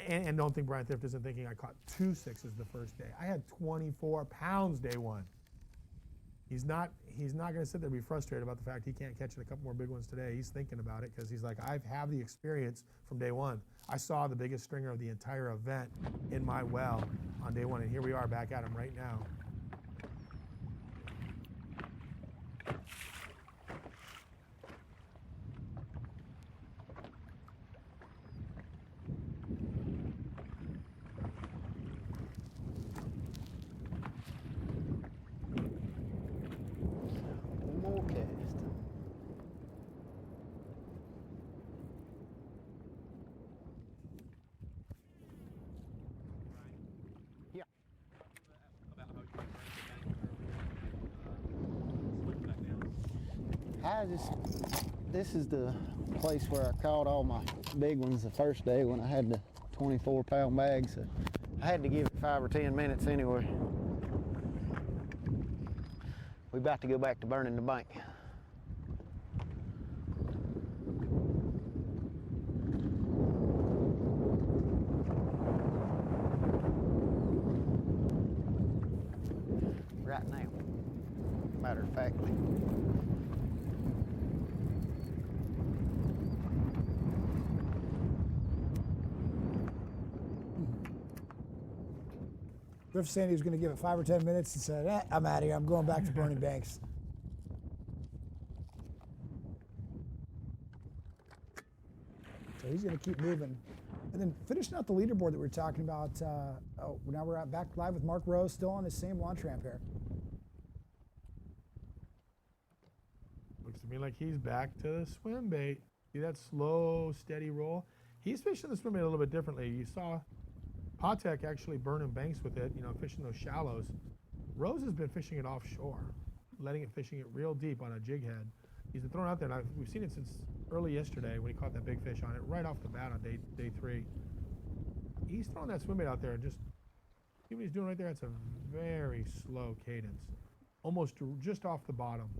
And don't think Brian Thrift isn't thinking I caught 2 6s the first day. I had 24 pounds day 1. He's not going to sit there and be frustrated about the fact he can't catch a couple more big ones today. He's thinking about it because he's like, I have the experience from day 1. I saw the biggest stringer of the entire event in my well on day 1, and here we are back at him right now. Okay. This is the place where I caught all my big ones the first day when I had the 24-pound bag, so I had to give it 5 or 10 minutes anyway. We're about to go back to burning the bank. Right now, matter of factly. Griff said he was going to give it 5 or 10 minutes and said, I'm out of here. I'm going back to burning banks. So he's going to keep moving. And then finishing out the leaderboard that we were talking about, now we're back live with Mark Rose, still on his same launch ramp here. Looks to me like he's back to the swim bait. See that slow, steady roll? He's fishing the swim bait a little bit differently. You saw Patek actually burning banks with it, fishing those shallows. Rose has been fishing it offshore, fishing it real deep on a jig head. He's been throwing out there, and we've seen it since early yesterday when he caught that big fish on it, right off the bat on day 3. He's throwing that swim bait out there, and just see what he's doing right there. It's a very slow cadence, almost just off the bottom.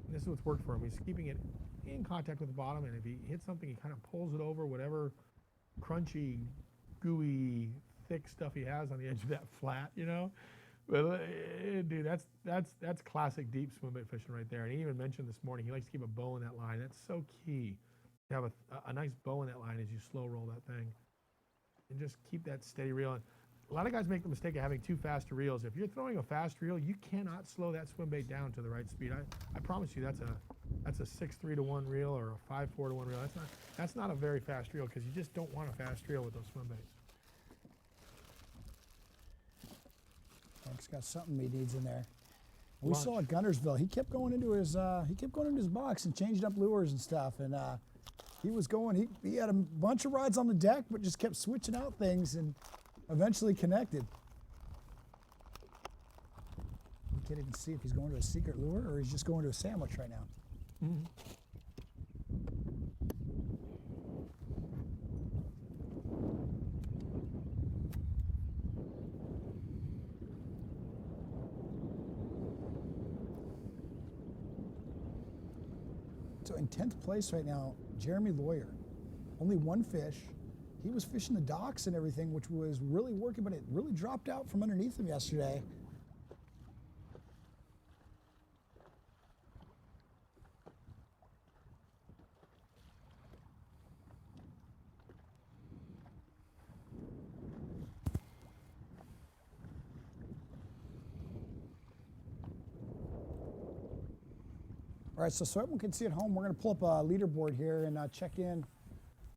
And this is what's worked for him. He's keeping it in contact with the bottom, and if he hits something, he kind of pulls it over whatever crunchy, gooey, thick stuff he has on the edge of that flat, But dude, that's classic deep swim bait fishing right there. And he even mentioned this morning he likes to keep a bow in that line. That's so key to have a nice bow in that line as you slow roll that thing, and just keep that steady reel. And a lot of guys make the mistake of having too fast reels. If you're throwing a fast reel, you cannot slow that swim bait down to the right speed. I promise you, that's a 6.3 to 1 reel or a 5.4 to 1 reel. That's not a very fast reel because you just don't want a fast reel with those swim baits. Mark's got something he needs in there. We saw at Guntersville, he kept going into his box and changing up lures and stuff, and he had a bunch of rods on the deck, but just kept switching out things and eventually connected. We can't even see if he's going to a secret lure or he's just going to a sandwich right now. Mm-hmm. So in 10th place right now, Jeremy Lawyer. Only 1 fish. He was fishing the docks and everything, which was really working, but it really dropped out from underneath him yesterday. All right, so everyone can see at home, we're going to pull up a leaderboard here and check in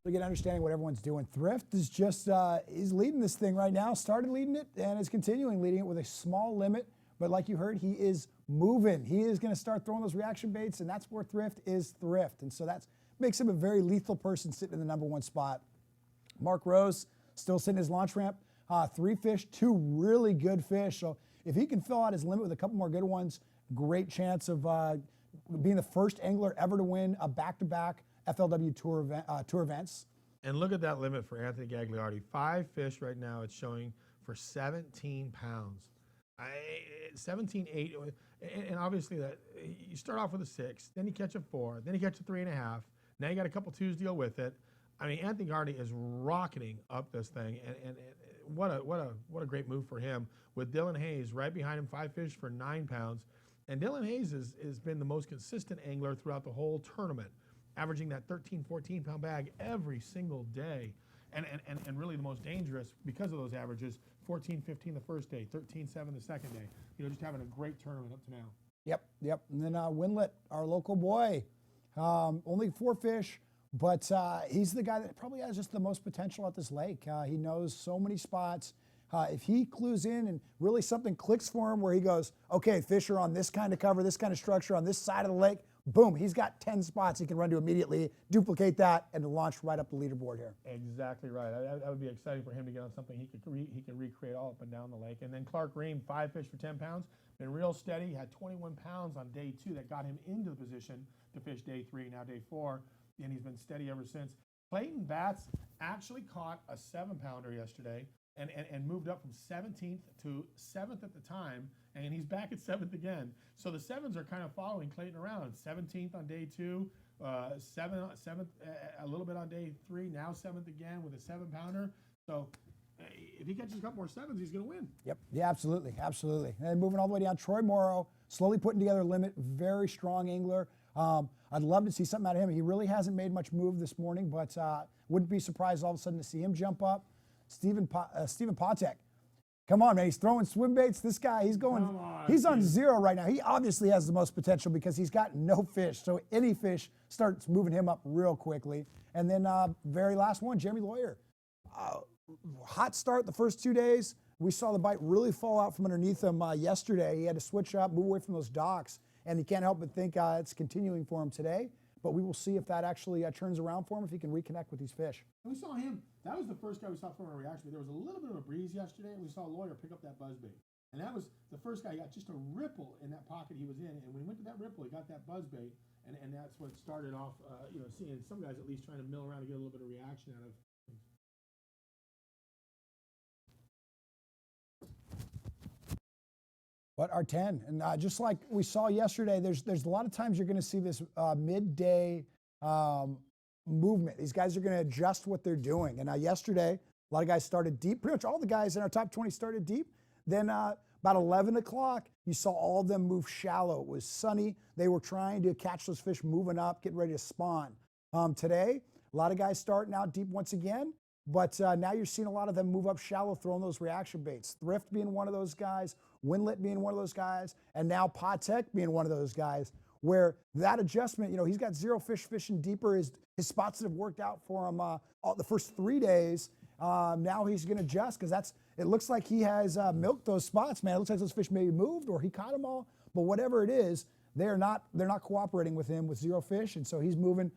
to get an understanding of what everyone's doing. Thrift is just, he's leading this thing right now, started leading it and is continuing leading it with a small limit. But like you heard, he is moving. He is going to start throwing those reaction baits, and that's where Thrift is thrift. And so that makes him a very lethal person sitting in the #1 spot. Mark Rose still sitting his launch ramp. 3 fish, 2 really good fish. So if he can fill out his limit with a couple more good ones, great chance of being the first angler ever to win a back-to-back FLW Tour events. And look at that limit for Anthony Gagliardi. 5 fish right now. It's showing for 17 pounds. 17.8, and obviously that you start off with a 6, then you catch a 4, then you catch a 3.5. Now you got a couple 2s deal with it. I mean, Anthony Gagliardi is rocketing up this thing, and what a great move for him. With Dylan Hayes right behind him, 5 fish for 9 pounds. And Dylan Hayes has been the most consistent angler throughout the whole tournament, averaging that 13, 14-pound bag every single day. And really the most dangerous because of those averages, 14, 15 the first day, 13, 7 the second day. Just having a great tournament up to now. Yep. And then Winlet, our local boy, only 4 fish, but he's the guy that probably has just the most potential at this lake. He knows so many spots. If he clues in and really something clicks for him where he goes, okay, fish are on this kind of cover, this kind of structure on this side of the lake, boom, he's got 10 spots he can run to immediately, duplicate that, and launch right up the leaderboard here. Exactly right. That would be exciting for him to get on something he can recreate all up and down the lake. And then Clark Ream, 5 fish for 10 pounds, been real steady. He had 21 pounds on day 2 that got him into the position to fish day 3, now day 4, and he's been steady ever since. Clayton Batts actually caught a 7-pounder yesterday and moved up from 17th to 7th at the time, and he's back at 7th again. So the 7s are kind of following Clayton around. 17th on day 2, 7th a little bit on day 3, now 7th again with a 7-pounder. So if he catches a couple more 7s, he's going to win. Yep. Yeah, absolutely. Absolutely. And moving all the way down, Troy Morrow, slowly putting together a limit, very strong angler. I'd love to see something out of him. He really hasn't made much move this morning, but wouldn't be surprised all of a sudden to see him jump up. Stephen Potek. Come on, man. He's throwing swim baits. This guy, he's on 0 right now. He obviously has the most potential because he's got no fish. So any fish starts moving him up real quickly. And then very last one, Jeremy Lawyer. Hot start the first 2 days. We saw the bite really fall out from underneath him yesterday. He had to switch up, move away from those docks. And you can't help but think it's continuing for him today. But we will see if that actually turns around for him, if he can reconnect with these fish. And we saw him. That was the first guy we saw throwing a reaction. There was a little bit of a breeze yesterday, and we saw Lawyer pick up that buzzbait. And that was the first guy. He got just a ripple in that pocket he was in. And when he went to that ripple, he got that buzzbait. And that's what started off, seeing some guys at least trying to mill around to get a little bit of reaction out of. But our 10, and just like we saw yesterday, there's a lot of times you're going to see this midday movement. These guys are going to adjust what they're doing. And yesterday, a lot of guys started deep. Pretty much all the guys in our top 20 started deep. Then about 11 o'clock, you saw all of them move shallow. It was sunny. They were trying to catch those fish moving up, getting ready to spawn. Today, a lot of guys starting out deep once again. But now you're seeing a lot of them move up shallow, throwing those reaction baits. Thrift being one of those guys, Winlet being one of those guys, and now Potek being one of those guys, where that adjustment, he's got 0 fish fishing deeper. His spots that have worked out for him the first 3 days. Now he's going to adjust because it looks like he has milked those spots, man. It looks like those fish maybe moved or he caught them all. But whatever it is, they're not cooperating with him with 0 fish, and so he's moving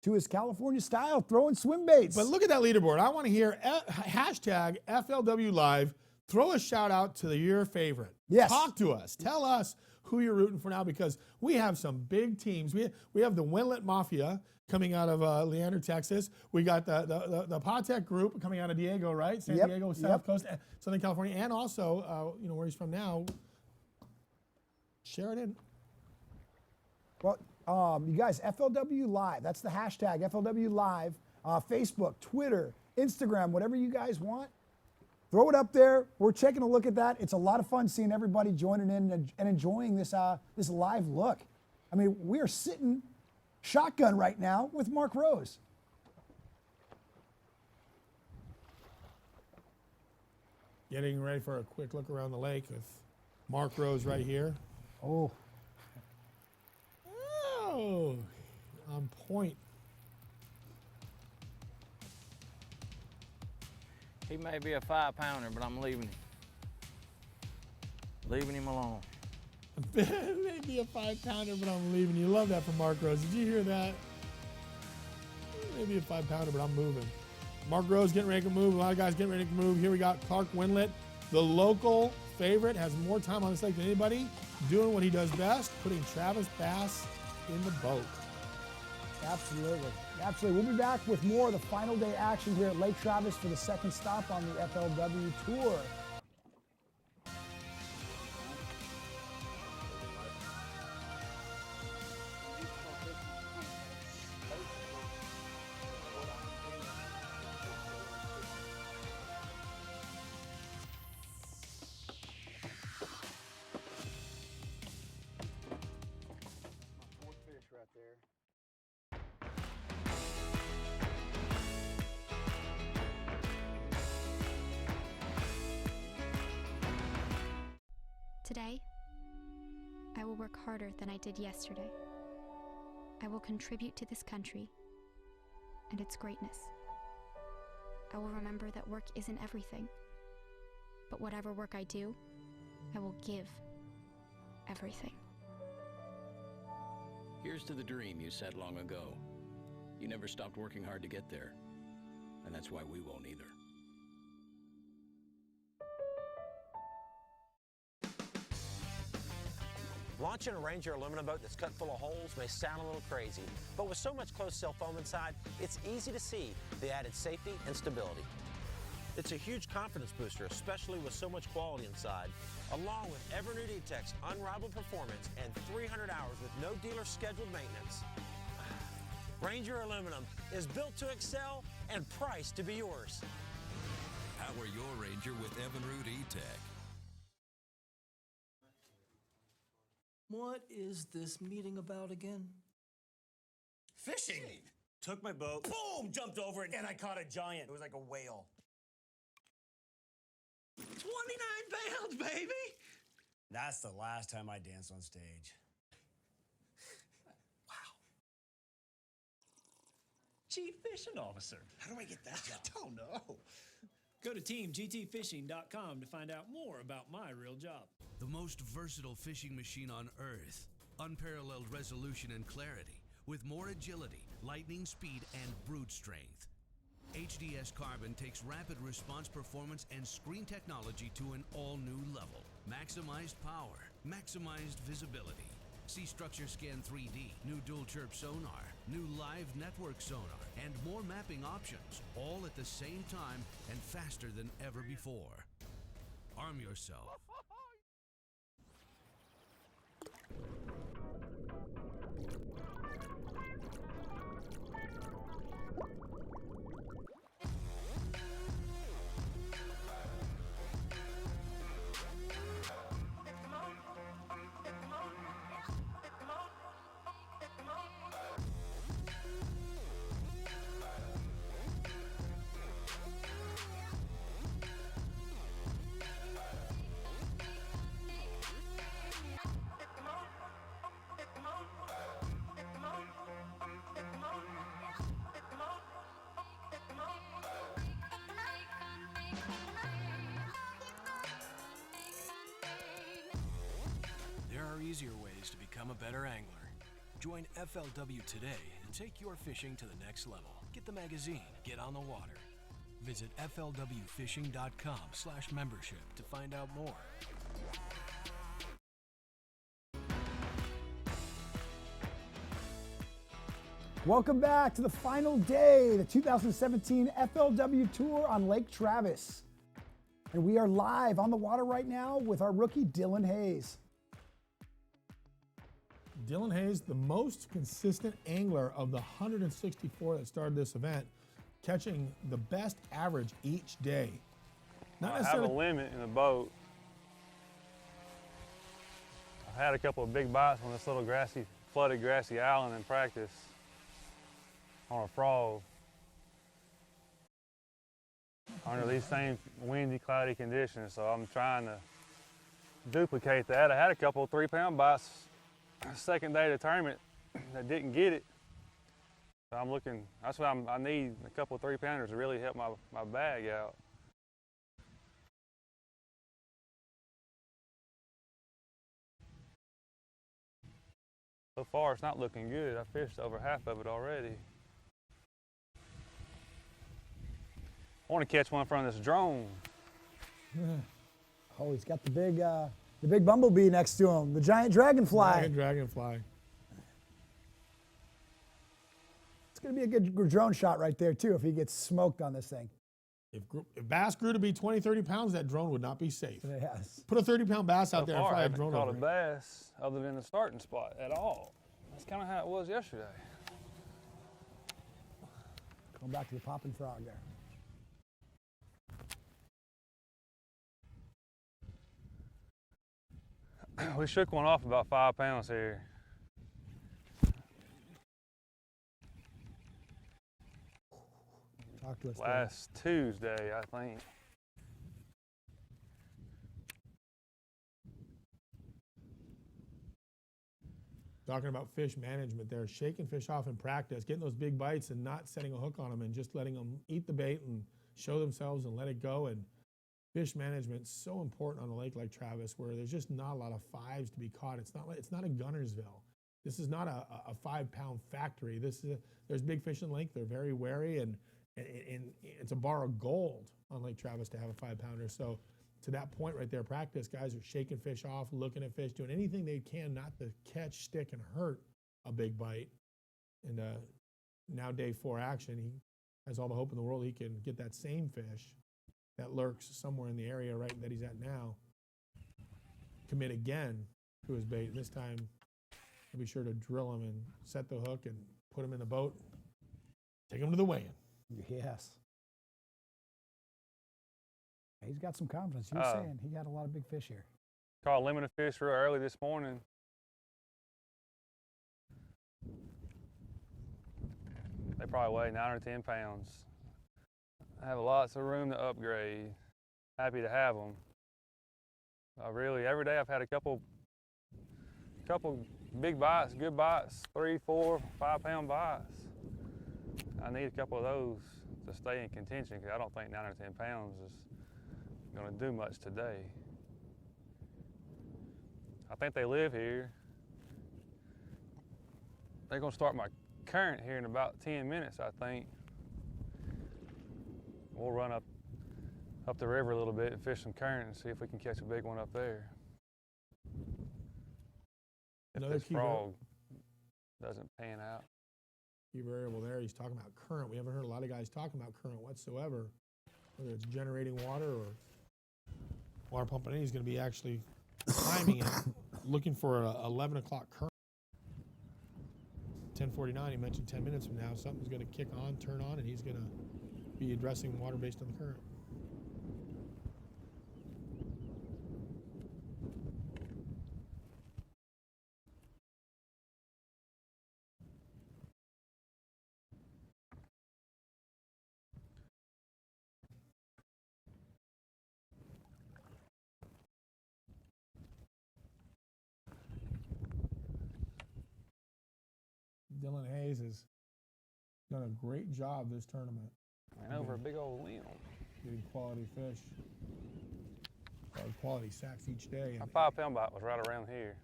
to his California style, throwing swim baits. But look at that leaderboard. I want to hear hashtag FLW Live. Throw a shout out to your favorite. Yes. Talk to us. Tell us who you're rooting for now, because we have some big teams. We have the Winlet Mafia coming out of Leander, Texas. We got the Potek group coming out of Diego, right? San Diego, South Coast, Southern California, and also where he's from now, Sheridan. Well, you guys, FLW Live, that's the hashtag, FLW Live, Facebook, Twitter, Instagram, whatever you guys want. Throw it up there. We're taking a look at that. It's a lot of fun seeing everybody joining in and enjoying this live look. I mean, we are sitting shotgun right now with Mark Rose. Getting ready for a quick look around the lake with Mark Rose right here. Oh, on point. He may be a 5-pounder, but I'm leaving him. Leaving him alone. Maybe a 5-pounder, but I'm leaving. You love that from Mark Rose. Did you hear that? Maybe a 5-pounder, but I'm moving. Mark Rose getting ready to move. A lot of guys getting ready to move. Here we got Clark Winlet, the local favorite, has more time on this lake than anybody, doing what he does best, putting Travis Bass in the boat. Absolutely. Absolutely. We'll be back with more of the final day action here at Lake Travis for the second stop on the FLW Tour. Today, I will work harder than I did yesterday. I will contribute to this country and its greatness. I will remember that work isn't everything, but whatever work I do, I will give everything. Here's to the dream you set long ago. You never stopped working hard to get there, and that's why we won't either. Launching a Ranger aluminum boat that's cut full of holes may sound a little crazy, but with so much closed-cell foam inside, it's easy to see the added safety and stability. It's a huge confidence booster, especially with so much quality inside, along with ever-new D-Tech's unrivaled performance and 300 hours with no dealer scheduled maintenance. Ranger aluminum is built to excel and priced to be yours. Power your Ranger with Evinrude E-Tech. What is this meeting about again? Fishing. Took my boat, boom, jumped over it, and I caught a giant. It was like a whale. 29 pounds, baby! That's the last time I danced on stage. Chief Fishing Officer. How do I get that job? I don't know. Go to teamgtfishing.com to find out more about my real job. The most versatile fishing machine on Earth. Unparalleled resolution and clarity, with more agility, lightning speed, and brute strength. HDS Carbon takes rapid response performance and screen technology to an all-new level. Maximized power, maximized visibility. See Structure Scan 3D, new dual chirp sonar, new live network sonar, and more mapping options, all at the same time and faster than ever before. Arm yourself. There are easier ways to become a better angler. Join FLW today and take your fishing to the next level. Get the magazine, get on the water. Visit FLWfishing.com/membership to find out more. Welcome back to the final day, the 2017 FLW Tour on Lake Travis. And we are live on the water right now with our rookie, Dylan Hayes. Dylan Hayes, the most consistent angler of the 164 that started this event, catching the best average each day. I have a limit in the boat. I had a couple of big bites on this little flooded grassy island in practice on a frog. Under these same windy, cloudy conditions, so I'm trying to duplicate that. I had a couple of 3-pound bites second day of the tournament that didn't get it. So I'm looking, that's why I need a couple of 3-pounders to really help my bag out. So far, it's not looking good. I fished over half of it already. I want to catch one from this drone. Oh, he's got the big bumblebee next to him, the giant dragonfly. Dragonfly. It's going to be a good drone shot right there, too, if he gets smoked on this thing. If bass grew to be 20, 30 pounds, that drone would not be safe. Yes. Put a 30-pound bass out there and fly a drone over. I over haven't caught a bass other than the starting spot at all. That's kind of how it was yesterday. Going back to the popping frog there. We shook one off about 5 pounds here. Talk to us last Tuesday, I think. Talking about fish management there, shaking fish off in practice, getting those big bites and not setting a hook on them and just letting them eat the bait and show themselves and let it go. And fish management is so important on a lake like Travis, where there's just not a lot of fives to be caught. It's not a Gunnersville. This is not a 5-pound factory. There's big fish in lake. They're very wary, and it's a bar of gold on Lake Travis to have a 5-pounder. So to that point right there, practice, guys are shaking fish off, looking at fish, doing anything they can not to catch, stick, and hurt a big bite. And now day 4 action, he has all the hope in the world he can get that same fish that lurks somewhere in the area right that he's at now, commit again to his bait. And this time, he'll be sure to drill him and set the hook and put him in the boat, take him to the weigh-in. Yes. He's got some confidence. You were saying he got a lot of big fish here. Caught a limited fish real early this morning. They probably weigh 9 or 10 pounds. I have lots of room to upgrade. Happy to have them. Every day I've had a couple big bites, good bites, 3, 4, 5 pound bites. I need a couple of those to stay in contention because I don't think 9 or 10 pounds is going to do much today. I think they live here. They're going to start my current here in about 10 minutes, I think. We'll run up the river a little bit and fish some current and see if we can catch a big one up there. If this frog doesn't pan out. Key variable there, he's talking about current. We haven't heard a lot of guys talking about current whatsoever, whether it's generating water or water pumping in. He's going to be actually timing it, looking for a 11 o'clock current. 10:49, he mentioned 10 minutes from now, something's going to kick on, turn on, and he's going to be addressing water based on the current. Dylan Hayes has done a great job this tournament. Went over a big old limb. Getting quality fish, quality sacks each day. My 5 pound bite was right around here.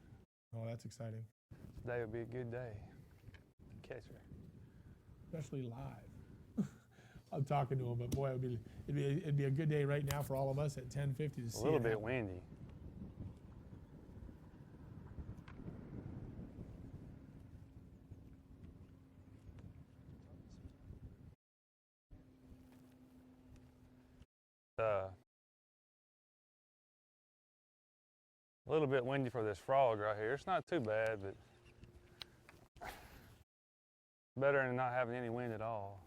Oh, that's exciting. Today would be a good day to catch her. Especially live. I'm talking to him, but boy, it'd be a good day right now for all of us at 10:50 to see. A little bit windy. A little bit windy for this frog right here. It's not too bad, but better than not having any wind at all.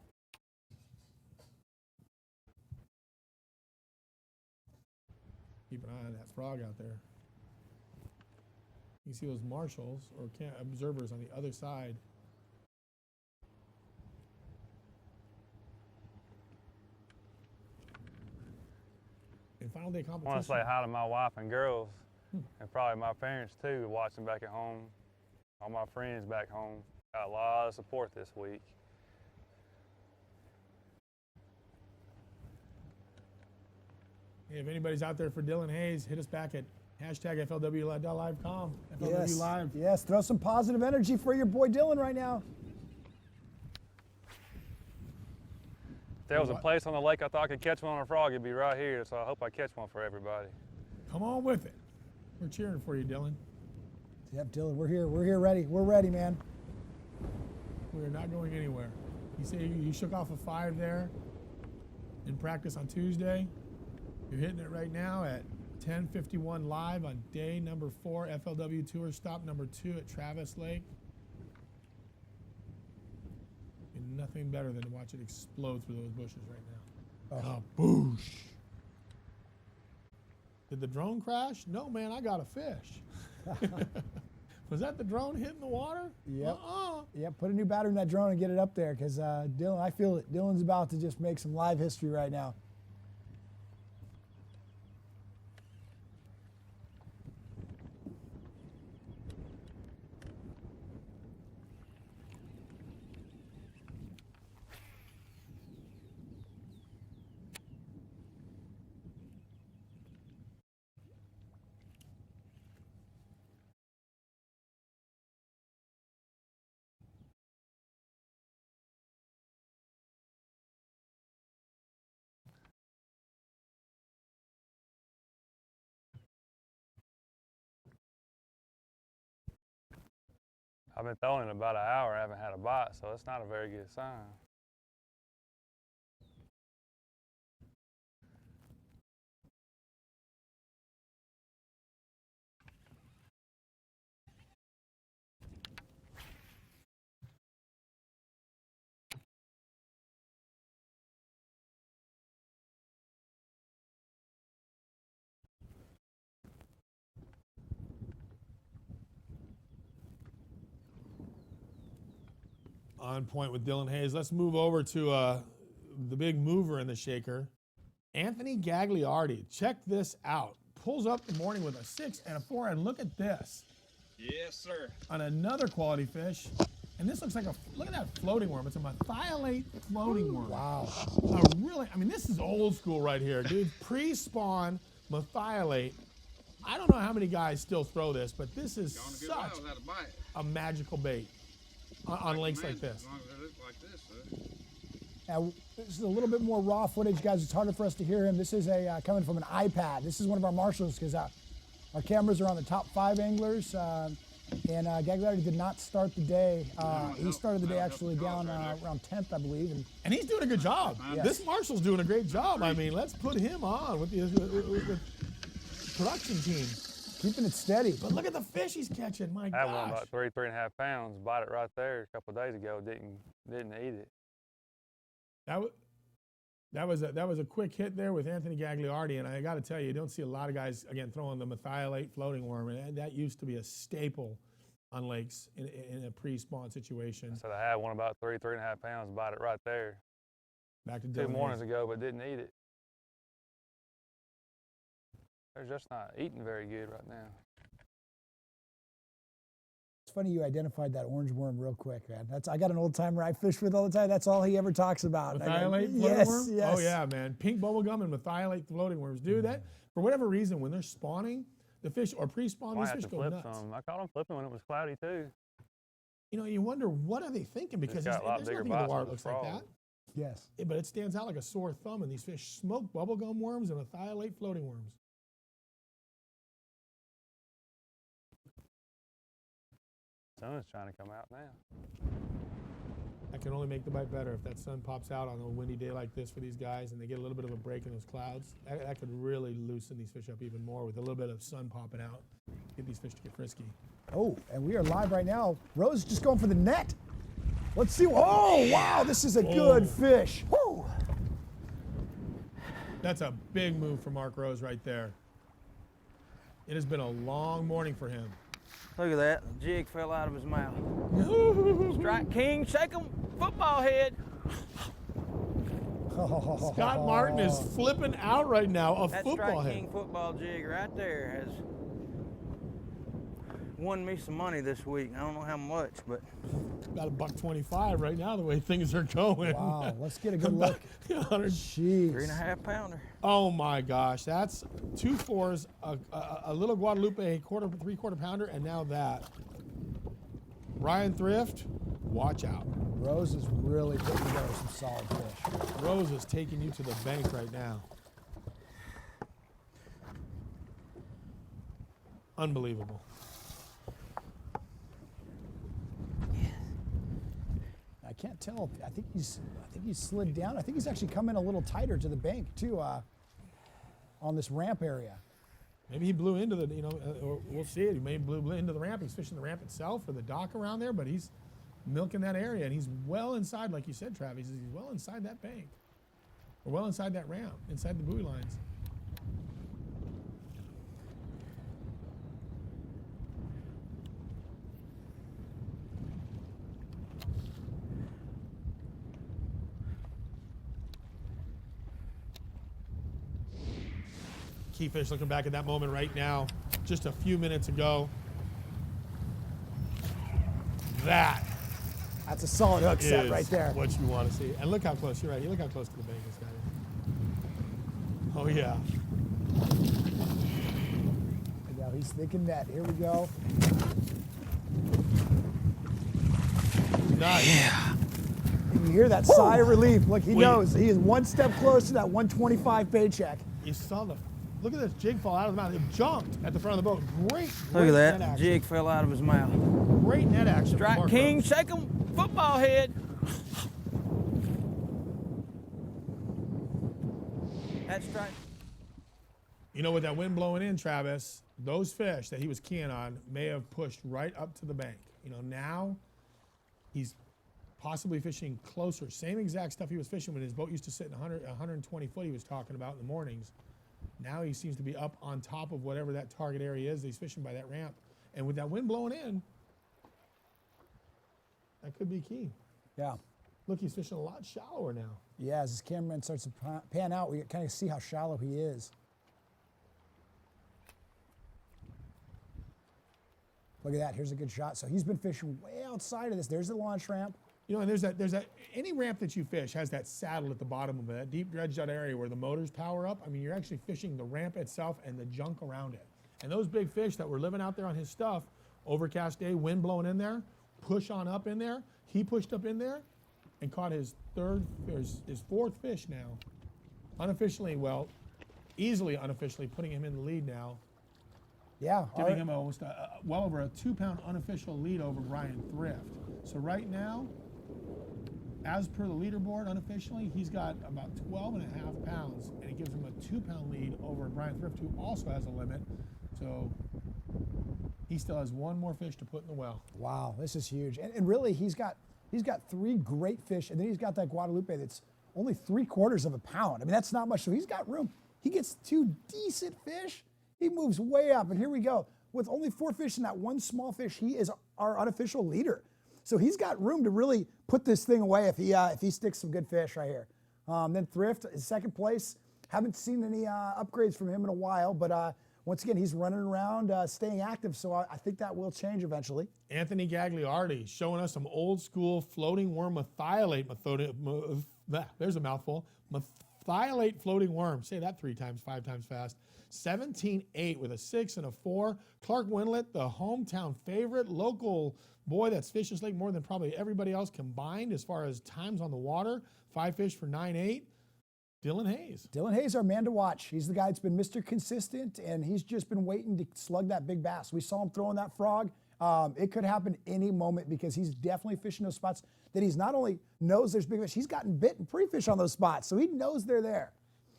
Keep an eye on that frog out there. You can see those marshals or observers on the other side. In final day competition. I want to say hi to my wife and girls, and probably my parents too, watching back at home. All my friends back home. Got a lot of support this week. Hey, if anybody's out there for Dylan Hayes, hit us back at #FLWLive.com. FLW Yes. Live. Yes, throw some positive energy for your boy Dylan right now. If there was a place on the lake I thought I could catch one on a frog, it'd be right here, so I hope I catch one for everybody. Come on with it. We're cheering for you, Dylan. Yep, Dylan, we're here. We're here ready. We're ready, man. We are not going anywhere. You say you shook off a 5 there in practice on Tuesday. You're hitting it right now at 10:51 live on day number 4, FLW Tour, stop number 2 at Travis Lake. And nothing better than to watch it explode through those bushes right now. Kaboosh. Did the drone crash? No, man, I got a fish. Was that the drone hitting the water? Yep. Yep, put a new battery in that drone and get it up there because Dylan, I feel it. Dylan's about to just make some live history right now. I've been throwing it about an hour, I haven't had a bite, so it's not a very good sign. On point with Dylan Hayes. Let's move over to the big mover in the shaker, Anthony Gagliardi. Check this out. Pulls up the morning with a 6 and a 4, and look at this. Yes, sir. On another quality fish. And this looks like look at that floating worm. It's a methylate floating worm. Wow. This is old school right here, dude. Pre-spawn methylate. I don't know how many guys still throw this, but this is such a magical bait on lakes like this. As long as it looks like this, sir. Now, this is a little bit more raw footage, guys. It's harder for us to hear him. This is coming from an iPad. This is one of our marshals because our cameras are on the top 5 anglers. And Gagliardi did not start the day. He started the day actually down around 10th, I believe. And he's doing a good job. Yes. This marshal's doing a great job. I mean, let's put him on with the production team. Keeping it steady. But look at the fish he's catching, my I had one gosh. about 3.5 pounds, bought it right there a couple of days ago, didn't eat it. That was a quick hit there with Anthony Gagliardi, and I got to tell you don't see a lot of guys, again, throwing the methylate floating worm, and that used to be a staple on lakes in a pre-spawn situation. So I had one about 3.5 pounds, bought it right there. Back to 2 mornings ago, but didn't eat it. They're just not eating very good right now. It's funny you identified that orange worm real quick, man. I got an old timer I fish with all the time. That's all he ever talks about. Methylate floating worm? Yes. Oh yeah, man. Pink bubblegum and methylate floating worms. Dude, that for whatever reason, when they're spawning, the fish or pre-spawn, these fish go nuts. I caught them flipping when it was cloudy too. You know, you wonder what are they thinking because there's nothing in the water that looks like that. Yes. But it stands out like a sore thumb, and these fish smoke bubblegum worms and methylate floating worms. Sun's trying to come out now. That can only make the bite better if that sun pops out on a windy day like this for these guys and they get a little bit of a break in those clouds. That could really loosen these fish up even more with a little bit of sun popping out. Get these fish to get frisky. Oh, and we are live right now. Rose is just going for the net. Let's see. Oh, wow, this is a good fish. Woo. That's a big move for Mark Rose right there. It has been a long morning for him. Look at that. The jig fell out of his mouth. Strike King, shake him, football head. Scott Martin is flipping out right now. That football Strike head. King football jig right there has won me some money this week. I don't know how much, but about $1.25 right now the way things are going. Wow, let's get a good look. Jeez. 3.5 pounder. Oh my gosh, that's 2 4s, a little Guadalupe 3/4 pounder, and now that. Ryan Thrift, watch out. Rose is really putting together some solid fish. Rose is taking you to the bank right now. Unbelievable. I can't tell. I think he's slid down. I think he's actually come in a little tighter to the bank too, on this ramp area. Maybe he blew into the, or we'll see it. He may blew into the ramp. He's fishing the ramp itself or the dock around there, but he's milking that area, and he's well inside, like you said, Travis. He's well inside that bank, or well inside that ramp, inside the buoy lines. Keyfish looking back at that moment right now, just a few minutes ago. That's a solid hook set right there. What you want to see. And look how close, you're right, look how close to the bank this guy is. Oh yeah. And now he's thinking net. Here we go. Nice. Yeah. You hear that sigh of relief. Look, he knows. He is one step closer to that 125 paycheck. You saw the Look at this jig fall out of the mouth. It jumped at the front of the boat. Great Look at net that. action. Jig fell out of his mouth. Great net action. from Strike Mark King, Rose. shake 'em, football head. That's strike. You know, with that wind blowing in, Travis, those fish that he was keying on may have pushed right up to the bank. You know, now he's possibly fishing closer. Same exact stuff he was fishing when his boat used to sit in 120 foot he was talking about in the mornings. Now he seems to be up on top of whatever that target area is that he's fishing by that ramp. And with that wind blowing in, that could be key. Yeah. Look, he's fishing a lot shallower now. Yeah, as his cameraman starts to pan out, we kind of see how shallow he is. Look at that, here's a good shot. So he's been fishing way outside of this. There's the launch ramp. You know, and there's that, any ramp that you fish has that saddle at the bottom of it, that deep dredged out area where the motors power up. I mean, you're actually fishing the ramp itself and the junk around it. And those big fish that were living out there on his stuff, overcast day, wind blowing in there, push on up in there. He pushed up in there and caught his fourth fish now. Unofficially, well, easily unofficially putting him in the lead now. Yeah. Giving him almost well over a 2-pound unofficial lead over Brian Thrift. So right now, as per the leaderboard unofficially, he's got about 12.5 pounds, and it gives him a 2-pound lead over Brian Thrift, who also has a limit. So he still has one more fish to put in the well. Wow, this is huge. And really, he's got 3 great fish, and then he's got that Guadalupe that's only 3/4 of a pound. I mean, that's not much, so he's got room. He gets 2 decent fish. He moves way up, and here we go. With only 4 fish and that one small fish, he is our unofficial leader. So he's got room to really put this thing away if he sticks some good fish right here. Then Thrift is second place. Haven't seen any upgrades from him in a while, but once again, he's running around, staying active, so I think that will change eventually. Anthony Gagliardi showing us some old school floating worm methylate. There's a mouthful. Methylate floating worm. Say that 3 times, 5 times fast. 17.8 with a 6 and a 4. Clark Winlet, the hometown favorite, local boy that's fished this lake more than probably everybody else combined as far as times on the water. 5 fish for 9.8. Dylan Hayes. Dylan Hayes, our man to watch. He's the guy that's been Mr. Consistent, and he's just been waiting to slug that big bass. We saw him throwing that frog. It could happen any moment because he's definitely fishing those spots that he's not only knows there's big fish, he's gotten bit and pre-fish on those spots, so he knows they're there.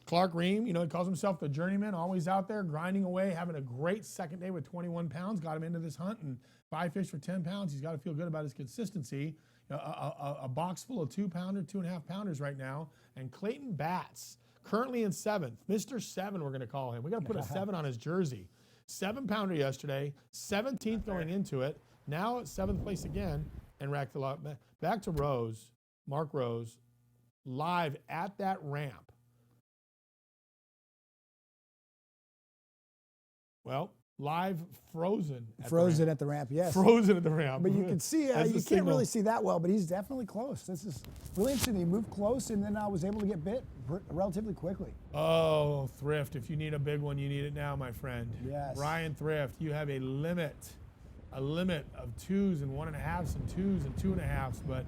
Clark Ream, you know, he calls himself the journeyman, always out there grinding away, having a great second day with 21 pounds, got him into this hunt, and 5 fish for 10 pounds. He's got to feel good about his consistency. A box full of 2-pounder, 2.5-pounders right now. And Clayton Batts, currently in 7th. Mr. 7, we're going to call him. We got to put a 7 on his jersey. 7-pounder yesterday, 17th going into it. Now at 7th place again, and racked a lot. Back to Rose, Mark Rose, live at that ramp. Well, live frozen. Frozen at the ramp, yes. Frozen at the ramp. But you can see, you can't really see that well, but he's definitely close. This is really interesting. He moved close, and then I was able to get bit relatively quickly. Oh, Thrift, if you need a big one, you need it now, my friend. Yes. Ryan Thrift, you have a limit of 2s and 1.5s and 2s and 2.5s, but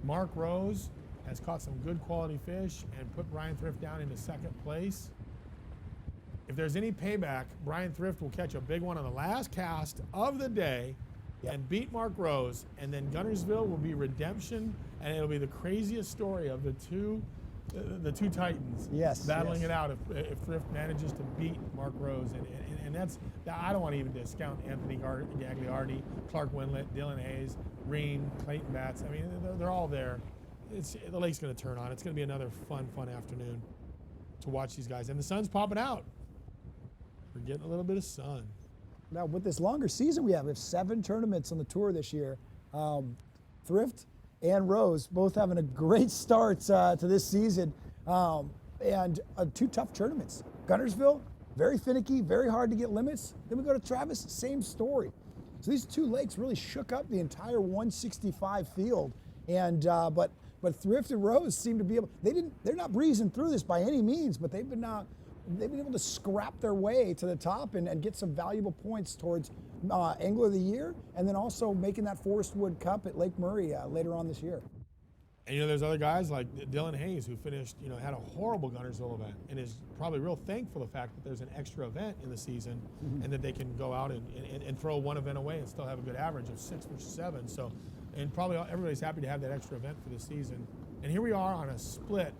Mark Rose has caught some good quality fish and put Ryan Thrift down into 2nd place. If there's any payback, Brian Thrift will catch a big one on the last cast of the day and beat Mark Rose, and then Guntersville will be redemption, and it'll be the craziest story of the two Titans battling it out if Thrift manages to beat Mark Rose. And that's, I don't want to even discount Anthony Gagliardi, Clark Winlet, Dylan Hayes, Ream, Clayton Batts. I mean, they're all there. The lake's going to turn on. It's going to be another fun afternoon to watch these guys. And the sun's popping out. We're getting a little bit of sun. Now, with this longer season we have 7 tournaments on the tour this year. Thrift and Rose both having a great start to this season, and 2 tough tournaments. Guntersville, very finicky, very hard to get limits. Then we go to Travis, same story. So these 2 lakes really shook up the entire 165 field, and but Thrift and Rose seem to be able. They're not breezing through this by any means, but they've been able to scrap their way to the top and get some valuable points towards Angler of the Year, and then also making that Forest Wood Cup at Lake Murray later on this year. And there's other guys like Dylan Hayes who finished, had a horrible Gunnersville event and is probably real thankful for the fact that there's an extra event in the season and that they can go out and throw one event away and still have a good average of 6 versus 7. So, and probably everybody's happy to have that extra event for the season. And here we are on a split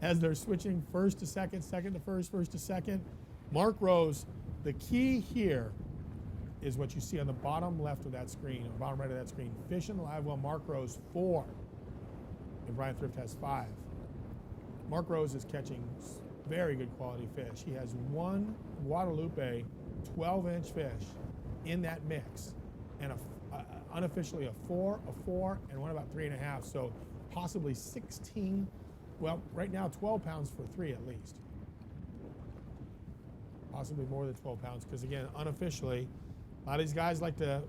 as they're switching first to second, second to first, first to second. Mark Rose, the key here is what you see on the bottom left of that screen, or bottom right of that screen. Fish in the live well, Mark Rose 4. And Brian Thrift has 5. Mark Rose is catching very good quality fish. He has one Guadalupe 12-inch fish in that mix, and unofficially a 4, a 4, and one about 3.5. So possibly 16. Well, right now 12 pounds for 3 at least. Possibly more than 12 pounds, because again, unofficially, a lot of these guys like to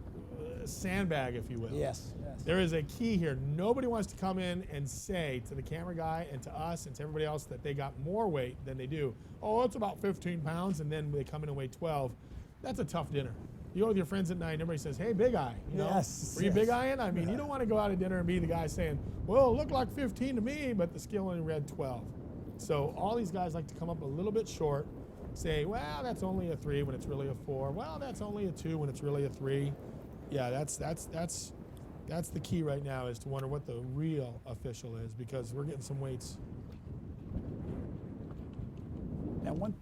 sandbag, if you will. Yes. There is a key here. Nobody wants to come in and say to the camera guy and to us and to everybody else that they got more weight than they do. Oh, it's about 15 pounds, and then they come in and weigh 12. That's a tough dinner. You go with your friends at night, and everybody says, hey, big eye. Were you big eyeing? I mean, you don't want to go out to dinner and be the guy saying, well, it looked like 15 to me, but the scale only read 12. So all these guys like to come up a little bit short, say, well, that's only a 3 when it's really a 4. Well, that's only a 2 when it's really a 3. Yeah, that's the key right now, is to wonder what the real official is, because we're getting some weights. Now one.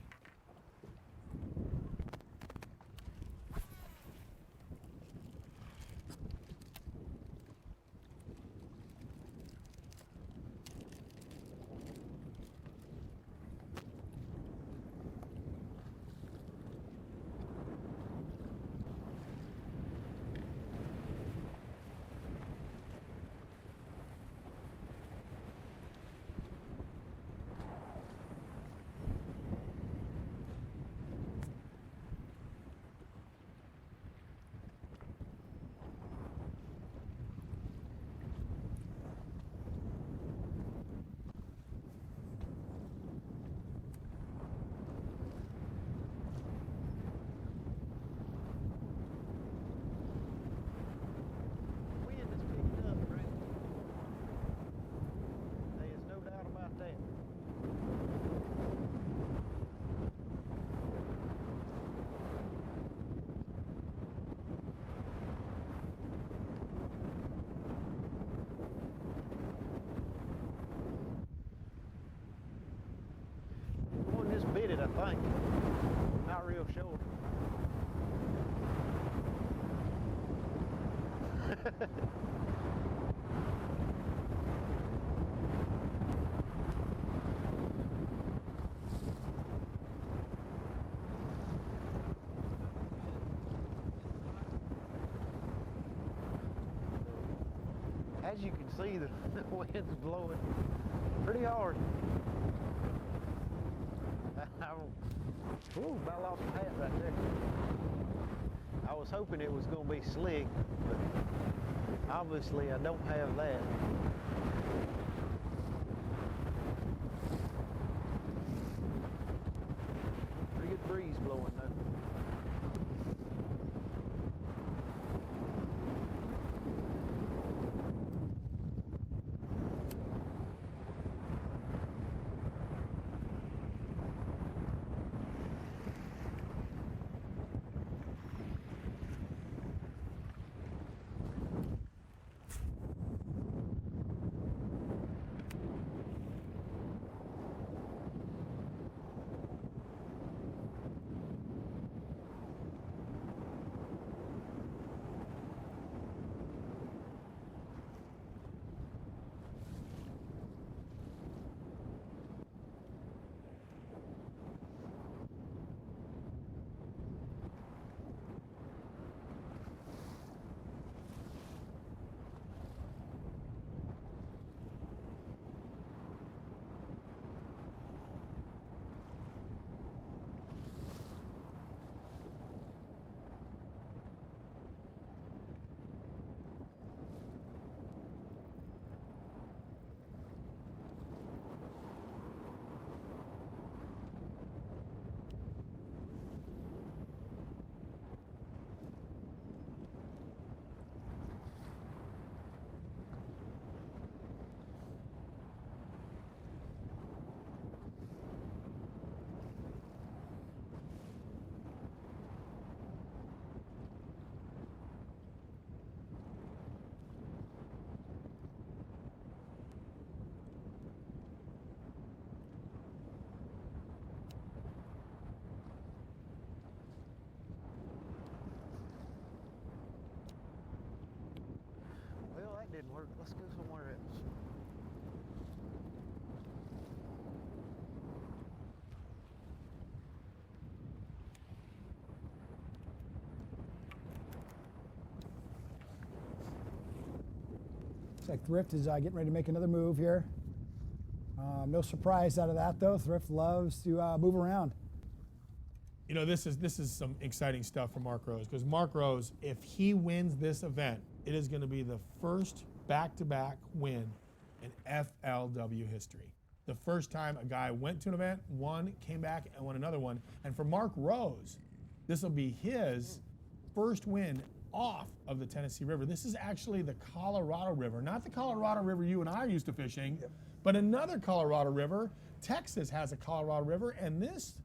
I think. Not real sure. As you can see, the wind's blowing pretty hard. Ooh, about lost my hat right there. I was hoping it was going to be slick, but obviously I don't have that. Pretty good breeze blowing though. let's go somewhere else. Looks like Thrift is getting ready to make another move here. No surprise out of that, though. Thrift loves to move around. You know, this is some exciting stuff for Mark Rose, because Mark Rose, if he wins this event, it is going to be the first back-to-back win in FLW history. The first time a guy went to an event, won, came back, and won another one. And for Mark Rose, this will be his first win off of the Tennessee River. This is actually the Colorado River, not the Colorado River you and I are used to fishing, but another Colorado River. Texas has a Colorado River, and this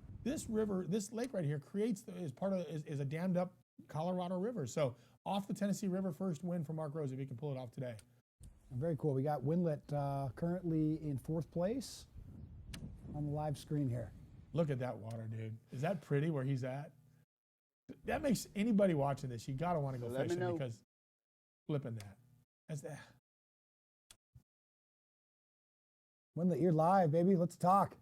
river, this lake right here, is a dammed up Colorado River. So off the Tennessee River, first win for Mark Rose if he can pull it off today. Very cool. We got Winlet currently in 4th place on the live screen here. Look at that water, dude. Is that pretty where he's at? That makes anybody watching this, you gotta want to go fishing, because flipping that. That's that. Winlet, you're live, baby. Let's talk.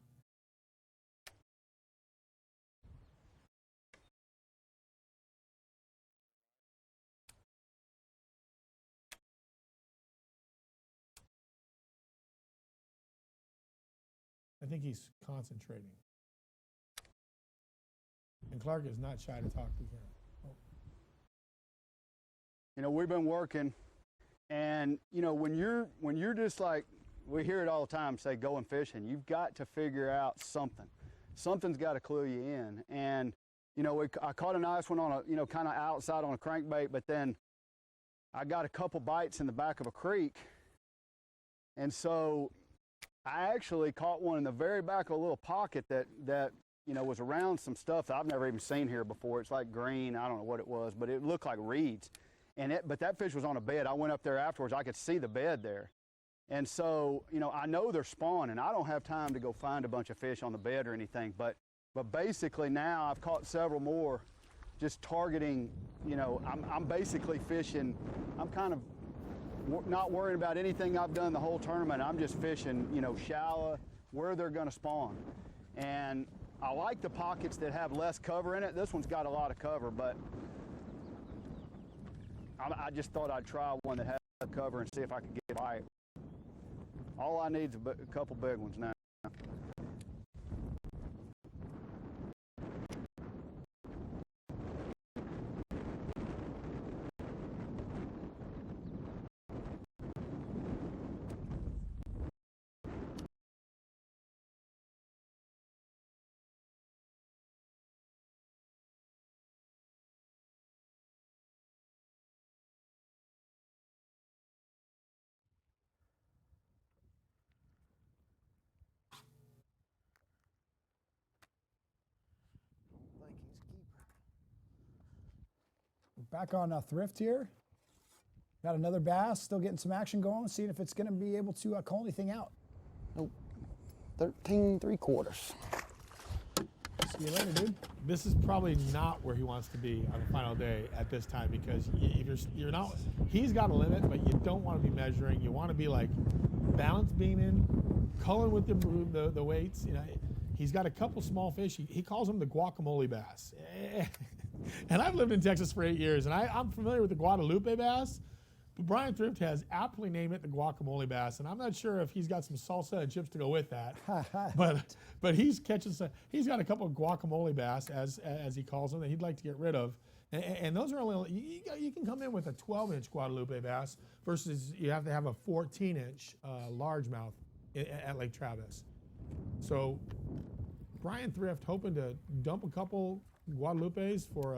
I think he's concentrating. And Clark is not shy to talk to him. Oh. You know, we've been working, and you know, when you're just like, we hear it all the time, say going fishing, you've got to figure out something. Something's got to clue you in. And you know, I caught a nice one on a, you know, kind of outside on a crankbait, but then I got a couple bites in the back of a creek, and so I actually caught one in the very back of a little pocket that you know, was around some stuff that I've never even seen here before. It's like green, I don't know what it was, but it looked like reeds. But that fish was on a bed. I went up there afterwards, I could see the bed there. And so, you know, I know they're spawning. I don't have time to go find a bunch of fish on the bed or anything, but basically now I've caught several more just targeting, you know, I'm basically fishing, I'm kind of not worrying about anything I've done the whole tournament. I'm just fishing, you know, shallow, where they're gonna spawn. And I like the pockets that have less cover in it. This one's got a lot of cover, but I just thought I'd try one that had cover and see if I could get it right. All I need is a couple big ones now. Back on Thrift here. Got another bass, still getting some action going, seeing if it's going to be able to call anything out. Nope. 13 3/4. See you later, dude. This is probably not where he wants to be on the final day at this time, because if you're not, he's got a limit, but you don't want to be measuring. You want to be like balance beaming, culling with the weights. You know, he's got a couple small fish. He calls them the guacamole bass. And I've lived in Texas for 8 years, and I'm familiar with the Guadalupe bass, but Brian Thrift has aptly named it the guacamole bass, and I'm not sure if he's got some salsa and chips to go with that. but he's catching he's got a couple of guacamole bass, as he calls them, that he'd like to get rid of. And those are only, you can come in with a 12-inch Guadalupe bass versus you have to have a 14-inch largemouth at Lake Travis. So Brian Thrift hoping to dump a couple Guadalupes for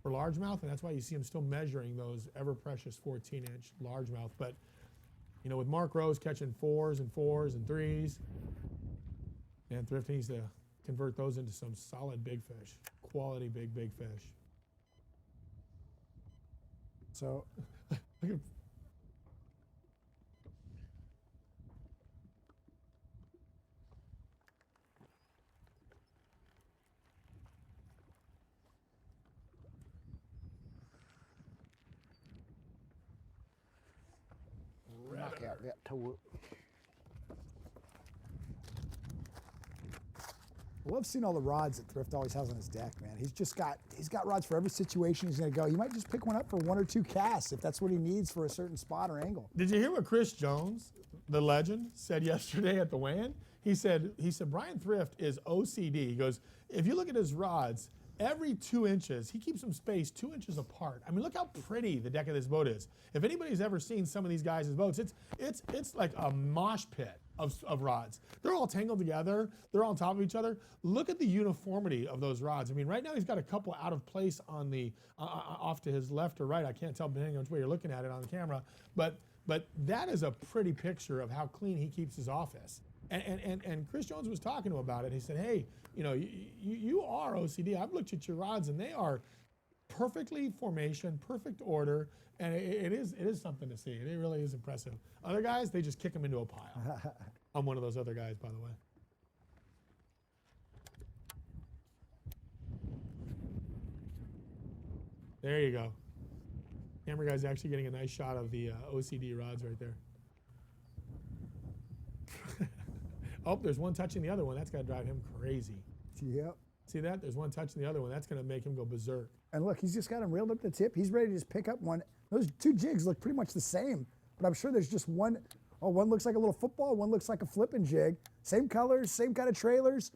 largemouth, and that's why you see him still measuring those ever precious 14-inch largemouth. But you know, with Mark Rose catching 4s and 4s and 3s, and Thrift needs to convert those into some solid big fish, quality big fish. So got tore up. I love seeing all the rods that Thrift always has on his deck, man. He's got rods for every situation he's gonna go. You might just pick one up for 1 or 2 casts if that's what he needs for a certain spot or angle. Did you hear what Chris Jones, the legend, said yesterday at the weigh-in? He said Brian Thrift is OCD. He goes, if you look at his rods, every 2 inches, he keeps them spaced 2 inches apart. I mean, look how pretty the deck of this boat is. If anybody's ever seen some of these guys' boats, it's like a mosh pit of rods. They're all tangled together. They're on top of each other. Look at the uniformity of those rods. I mean, right now he's got a couple out of place on the off to his left or right. I can't tell depending on which way you're looking at it on the camera. But that is a pretty picture of how clean he keeps his office. And Chris Jones was talking to him about it. He said, hey, you know, you are OCD. I've looked at your rods and they are perfectly formation, perfect order, and it is something to see. It really is impressive. Other guys, they just kick them into a pile. I'm one of those other guys, by the way. There you go. Camera guy's actually getting a nice shot of the OCD rods right there. Oh, there's one touching the other one. That's got to drive him crazy. Yep. See that? There's one touching the other one. That's going to make him go berserk. And look, he's just got him reeled up the tip. He's ready to just pick up one. Those 2 jigs look pretty much the same, but I'm sure there's just one. Oh, one looks like a little football, one looks like a flipping jig. Same colors, same kind of trailers,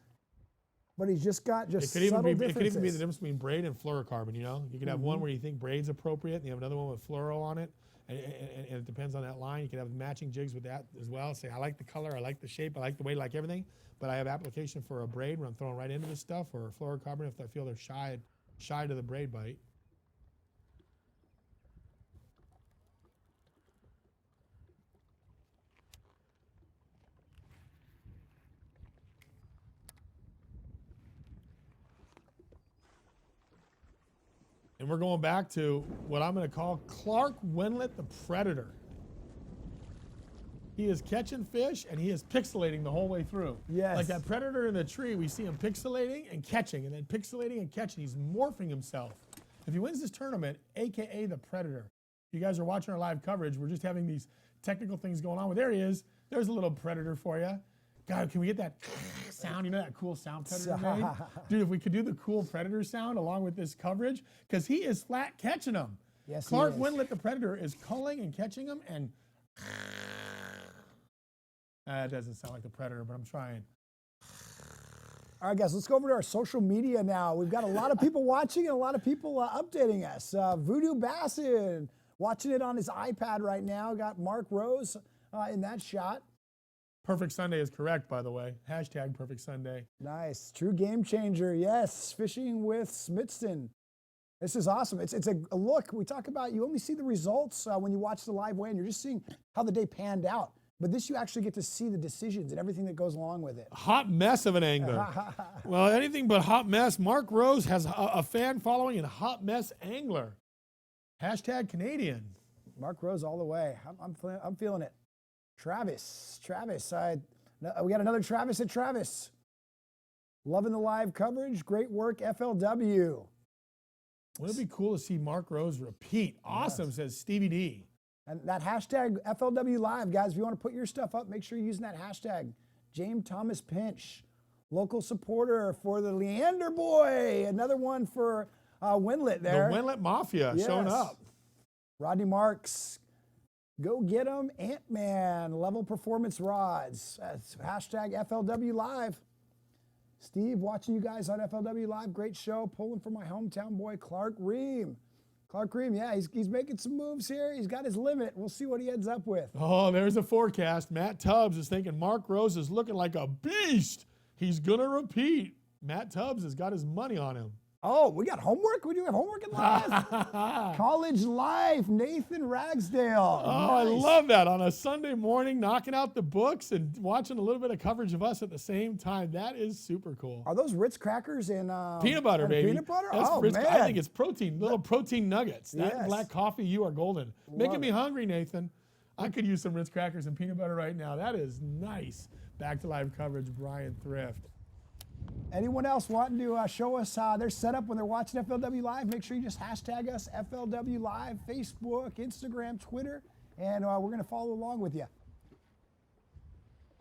but he's just got subtle differences. It could even be the difference between braid and fluorocarbon, you know? You could have one where you think braid's appropriate, and you have another one with fluoro on it, and it depends on that line. You could have matching jigs with that as well. Say, I like the color, I like the shape, I like the weight, I like everything, but I have application for a braid where I'm throwing right into this stuff, or a fluorocarbon if I feel they're shy to the braid bite. And we're going back to what I'm going to call Clark Wendlandt the Predator. He is catching fish and he is pixelating the whole way through. Yes. Like that predator in the tree, we see him pixelating and catching, and then pixelating and catching. He's morphing himself. If he wins this tournament, AKA the Predator. If you guys are watching our live coverage, we're just having these technical things going on. Well, there he is. There's a little predator for you. God, can we get that sound? You know that cool sound Predator made? Dude, if we could do the cool Predator sound along with this coverage, because he is flat catching them. Yes, Clark he is. Wendlandt the Predator is culling and catching them, and that doesn't sound like the Predator, but I'm trying. All right, guys, let's go over to our social media now. We've got a lot of people watching and a lot of people updating us. Voodoo Bassin, watching it on his iPad right now. Got Mark Rose in that shot. Perfect Sunday is correct, by the way. Hashtag Perfect Sunday. Nice. True game changer. Yes. Fishing with Smithson. This is awesome. It's a look. We talk about you only see the results when you watch the live weigh, and you're just seeing how the day panned out. But this you actually get to see the decisions and everything that goes along with it. Hot mess of an angler. Well, anything but hot mess. Mark Rose has a fan following and hot mess angler. Hashtag Canadian. Mark Rose all the way. I'm feeling it. Travis, we got another Travis at Travis. Loving the live coverage. Great work, FLW. Wouldn't it be cool to see Mark Rose repeat? Awesome, yes. Says Stevie D. And that hashtag FLW Live, guys, if you want to put your stuff up, make sure you're using that hashtag. James Thomas Pinch, local supporter for the Leander Boy. Another one for Wendlandt there. The Wendlandt Mafia showing up. Rodney Marks. Go get them, Ant-Man, Level Performance Rods. That's hashtag FLW Live. Steve, watching you guys on FLW Live. Great show. Pulling for my hometown boy, Clark Ream. Clark Ream, yeah, he's making some moves here. He's got his limit. We'll see what he ends up with. Oh, there's a forecast. Matt Tubbs is thinking Mark Rose is looking like a beast. He's going to repeat. Matt Tubbs has got his money on him. Oh, we got homework? We do have homework in live? College Life, Nathan Ragsdale. Oh, nice. I love that. On a Sunday morning, knocking out the books and watching a little bit of coverage of us at the same time. That is super cool. Are those Ritz crackers and peanut butter, baby? Peanut butter? That's oh, Ritz, man. I think it's protein, little protein nuggets. That yes. Black coffee, you are golden. Making me hungry, Nathan. I could use some Ritz crackers and peanut butter right now. That is nice. Back to live coverage, Brian Thrift. Anyone else wanting to show us their setup when they're watching FLW Live, make sure you just hashtag us, FLW Live, Facebook, Instagram, Twitter, and we're going to follow along with you.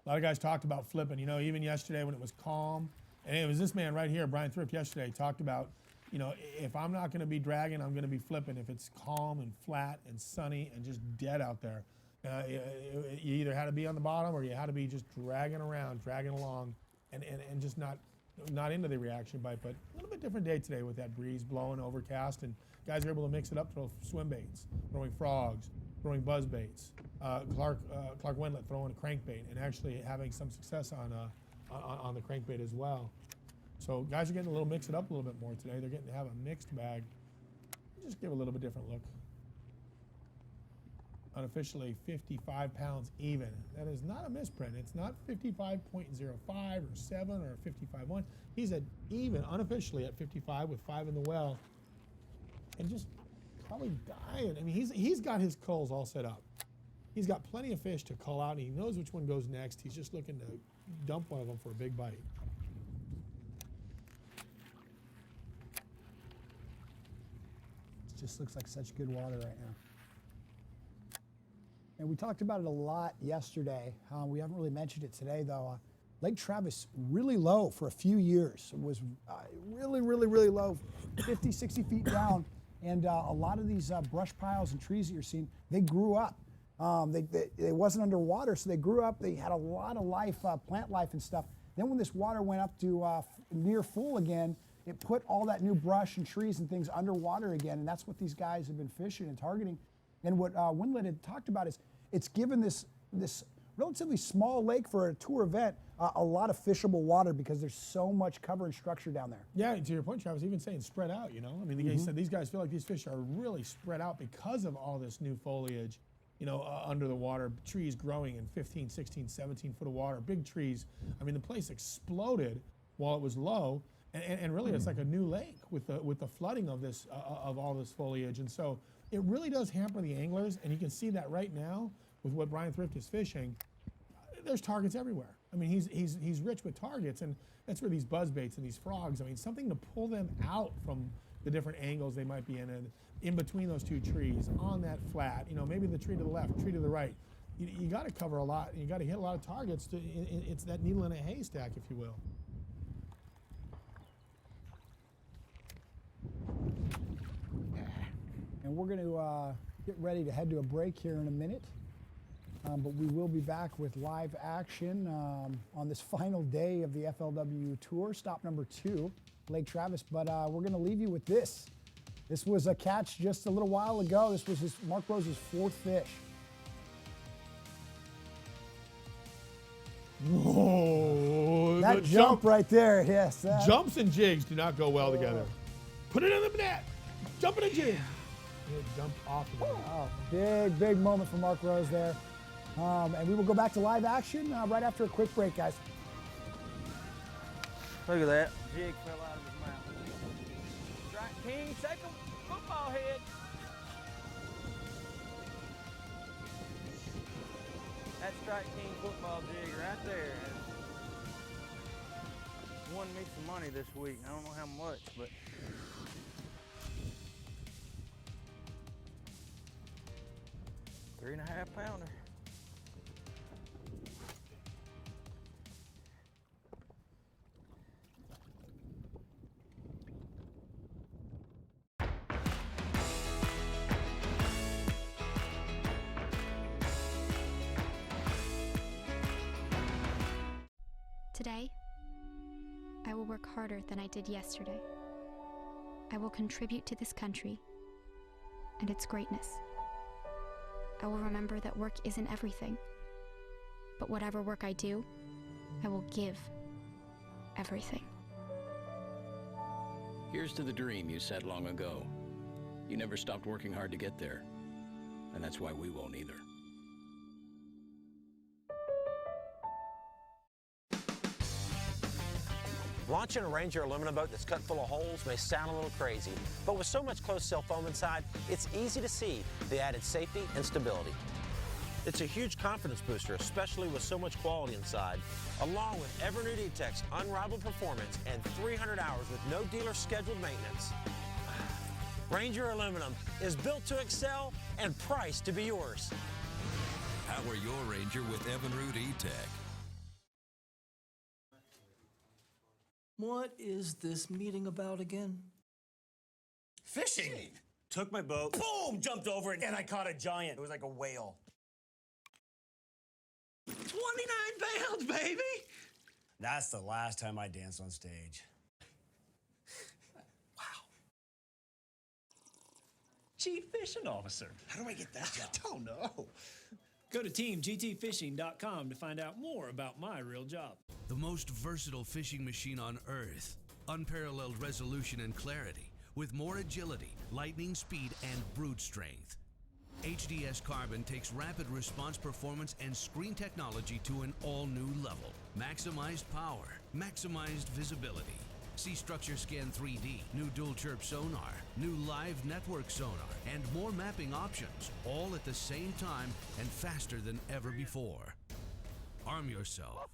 A lot of guys talked about flipping, even yesterday when it was calm. And it was this man right here, Brian Thrift, yesterday, talked about, if I'm not going to be dragging, I'm going to be flipping. If it's calm and flat and sunny and just dead out there, you either had to be on the bottom or you had to be just dragging around, dragging along, and just not into the reaction bite. But a little bit different day today with that breeze blowing, overcast, and guys are able to mix it up, throw swim baits, throwing frogs, throwing buzz baits. Clark Wendlandt throwing a crankbait and actually having some success on the crankbait as well. So guys are getting a little mix it up a little bit more today. They're getting to have a mixed bag. Just give a little bit different look. Unofficially 55 pounds even. That is not a misprint. It's not 55.05 or 7 or 55.1. He's at even unofficially at 55 with 5 in the well. And just probably dying. I mean, he's got his culls all set up. He's got plenty of fish to cull out, and he knows which one goes next. He's just looking to dump one of them for a big bite. It just looks like such good water right now. And we talked about it a lot yesterday. We haven't really mentioned it today, though. Lake Travis, really low for a few years. It was really, really, really low, 50, 60 feet down. And a lot of these brush piles and trees that you're seeing, they grew up. They wasn't underwater, so they grew up. They had a lot of life, plant life and stuff. Then when this water went up to near full again, it put all that new brush and trees and things underwater again, and that's what these guys have been fishing and targeting. And what Wendlandt had talked about is it's given this relatively small lake for a tour event a lot of fishable water because there's so much cover and structure down there. Yeah, to your point, Travis, even saying spread out, I mean, he said these guys feel like these fish are really spread out because of all this new foliage, under the water, trees growing in 15, 16, 17 foot of water, big trees. I mean, the place exploded while it was low, and really it's like a new lake with the flooding of this of all this foliage. And so it really does hamper the anglers, and you can see that right now with what Brian Thrift is fishing. There's targets everywhere. I mean, he's rich with targets, and that's where these buzz baits and these frogs, I mean, something to pull them out from the different angles they might be in between those two trees, on that flat, maybe the tree to the left, tree to the right. You got to cover a lot, and you got to hit a lot of targets. It's that needle in a haystack, if you will. And we're going to get ready to head to a break here in a minute. But we will be back with live action on this final day of the FLW Tour, stop number 2, Lake Travis. But we're going to leave you with this. This was a catch just a little while ago. This was Mark Rose's 4th fish. Whoa! That jump right there, yes. Jumps and jigs do not go well together. Put it in the net. Jump in a jig. Jump off of it. Oh, big moment for Mark Rose there. And we will go back to live action right after a quick break, guys. Look at that. Jig fell out of his mouth. Strike King, shake him, football head. That's Strike King football jig right there. Won me some money this week. I don't know how much, but $3.5 pounder. Today, I will work harder than I did yesterday. I will contribute to this country and its greatness. I will remember that work isn't everything, but whatever work I do, I will give everything. Here's to the dream you set long ago. You never stopped working hard to get there, and that's why we won't either. Launching a Ranger aluminum boat that's cut full of holes may sound a little crazy, but with so much closed-cell foam inside, it's easy to see the added safety and stability. It's a huge confidence booster, especially with so much quality inside, along with ever-new D-Tech's unrivaled performance and 300 hours with no dealer scheduled maintenance. Ranger aluminum is built to excel and priced to be yours. Power your Ranger with Evinrude E-Tech. What is this meeting about again? Fishing. Took my boat, boom, jumped over it, and I caught a giant. It was like a whale. 29 pounds, baby! That's the last time I danced on stage. Chief Fishing Officer. How do I get that job? I don't know. Go to teamgtfishing.com to find out more about my real job. The most versatile fishing machine on Earth. Unparalleled resolution and clarity, with more agility, lightning speed, and brute strength. HDS Carbon takes rapid response performance and screen technology to an all-new level. Maximized power, maximized visibility. See Structure Scan 3D, new dual chirp sonar, new live network sonar, and more mapping options, all at the same time and faster than ever before. Arm yourself.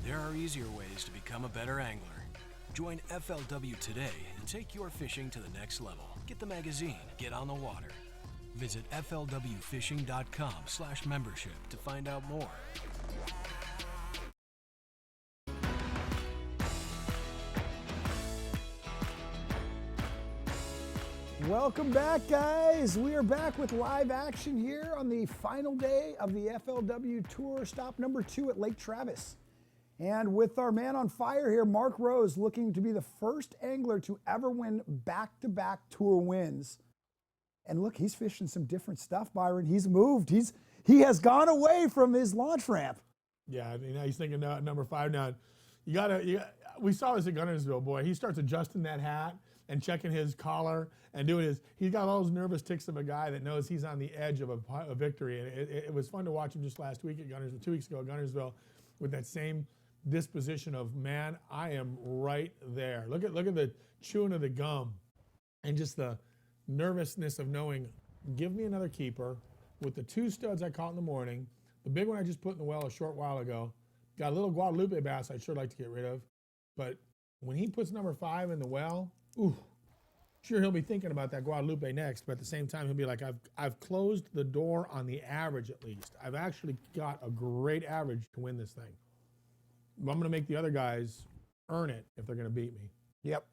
There are easier ways to become a better angler. Join FLW today and take your fishing to the next level. Get the magazine, get on the water. Visit FLWfishing.com/membership to find out more. Welcome back, guys. We are back with live action here on the final day of the FLW Tour, stop number 2 at Lake Travis. And with our man on fire here, Mark Rose, looking to be the first angler to ever win back-to-back tour wins. And look, he's fishing some different stuff, Byron. He's moved. He has gone away from his launch ramp. Yeah, now he's thinking number 5 now. We saw this at Gunnersville, boy. He starts adjusting that hat and checking his collar and doing he's got all those nervous ticks of a guy that knows he's on the edge of a victory. And it was fun to watch him just last week at Gunnersville, 2 weeks ago at Gunnersville, with that same disposition of, man, I am right there. Look at the chewing of the gum and just the nervousness of knowing, give me another keeper with the 2 studs I caught in the morning, the big one I just put in the well a short while ago, got a little Guadalupe bass I'd sure like to get rid of, but when he puts number 5 in the well, ooh, sure he'll be thinking about that Guadalupe next, but at the same time he'll be like, I've closed the door on the average at least. I've actually got a great average to win this thing. I'm going to make the other guys earn it if they're going to beat me. Yep.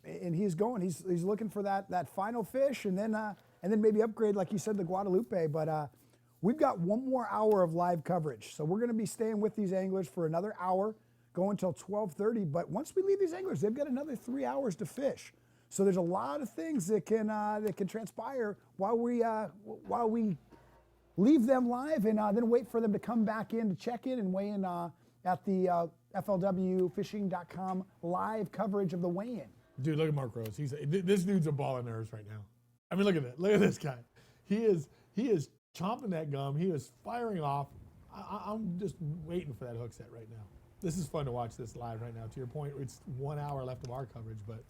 And he's going. He's looking for that final fish, and then maybe upgrade, like you said, the Guadalupe. But we've got 1 more hour of live coverage, so we're going to be staying with these anglers for another hour, going until 12:30. But once we leave these anglers, they've got another 3 hours to fish. So there's a lot of things that can transpire while we leave them live, and then wait for them to come back in to check in and weigh in at the FLWfishing.com live coverage of the weigh-in. Dude, look at Mark Rose. This dude's a ball of nerves right now. I mean, look at that. Look at this guy. He is chomping that gum. He is firing off. I'm just waiting for that hook set right now. This is fun to watch this live right now. To your point, it's 1 hour left of our coverage, but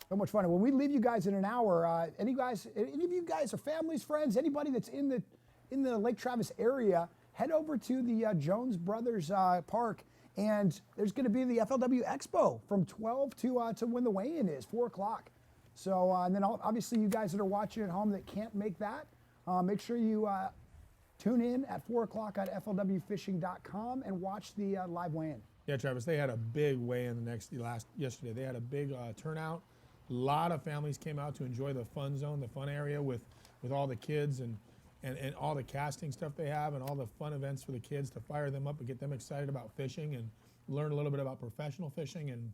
so much fun. When we leave you guys in an hour, any of you guys or families, friends, anybody that's in the Lake Travis area, head over to the Jones Brothers Park, and there's going to be the FLW Expo from 12 to when the weigh-in is, 4 o'clock. So, and then obviously you guys that are watching at home that can't make that, make sure you tune in at 4 o'clock on FLWfishing.com and watch the live weigh-in. Yeah, Travis, they had a big weigh-in yesterday. They had a big turnout. A lot of families came out to enjoy the fun zone, the fun area with all the kids and all the casting stuff they have and all the fun events for the kids to fire them up and get them excited about fishing and learn a little bit about professional fishing. And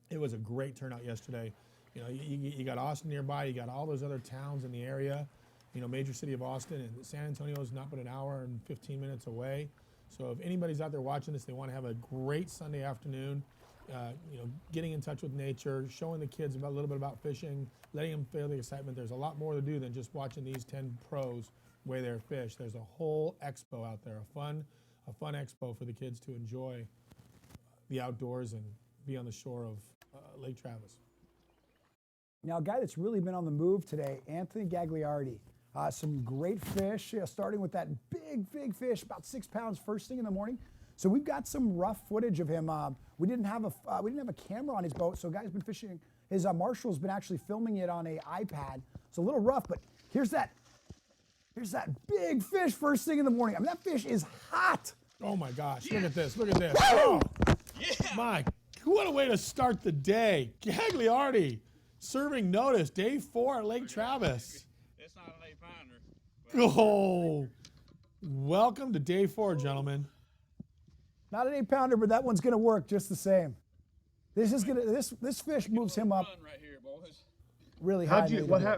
it was a great turnout yesterday. You know, you got Austin nearby, you got all those other towns in the area, you know, major city of Austin, and San Antonio is not but an hour and 15 minutes away. So if anybody's out there watching this, they want to have a great Sunday afternoon, getting in touch with nature, showing the kids a little bit about fishing, letting them feel the excitement. There's a lot more to do than just watching these 10 pros weigh their fish. There's a whole expo out there, a fun expo for the kids to enjoy the outdoors and be on the shore of Lake Travis. Now, a guy that's really been on the move today, Anthony Gagliardi. Some great fish, starting with that big fish, about 6 pounds, first thing in the morning. So we've got some rough footage of him. We didn't have a camera on his boat, so a guy's been fishing. His marshal's been actually filming it on a iPad. It's a little rough, but here's that big fish first thing in the morning. I mean, that fish is hot. Oh my gosh! Look at this! Look at this! Oh, my! What a way to start the day. Gagliardi serving notice. Day 4 at Lake Travis. It's not an 8-pounder. Oh, welcome to day 4, gentlemen. Not an 8-pounder, but that one's gonna work just the same. This fish moves him up Right here, boys. really high.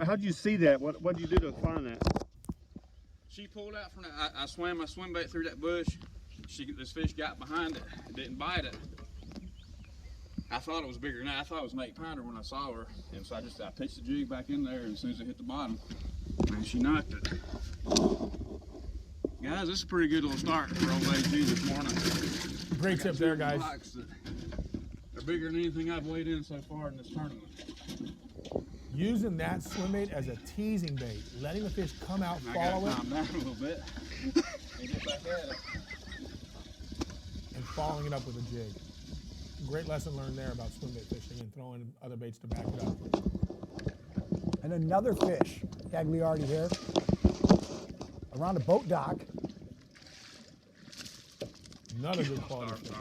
How'd you see that? What'd you do to find that? She pulled out from that. I swam my swim bait through that bush. This fish got behind it. It didn't bite it. I thought it was bigger than that. I thought it was an 8-pounder when I saw her. And so I pitched the jig back in there, and as soon as it hit the bottom, and she knocked it. Guys, this is a pretty good little start for old AG this morning. Great tip there, guys. They're bigger than anything I've weighed in so far in this tournament. Using that swim bait as a teasing bait, letting the fish come out, follow it. Calm down a little bit. And get back at it. And following it up with a jig. Great lesson learned there about swim bait fishing and throwing other baits to back it up. And another fish, Gagliardi here, around a boat dock. Another good quality fish.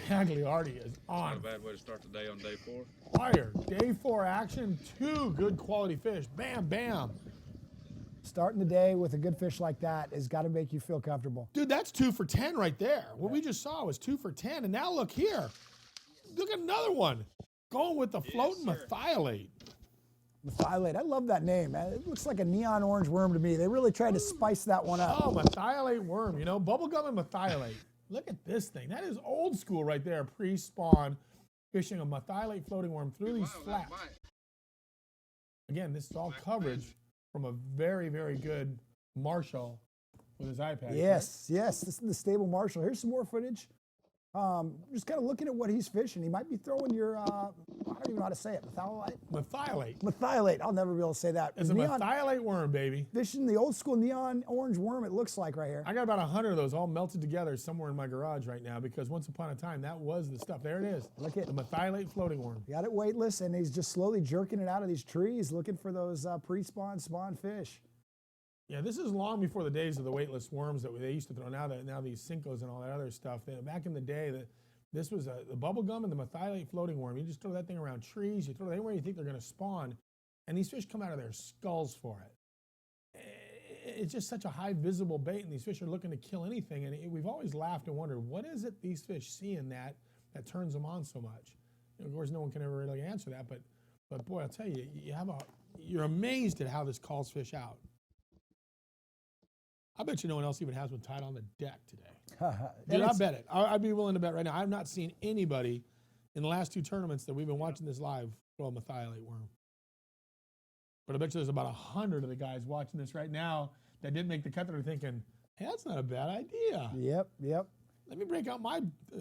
Gagliardi is on. Not a bad way to start the day on day 4. Fire. Day 4 action, 2 good quality fish. Bam, bam. Starting the day with a good fish like that has got to make you feel comfortable. Dude, that's 2 for 10 right there. What we just saw was 2 for 10, and now look here. Look at another one. Going with the floating methylate. Methylate, I love that name, man. It looks like a neon orange worm to me. They really tried to spice that one up. Oh, methylate worm, bubblegum and methylate. Look at this thing. That is old school right there, pre-spawn, fishing a methylate floating worm through these flaps. Again, this is all coverage from a very, very good Marshall with his iPad. Yes, yes, this is the stable Marshall. Here's some more footage. Just kind of looking at what he's fishing. He might be throwing your, I don't even know how to say it, methylate? Methylate. Methylate, I'll never be able to say that. It's a methylate worm, baby. Fishing the old school neon orange worm, it looks like right here. I got about 100 of those all melted together somewhere in my garage right now because once upon a time, that was the stuff. There it is. Look at the methylate floating worm. Got it weightless, and he's just slowly jerking it out of these trees, looking for those pre-spawn, spawn fish. Yeah, this is long before the days of the weightless worms that they used to throw. Now these Cincos and all that other stuff. Back in the day, this was the bubble gum and the methylate floating worm. You just throw that thing around trees. You throw it anywhere you think they're going to spawn, and these fish come out of their skulls for it. It's just such a high visible bait, and these fish are looking to kill anything. And we've always laughed and wondered, what is it these fish see in that turns them on so much? Of course, no one can ever really answer that. But boy, I'll tell you, you're amazed at how this calls fish out. I bet you no one else even has one tied on the deck today. Dude, I bet it. I'd be willing to bet right now. I've not seen anybody in the last 2 tournaments that we've been watching this live throw a methylate worm. But I bet you there's about 100 of the guys watching this right now that didn't make the cut that are thinking, hey, that's not a bad idea. Yep, yep. Let me break out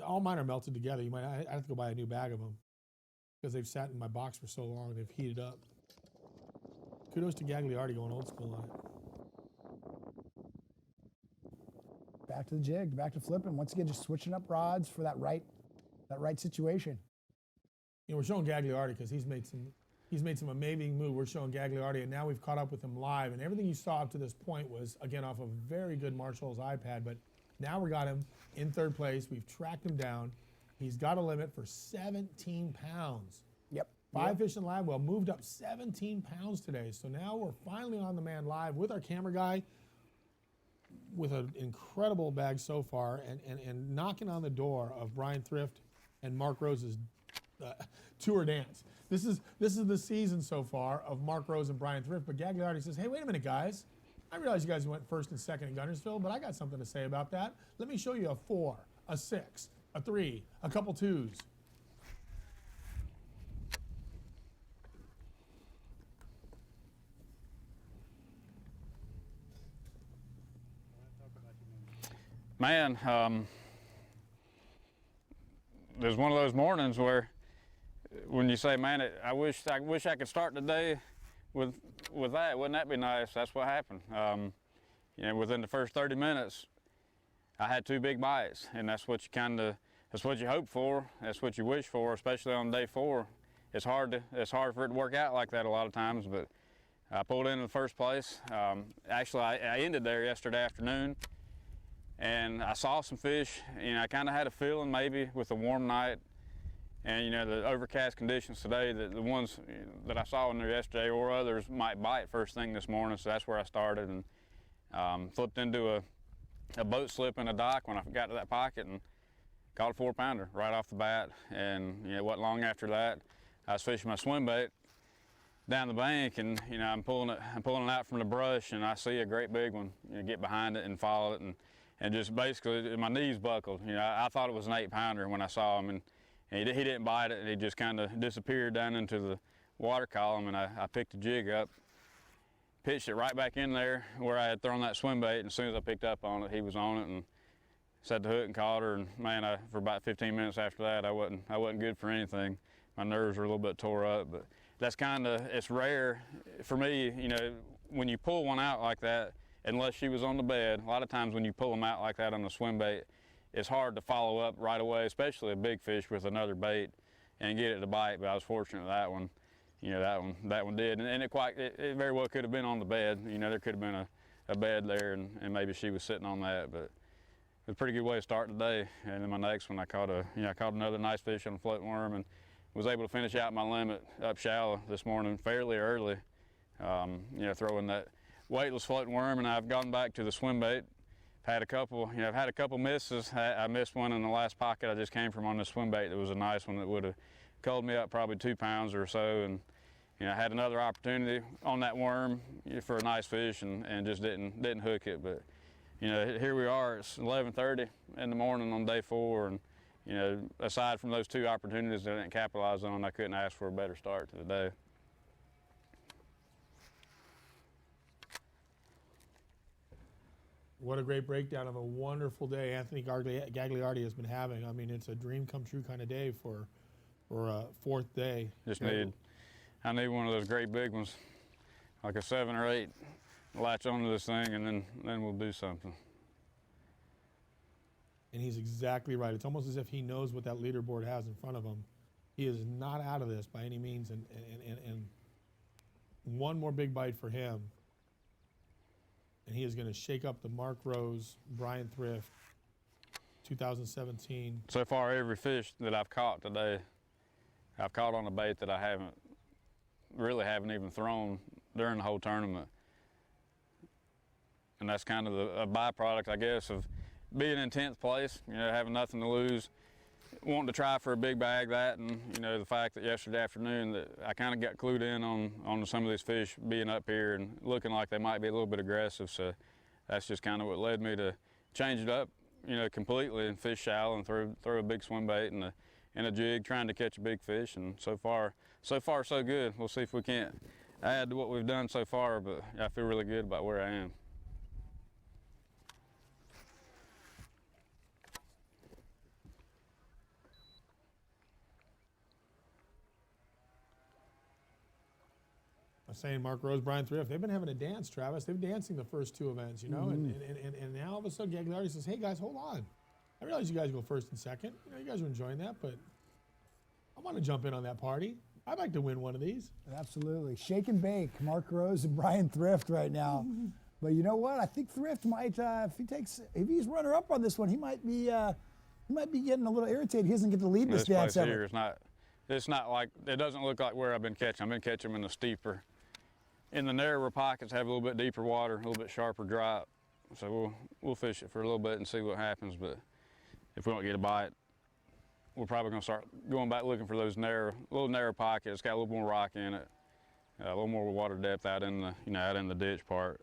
all mine are melted together. I have to go buy a new bag of them because they've sat in my box for so long, they've heated up. Kudos to Gagliardi going old school on it. Back to the jig, back to flipping. Once again, just switching up rods for that right situation. We're showing Gagliardi because he's made some amazing moves. We're showing Gagliardi, and now we've caught up with him live. And everything you saw up to this point was, again, off of very good Marshall's iPad. But now we got him in 3rd place. We've tracked him down. He's got a limit for 17 pounds. Yep. 5 fish in live well, moved up 17 pounds today. So now we're finally on the man live with our camera guy, with an incredible bag so far, and knocking on the door of Brian Thrift and Mark Rose's tour dance. This is the season so far of Mark Rose and Brian Thrift, but Gagliardi says, hey, wait a minute, guys. I realize you guys went first and second in Guntersville, but I got something to say about that. Let me show you a 4, a 6, a 3, a couple 2s. Man, there's one of those mornings where when you say, man, I wish I could start the day with that. Wouldn't that be nice? That's what happened. You know, within the first 30 minutes, I had 2 big bites, and that's what you hope for. That's what you wish for, especially on day 4. It's hard for it to work out like that a lot of times, but I pulled in the first place. Actually, I ended there yesterday afternoon, and I saw some fish. You know, I kind of had a feeling maybe with a warm night and, you know, the overcast conditions today, that the ones that I saw in there yesterday or others might bite first thing this morning. So that's where I started, and flipped into a boat slip in a dock when I got to that pocket and caught a 4-pounder right off the bat. And, you know, it wasn't long after that, I was fishing my swim bait down the bank, and, you know, I'm pulling it out from the brush, and I see a great big one, you know, get behind it and follow it, and just basically my knees buckled. You know, I thought it was an 8-pounder when I saw him, and he didn't bite it, and he just kind of disappeared down into the water column, and I picked the jig up, pitched it right back in there where I had thrown that swim bait, and as soon as I picked up on it, he was on it, and set the hook and caught her. And man, for about 15 minutes after that, I wasn't good for anything. My nerves were a little bit tore up, but that's it's rare for me, you know, when you pull one out like that, unless she was on the bed. A lot of times when you pull them out like that on the swim bait, it's hard to follow up right away, especially a big fish with another bait, and get it to bite. But I was fortunate with that one. You know, that one did, and it very well could have been on the bed. You know, there could have been a bed there, and maybe she was sitting on that. But it was a pretty good way to start the day. And then my next one, I caught another nice fish on a floating worm, and was able to finish out my limit up shallow this morning fairly early. You know, throwing that weightless floating worm, and I've gone back to the swim bait. I've had a couple misses. I missed one in the last pocket I just came from on the swim bait. That was a nice one that would have culled me up probably 2 pounds or so. And you know, I had another opportunity on that worm for a nice fish, and just didn't hook it. But you know, here we are. It's 11:30 in the morning on day 4, and you know, aside from those 2 opportunities that I didn't capitalize on, I couldn't ask for a better start to the day. What a great breakdown of a wonderful day Anthony Gagliardi has been having. I mean, it's a dream come true kind of day for a 4th day. I need one of those great big ones, like a 7 or 8, latch onto this thing, and then we'll do something. And he's exactly right. It's almost as if he knows what that leaderboard has in front of him. He is not out of this by any means, and one more big bite for him, and he is going to shake up the Mark Rose, Brian Thrift 2017. So far, every fish that I've caught today, I've caught on a bait that I haven't even thrown during the whole tournament. And that's kind of a byproduct, I guess, of being in 10th place, you know, having nothing to lose, wanting to try for a big bag, and you know, the fact that yesterday afternoon that I kind of got clued in on some of these fish being up here and looking like they might be a little bit aggressive. So that's just kind of what led me to change it up, you know, completely, and fish shallow and throw a big swim bait and a jig, trying to catch a big fish. And so far so good. We'll see if we can't add to what we've done so far, but I feel really good about where I am. Saying Mark Rose, Brian Thrift, they've been having a dance, Travis. They've been dancing the first 2 events, you know, and now all of a sudden Gagliardi says, hey guys, hold on. I realize you guys go first and second. You know, you guys are enjoying that, but I want to jump in on that party. I'd like to win one of these. Absolutely. Shake and bake, Mark Rose and Brian Thrift right now. But you know what? I think Thrift might, if he's runner up on this one, he might be getting a little irritated. He doesn't get to lead this dance ever. Here it's not like, it doesn't look like where I've been catching. I've been catching them in the steeper. In the narrower pockets, have a little bit deeper water, a little bit sharper drop. So we'll fish it for a little bit and see what happens. But if we don't get a bite, we're probably going to start going back looking for those little narrow pockets. Got a little more rock in it, a little more water depth out in the out in the ditch part.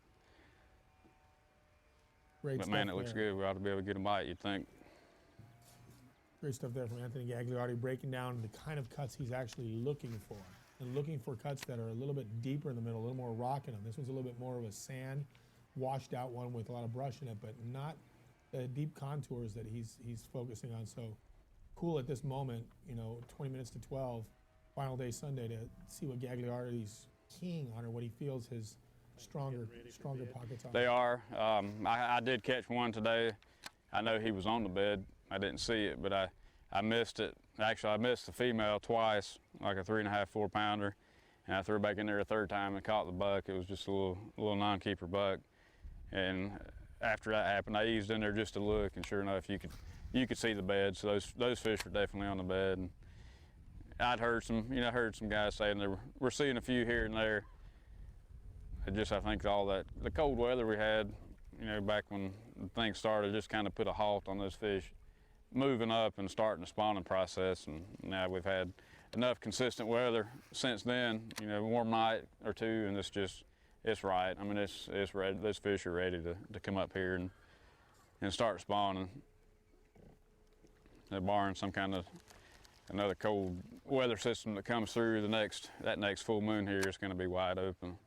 Great but stuff man, it looks there. good. We ought to be able to get a bite, you'd think. Great stuff there from Anthony Gagliardi, breaking down the kind of cuts he's actually looking for. And looking for cuts that are a little bit deeper in the middle, a little more rock in them. This one's a little bit more of a sand, washed out one with a lot of brush in it, but not the deep contours that he's focusing on. So cool at this moment, 20 minutes to 12, final day Sunday, to see what Gagliardi's keying on, or what he feels his stronger pockets are. They are. I did catch one today. I know he was on the bed. I didn't see it, but I missed it. Actually, I missed the female twice, like a 3.5, 4 pounder, and I threw it back in there a third time and caught the buck. It was just a little non-keeper buck. And after that happened, I eased in there just to look, and sure enough, you could see the bed. So those fish were definitely on the bed. And I'd heard some guys saying we're seeing a few here and there. I think all that the cold weather we had, back when things started, just kind of put a halt on those fish moving up and starting the spawning process. And now we've had enough consistent weather since then, warm night or two, and it's right. I mean, it's ready. Those fish are ready to come up here and start spawning. Barring some kind of another cold weather system that comes through that next full moon here, is going to be wide open.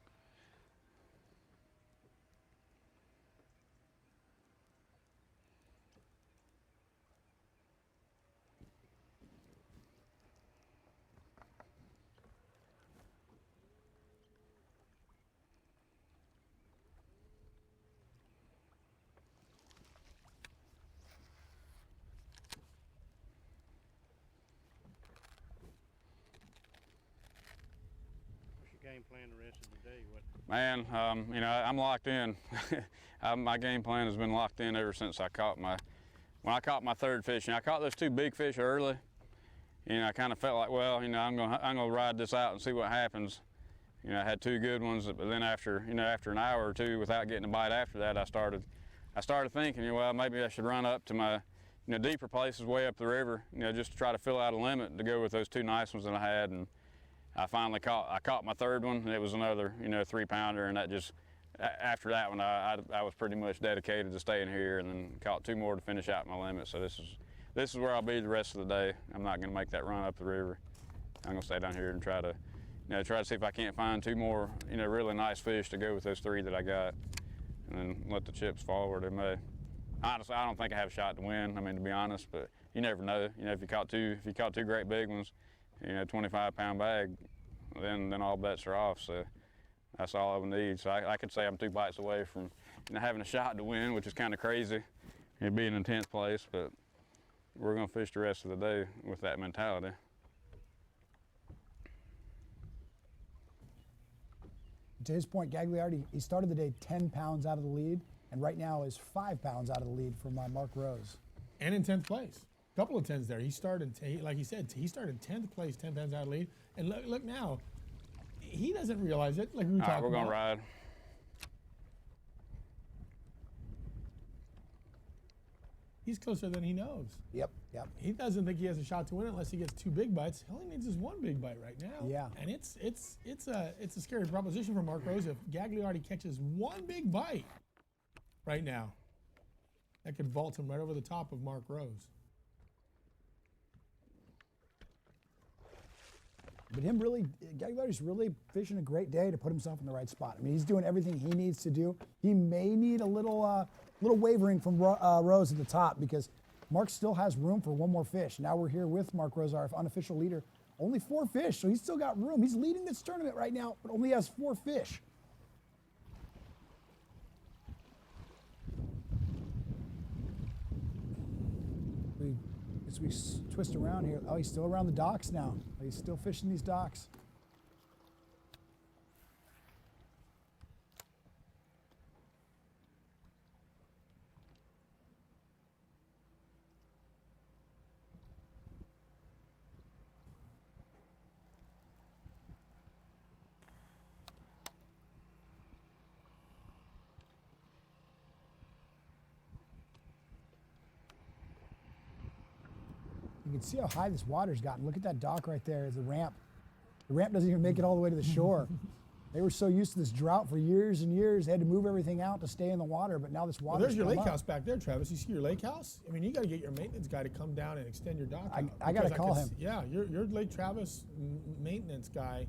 Game plan the rest of the day? Man, I'm locked in. My game plan has been locked in ever since when I caught my third fish. I caught those two big fish early. I kind of felt like, well, I'm gonna ride this out and see what happens. I had two good ones, but then after an hour or two without getting a bite after that, I started thinking, well, maybe I should run up to my deeper places way up the river, just to try to fill out a limit to go with those two nice ones that I had. And I finally caught my third one, and it was another 3 pounder, and after that one I was pretty much dedicated to staying here, and then caught two more to finish out my limit. So this is where I'll be the rest of the day. I'm not going to make that run up the river. I'm going to stay down here and try to see if I can't find two more really nice fish to go with those three that I got, and then let the chips fall where they may. Honestly, I don't think I have a shot to win. I mean, to be honest, but you never know. If you caught two great big ones, 25-pound bag, then all bets are off. So that's all I would need. So I could say I'm 2 bites away from having a shot to win, which is kind of crazy. It'd be in 10th place, but we're going to fish the rest of the day with that mentality. To his point, Gagliardi, he started the day 10 pounds out of the lead, and right now is 5 pounds out of the lead from Mark Rose. And in 10th place. Couple of 10s there. He started, like he said, he started 10th place, 10 pounds out of the lead. And look now, he doesn't realize it. Like we were talking about. We're going to ride. He's closer than he knows. Yep. He doesn't think he has a shot to win unless he gets 2 big bites. He only needs just 1 big bite right now. Yeah. And it's a scary proposition for Mark Rose. If Gagliardi catches 1 big bite right now, that could vault him right over the top of Mark Rose. But Gagliardi's really fishing a great day to put himself in the right spot. I mean, he's doing everything he needs to do. He may need a little wavering from Rose at the top, because Mark still has room for 1 more fish. Now we're here with Mark Rose, our unofficial leader. Only 4 fish, so he's still got room. He's leading this tournament right now, but only has 4 fish. As we twist around here, oh, he's still around the docks now. He's still fishing these docks. You can see how high this water's gotten. Look at that dock right there, the ramp. The ramp doesn't even make it all the way to the shore. They were so used to this drought for years and years. They had to move everything out to stay in the water, but now this water. Well, there's your lake house back there, Travis. You see your lake house? I mean, you got to get your maintenance guy to come down and extend your dock out. I got to call him. Yeah, your Lake Travis maintenance guy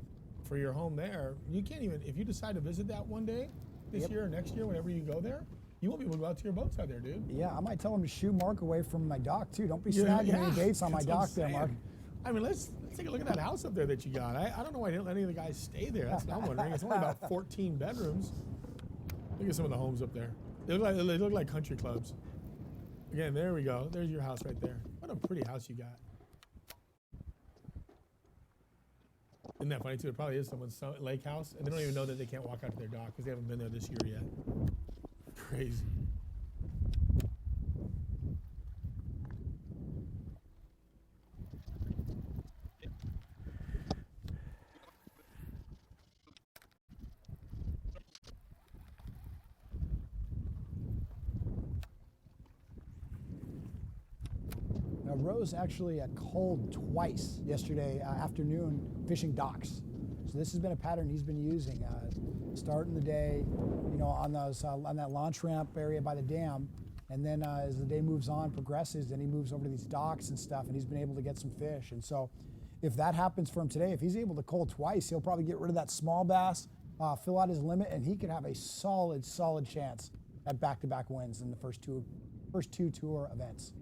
for your home there. You can't even, if you decide to visit that one day, this year or next year, whenever you go there, you won't be able to go out to your boats out there, dude. Yeah, I might tell him to shoo Mark away from my dock too. Don't be snagging any dates on my dock there, Mark. I mean, let's take a look at that house up there that you got. I don't know why I didn't let any of the guys stay there. That's what I'm wondering. It's only about 14 bedrooms. Look at some of the homes up there. They look like country clubs. Again, there we go. There's your house right there. What a pretty house you got. Isn't that funny too? It probably is someone's lake house, and they don't even know that they can't walk out to their dock because they haven't been there this year yet. Crazy. Now, Rose actually cold twice yesterday afternoon fishing docks. So this has been a pattern he's been using. Starting the day, on that launch ramp area by the dam, and then as the day moves on, progresses, then he moves over to these docks and stuff, and he's been able to get some fish. And so, if that happens for him today, if he's able to cold twice, he'll probably get rid of that small bass, fill out his limit, and he could have a solid chance at back-to-back wins in the first two tour events.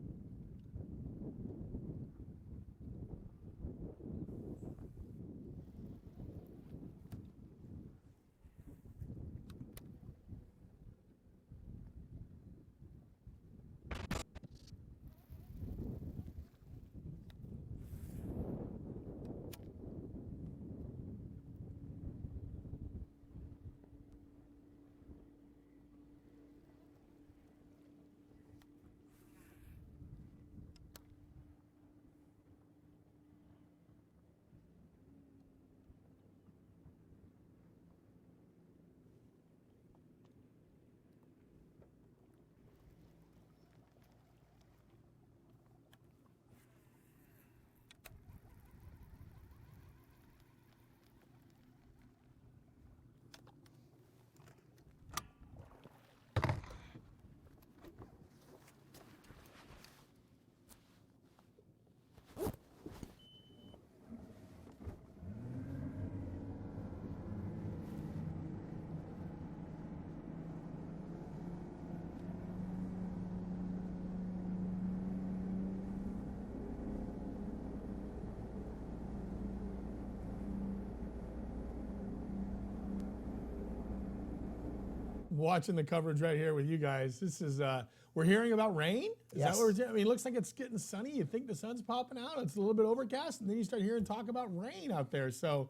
Watching the coverage right here with you guys. This is, we're hearing about rain? Is that what we're, I mean, it looks like it's getting sunny. You think the sun's popping out. It's a little bit overcast, and then you start hearing talk about rain out there. So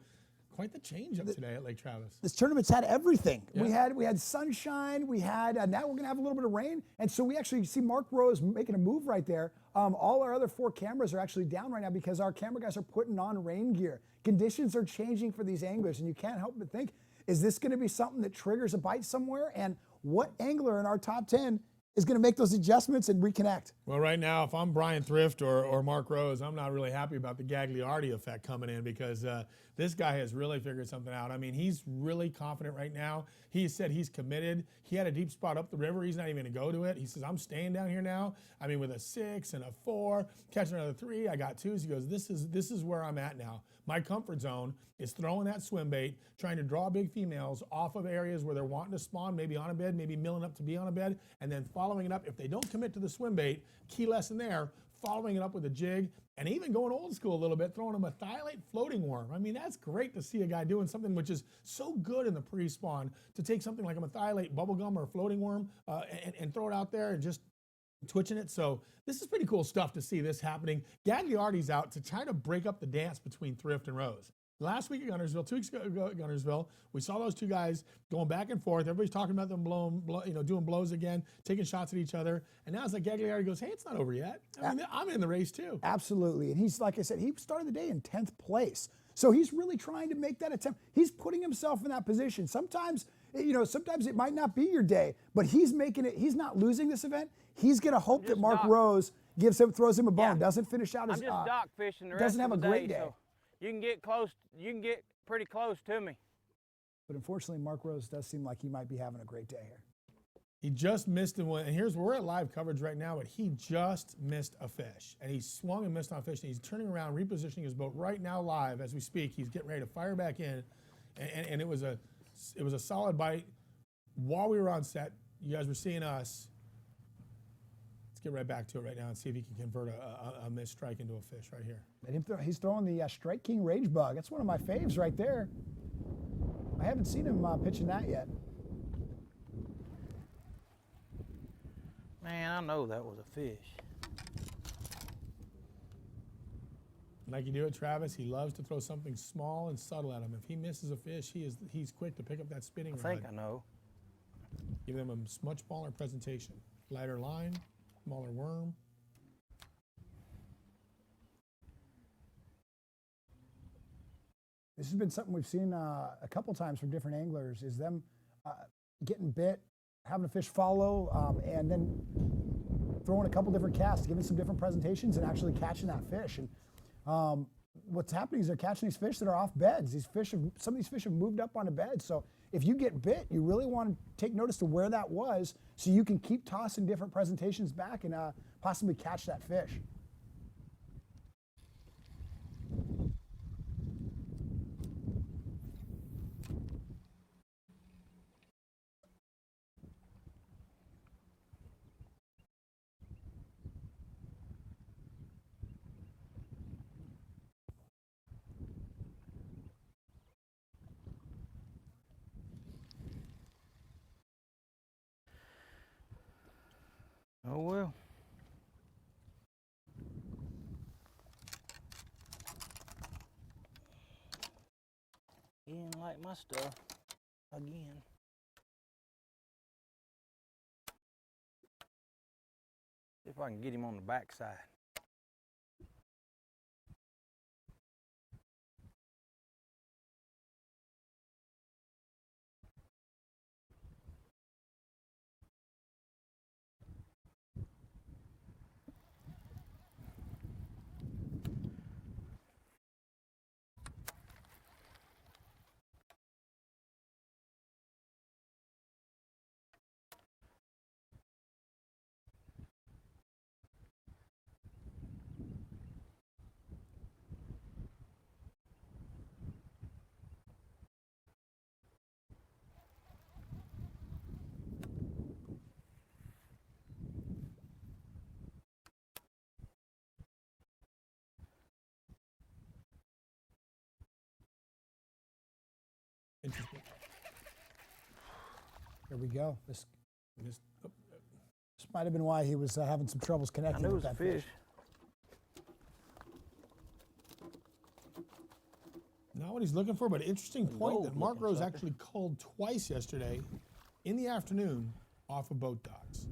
quite the change up today at Lake Travis. This tournament's had everything. Yeah. We had sunshine. We had now we're gonna have a little bit of rain, and so we actually see Mark Rose making a move right there. All our other 4 cameras are actually down right now because our camera guys are putting on rain gear. Conditions are changing for these anglers, and you can't help but think, is this going to be something that triggers a bite somewhere? And what angler in our top 10 is going to make those adjustments and reconnect? Well, right now, if I'm Brian Thrift or Mark Rose, I'm not really happy about the Gagliardi effect coming in because this guy has really figured something out. I mean, he's really confident right now. He said he's committed. He had a deep spot up the river. He's not even going to go to it. He says, I'm staying down here now. I mean, with a 6 and a 4, catching another 3. I got 2s. He goes, this is where I'm at now. My comfort zone is throwing that swim bait, trying to draw big females off of areas where they're wanting to spawn, maybe on a bed, maybe milling up to be on a bed, and then following it up. If they don't commit to the swim bait, key lesson there, following it up with a jig, and even going old school a little bit, throwing a methylate floating worm. I mean, that's great to see a guy doing something which is so good in the pre-spawn, to take something like a methylate bubblegum or a floating worm and throw it out there and just twitching it. So this is pretty cool stuff to see this happening. Gagliardi's out to try to break up the dance between Thrift and Rose. Last week at Guntersville, 2 weeks ago at Guntersville, we saw those 2 guys going back and forth. Everybody's talking about them doing blows again, taking shots at each other. And now it's like Gagliardi goes, hey, it's not over yet. I mean, I'm in the race too. Absolutely. And he's, like I said, he started the day in 10th place. So he's really trying to make that attempt. He's putting himself in that position. Sometimes You know, sometimes it might not be your day, but he's making it. He's not losing this event. He's going to hope that Mark Rose throws him a bone, doesn't finish out his. I'm just dock fishing the rest doesn't have of a the great day, day. so you can get close. You can get pretty close to me. But unfortunately, Mark Rose does seem like he might be having a great day here. He just missed the one, and we're at live coverage right now, but he just missed a fish. And he swung and missed on a fish, and he's turning around, repositioning his boat right now live as we speak. He's getting ready to fire back in, and it was a solid bite. While we were on set, you guys were seeing us. Let's get right back to it right now and see if he can convert a missed strike into a fish right here. He's throwing the Strike King Rage Bug. That's one of my faves right there. I haven't seen him pitching that yet. Man, I know that was a fish. Like you do it, Travis, he loves to throw something small and subtle at him. If he misses a fish, he's quick to pick up that spinning rod. I think I know. Give them a much smaller presentation. Lighter line, smaller worm. This has been something we've seen a couple times from different anglers, is them getting bit, having a fish follow, and then throwing a couple different casts, giving some different presentations, and actually catching that fish. And what's happening is they're catching these fish that are off beds. Some of these fish have moved up on a bed. So if you get bit, you really want to take notice to where that was, so you can keep tossing different presentations back and possibly catch that fish. Oh well. He didn't like my stuff again. See if I can get him on the backside. Interesting. Here we go. This might have been why he was having some troubles connecting with that fish. Not what he's looking for, but interesting point that Mark Rose actually called twice yesterday in the afternoon off of boat docks.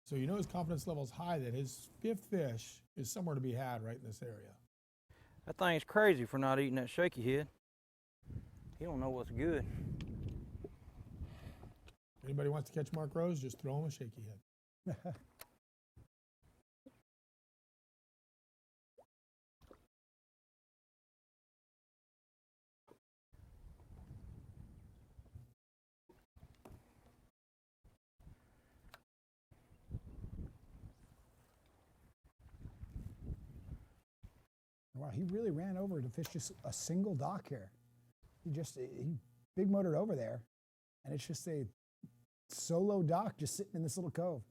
So you know his confidence level is high that his fifth fish is somewhere to be had right in this area. That thing's crazy for not eating that shaky head. He don't know what's good. Anybody wants to catch Mark Rose, just throw him a shaky head. Wow, he really ran over to fish just a single dock here. He big motored over there, and it's just a solo dock just sitting in this little cove.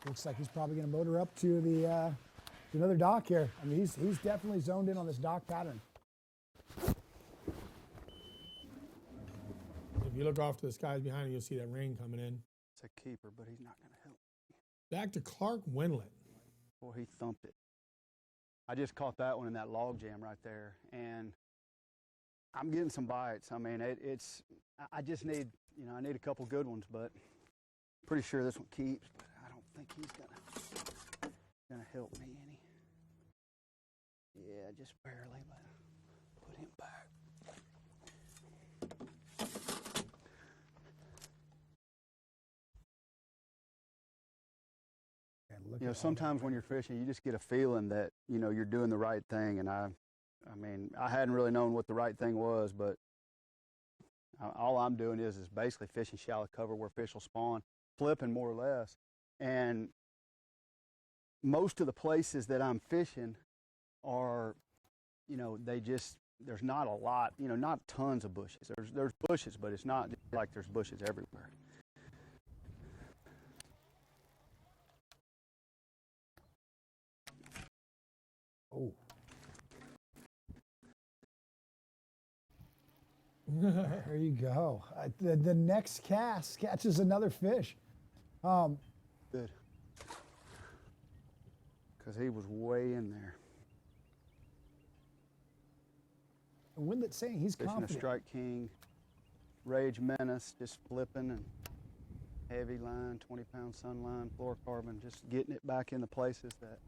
Looks like he's probably going to motor up to the Another dock here. I mean, he's definitely zoned in on this dock pattern. If you look off to the skies behind you, you'll see that rain coming in. It's a keeper, but he's not going to help. Back to Clark Winlet. Boy, he thumped it. I just caught that one in that log jam right there, and I'm getting some bites. I mean, I just need, I need a couple good ones, but pretty sure this one keeps, but I don't think he's gonna help me any. Yeah, just barely, but put him back. Sometimes when you're fishing, you just get a feeling that, you're doing the right thing. And I mean, I hadn't really known what the right thing was, but all I'm doing is basically fishing shallow cover where fish will spawn, flipping more or less. And most of the places that I'm fishing are, there's not a lot, not tons of bushes. There's bushes, but it's not like there's bushes everywhere. Oh. There you go. The next cast catches another fish. Good. Because he was way in there. And Winlet's saying he's fishing confident. A Strike King, Rage Menace, just flipping and heavy line, 20-pound sunline, fluorocarbon, just getting it back in the places that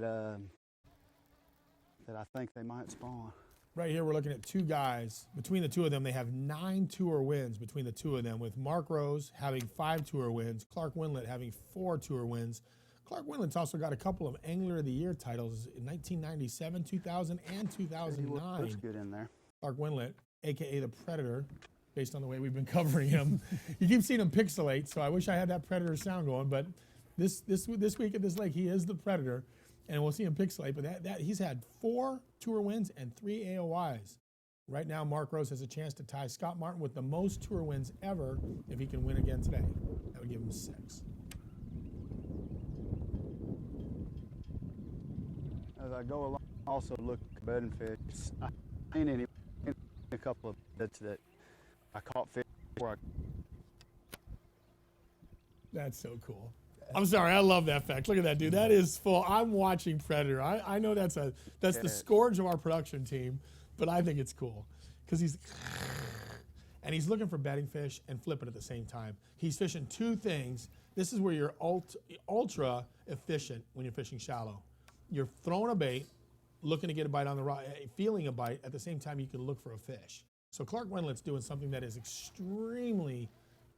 I think they might spawn. Right here, we're looking at two guys. Between the two of them, they have 9 tour wins between the two of them, with Mark Rose having 5 tour wins, Clark Winlet having 4 tour wins. Clark Winlet's also got a couple of Angler of the Year titles in 1997, 2000, and 2009. Looks good in there. Clark Winlet, a.k.a. the Predator, based on the way we've been covering him. You keep seeing him pixelate, so I wish I had that Predator sound going, but this week at this lake, he is the Predator. And we'll see him pixelate, but that he's had 4 tour wins and 3 AOYs. Right now, Mark Rose has a chance to tie Scott Martin with the most tour wins ever if he can win again today. That would give him 6. As I go along, I also look at bedding fish. I ain't a couple of bits that I caught fish before That's so cool. I'm sorry, I love that fact. Look at that, dude. That is full. I'm watching Predator. I know that's the scourge of our production team, but I think it's cool because he's looking for bedding fish and flipping at the same time. He's fishing 2 things. This is where you're ultra efficient when you're fishing shallow. You're throwing a bait, looking to get a bite on the rod, feeling a bite. At the same time, you can look for a fish. So Clark Winlet's doing something that is extremely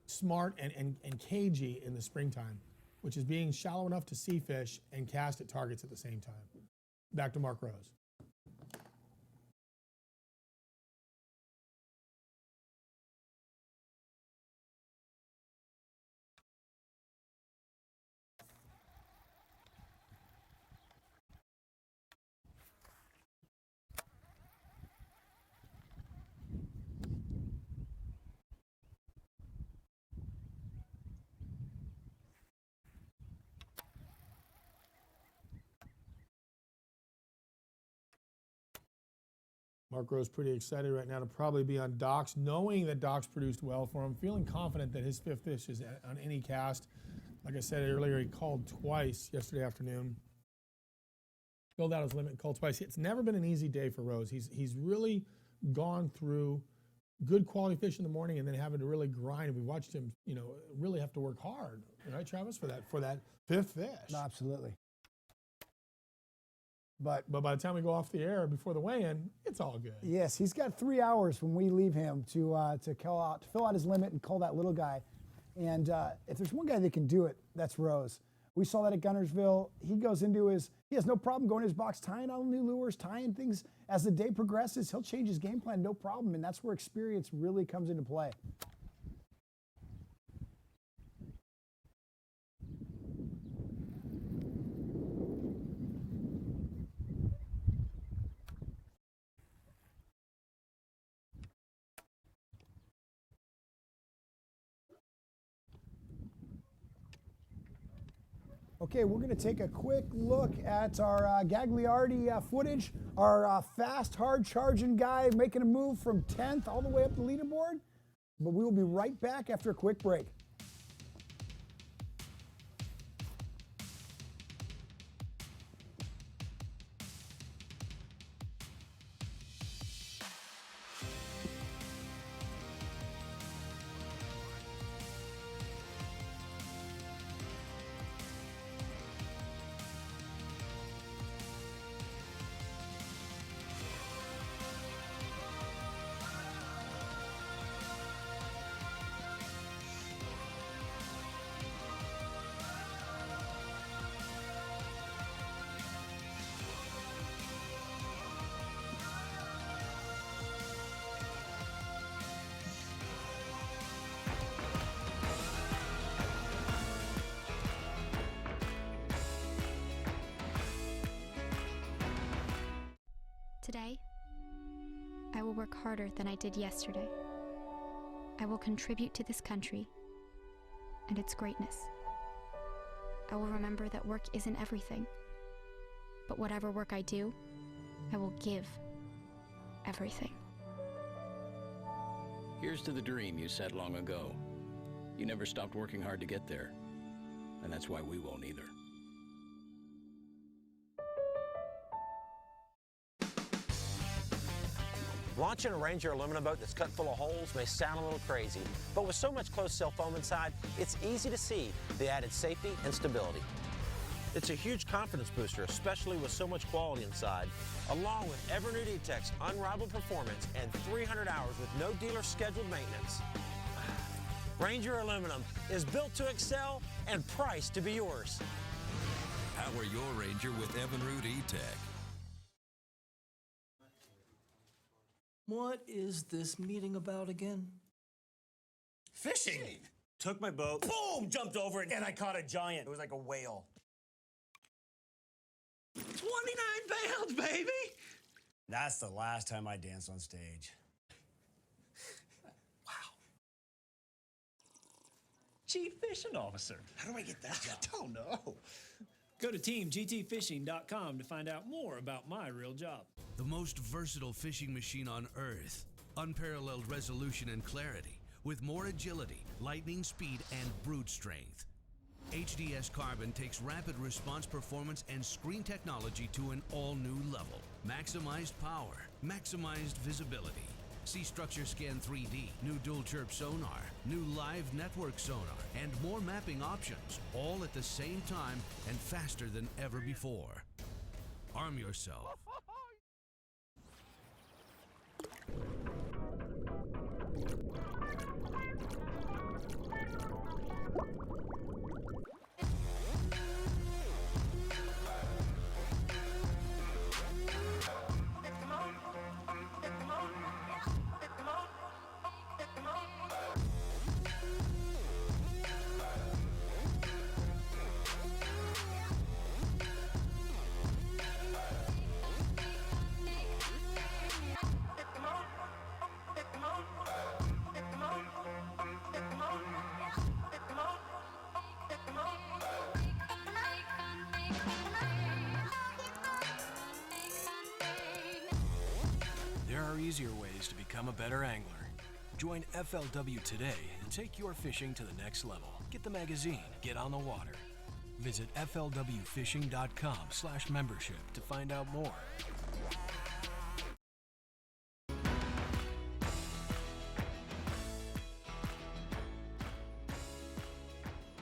smart and cagey in the springtime, which is being shallow enough to see fish and cast at targets at the same time. Back to Mark Rose. Mark Rose pretty excited right now to probably be on docks, knowing that docks produced well for him, feeling confident that his 5th fish is on any cast. Like I said earlier, he called twice yesterday afternoon. Filled out his limit and called twice. It's never been an easy day for Rose. He's really gone through good quality fish in the morning and then having to really grind. We watched him, really have to work hard, right, Travis, for that 5th fish. Absolutely. But by the time we go off the air before the weigh-in, it's all good. Yes, he's got 3 fill when we leave him to fill out his limit and call that little guy. And if there's one guy that can do it, that's Rose. We saw that at Gunnersville. He has no problem going to his box, tying on new lures, tying things. As the day progresses, he'll change his game plan, no problem. And that's where experience really comes into play. Okay, we're going to take a quick look at our Gagliardi footage. Our fast, hard-charging guy making a move from 10th all the way up the leaderboard. But we will be right back after a quick break. Today, I will work harder than I did yesterday. I will contribute to this country and its greatness. I will remember that work isn't everything, but whatever work I do, I will give everything. Here's to the dream you set long ago. You never stopped working hard to get there, and that's why we won't either. Launching a Ranger aluminum boat that's cut full of holes may sound a little crazy, but with so much closed-cell foam inside, it's easy to see the added safety and stability. It's a huge confidence booster, especially with so much quality inside, along with ever-new E-Tech's unrivaled performance and 300 hours with no dealer scheduled maintenance. Ranger aluminum is built to excel and priced to be yours. Power your Ranger with Evinrude E-Tech. What is this meeting about again? Fishing. Took my boat, boom, jumped over it, and I caught a giant. It was like a whale. 29 pounds, baby! That's the last time I danced on stage. Chief Fishing Officer. How do I get that job? I don't know. Go to teamgtfishing.com to find out more about my real job. The most versatile fishing machine on Earth. Unparalleled resolution and clarity, with more agility, lightning speed, and brute strength. HDS Carbon takes rapid response performance and screen technology to an all-new level. Maximized power, maximized visibility. See Structure Scan 3D, new dual chirp sonar, new live network sonar, and more mapping options, all at the same time and faster than ever before. Arm yourself. There are easier ways to become a better angler. Join FLW today and take your fishing to the next level. Get the magazine, get on the water. Visit FLWfishing.com/membership to find out more.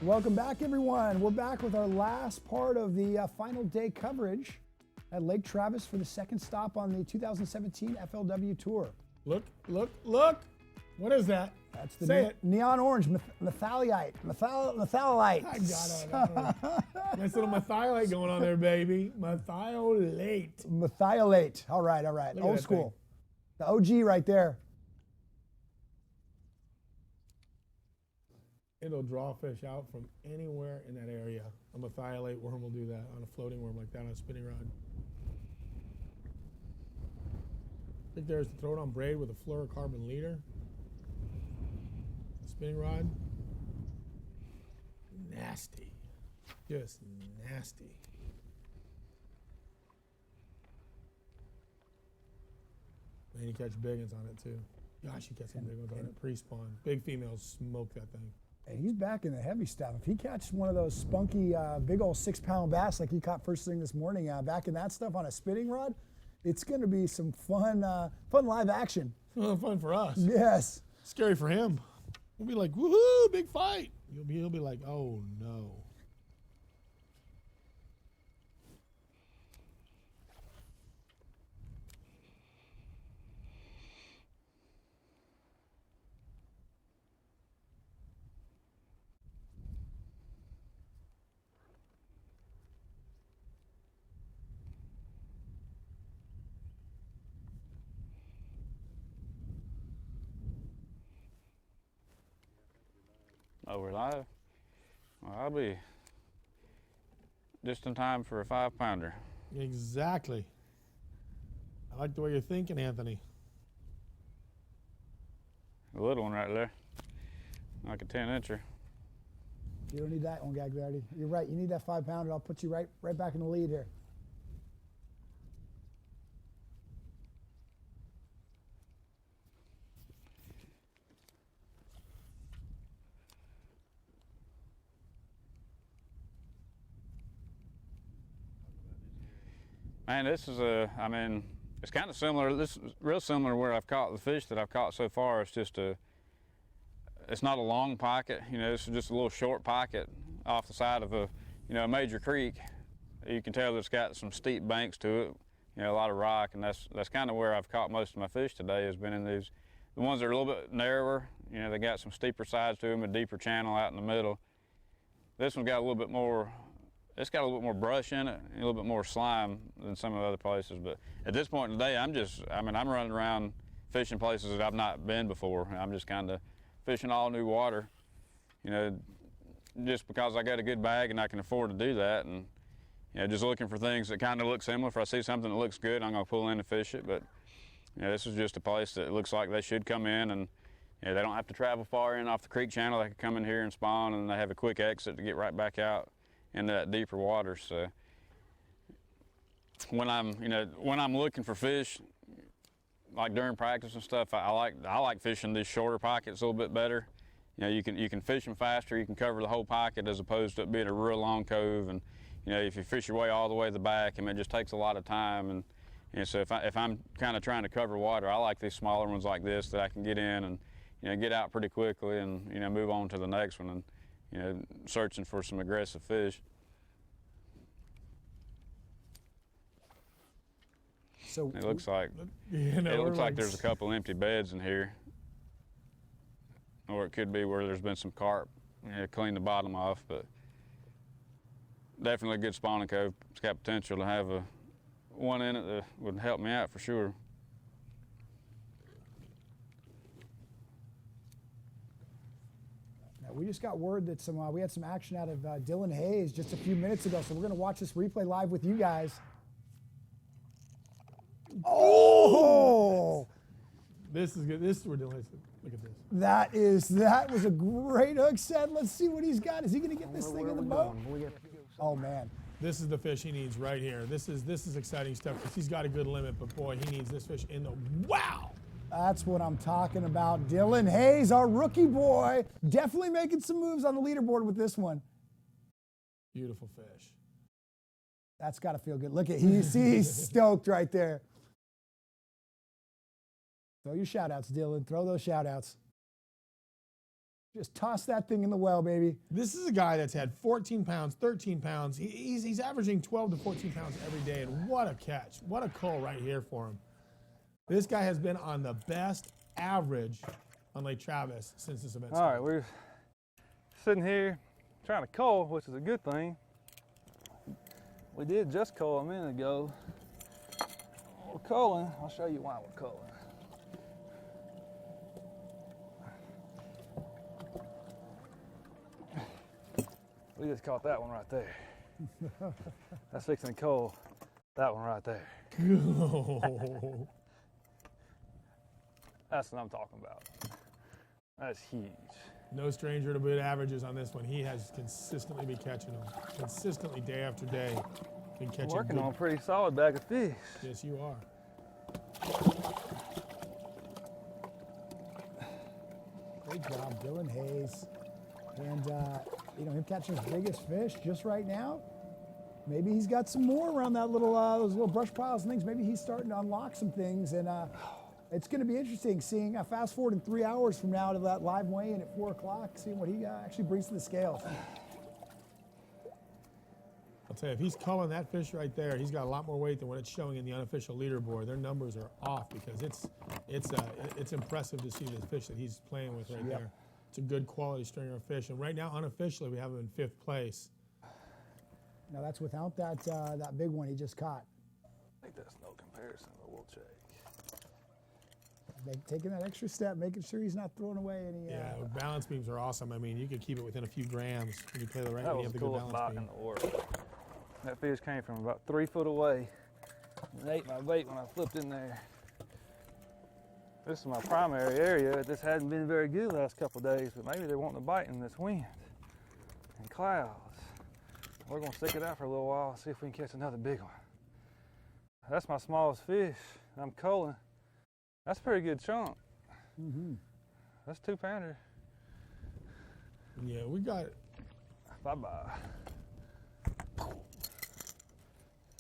Welcome back, everyone. We're back with our last part of the final day coverage at Lake Travis for the second stop on the 2017 FLW Tour. Look, look, look! What is that? That's the Say it. neon orange methalite. Methalite. I got it. Nice little methylate going on there, baby. Methylate. Methylate. All right, all right. Look at Old that school. The OG right there. It'll draw fish out from anywhere in that area. A methylate worm will do that on a floating worm like that on a spinning rod. I think there's to throw it on braid with a fluorocarbon leader. A spinning rod. Nasty. Just nasty. Man, you catch big ones on it too. Gosh, you catch some big ones on it. Pre-spawn. Big females smoke that thing. Hey, he's back in the heavy stuff. If he catches one of those spunky, big old 6-pound bass like he caught first thing this morning, back in that stuff on a spinning rod, it's going to be some fun live action. Fun for us. Yes. Scary for him. We'll be like, woohoo, big fight. He'll be like, oh no. Oh, we're live? Well, I'll be just in time for a 5-pounder. Exactly. I like the way you're thinking, Anthony. A little one right there, like a 10-incher. You don't need that one, Gagliardi. You're right. You need that 5-pounder. I'll put you right back in the lead here. Man, this is I mean, it's kind of similar. This is real similar to where I've caught the fish that I've caught so far. It's just it's not a long pocket. You know, this is just a little short pocket off the side of a major creek. You can tell that it's got some steep banks to it. You know, a lot of rock, and that's kind of where I've caught most of my fish today. Has been in the ones that are a little bit narrower. You know, they got some steeper sides to them, a deeper channel out in the middle. This one's got a little bit more. It's got a little bit more brush in it, and a little bit more slime than some of the other places. But at this point in the day, I'm running around fishing places that I've not been before. I'm just kind of fishing all new water, you know, just because I got a good bag and I can afford to do that. And, you know, just looking for things that kind of look similar. If I see something that looks good, I'm going to pull in and fish it. But, you know, this is just a place that looks like they should come in, and, you know, they don't have to travel far in off the creek channel. They can come in here and spawn, and they have a quick exit to get right back out into that deeper water. So when I'm looking for fish, like during practice and stuff, I like fishing these shorter pockets a little bit better. You know, you can fish them faster. You can cover the whole pocket as opposed to it being a real long cove. And you know, if you fish your way all the way to the back, I mean, it just takes a lot of time. And so if I'm kind of trying to cover water, I like these smaller ones like this that I can get in and, you know, get out pretty quickly and, you know, move on to the next one and, you know, searching for some aggressive fish. So it looks like there's a couple empty beds in here, or it could be where there's been some carp. You know, clean the bottom off, but definitely a good spawning cove. It's got potential to have one in it that would help me out for sure. We just got word that we had some action out of Dylan Hayes just a few minutes ago, so we're going to watch this replay live with you guys. Oh! This is good. This is where Dylan Hayes. Look at this. That was a great hook set. Let's see what he's got. Is he going to get this thing in the boat? Oh man! This is the fish he needs right here. This is exciting stuff because he's got a good limit, but boy, he needs this fish in the wow. That's what I'm talking about. Dylan Hayes, our rookie boy, definitely making some moves on the leaderboard with this one. Beautiful fish. That's got to feel good. Look at he's stoked right there. Throw your shout outs, Dylan. Throw those shout outs. Just toss that thing in the well, baby. This is a guy that's had 14 pounds, 13 pounds. He's averaging 12 to 14 pounds every day, and what a catch. What a cull right here for him. This guy has been on the best average on Lake Travis since this event started. All right, we're sitting here trying to cull, which is a good thing. We did just cull a minute ago. We're culling. I'll show you why we're culling. We just caught that one right there. That's fixing to cull that one right there. That's what I'm talking about. That's huge. No stranger to good averages on this one. He has consistently been catching them. Consistently, day after day, been catching Working good. on a pretty solid bag of fish. Yes, you are. Great job, Dylan Hayes. And, you know, him catching his biggest fish just right now. Maybe he's got some more around that little, those little brush piles and things. Maybe he's starting to unlock some things. And it's going to be interesting seeing, fast forward in 3 hours from now to that live weigh-in at 4 o'clock, seeing what he actually brings to the scales. I'll tell you, if he's culling that fish right there, he's got a lot more weight than what it's showing in the unofficial leaderboard. Their numbers are off because it's impressive to see this fish that he's playing with right there. It's a good quality stringer of fish. And right now, unofficially, we have him in 5th place. Now that's without that that big one he just caught. I think that's no comparison, but we'll check. Taking that extra step, making sure he's not throwing away any. Yeah, balance beams are awesome. I mean, you could keep it within a few grams when you play the right. That When you was have the the good coolest balance bite beam. in the world. That fish came from about 3 foot away and ate my bait when I flipped in there. This is my primary area. This hadn't been very good the last couple of days, but maybe they're wanting to bite in this wind and clouds. We're gonna stick it out for a little while and see if we can catch another big one. That's my smallest fish. I'm culling. That's a pretty good chunk. Mm-hmm. That's 2-pounder. Yeah, we got. Bye-bye.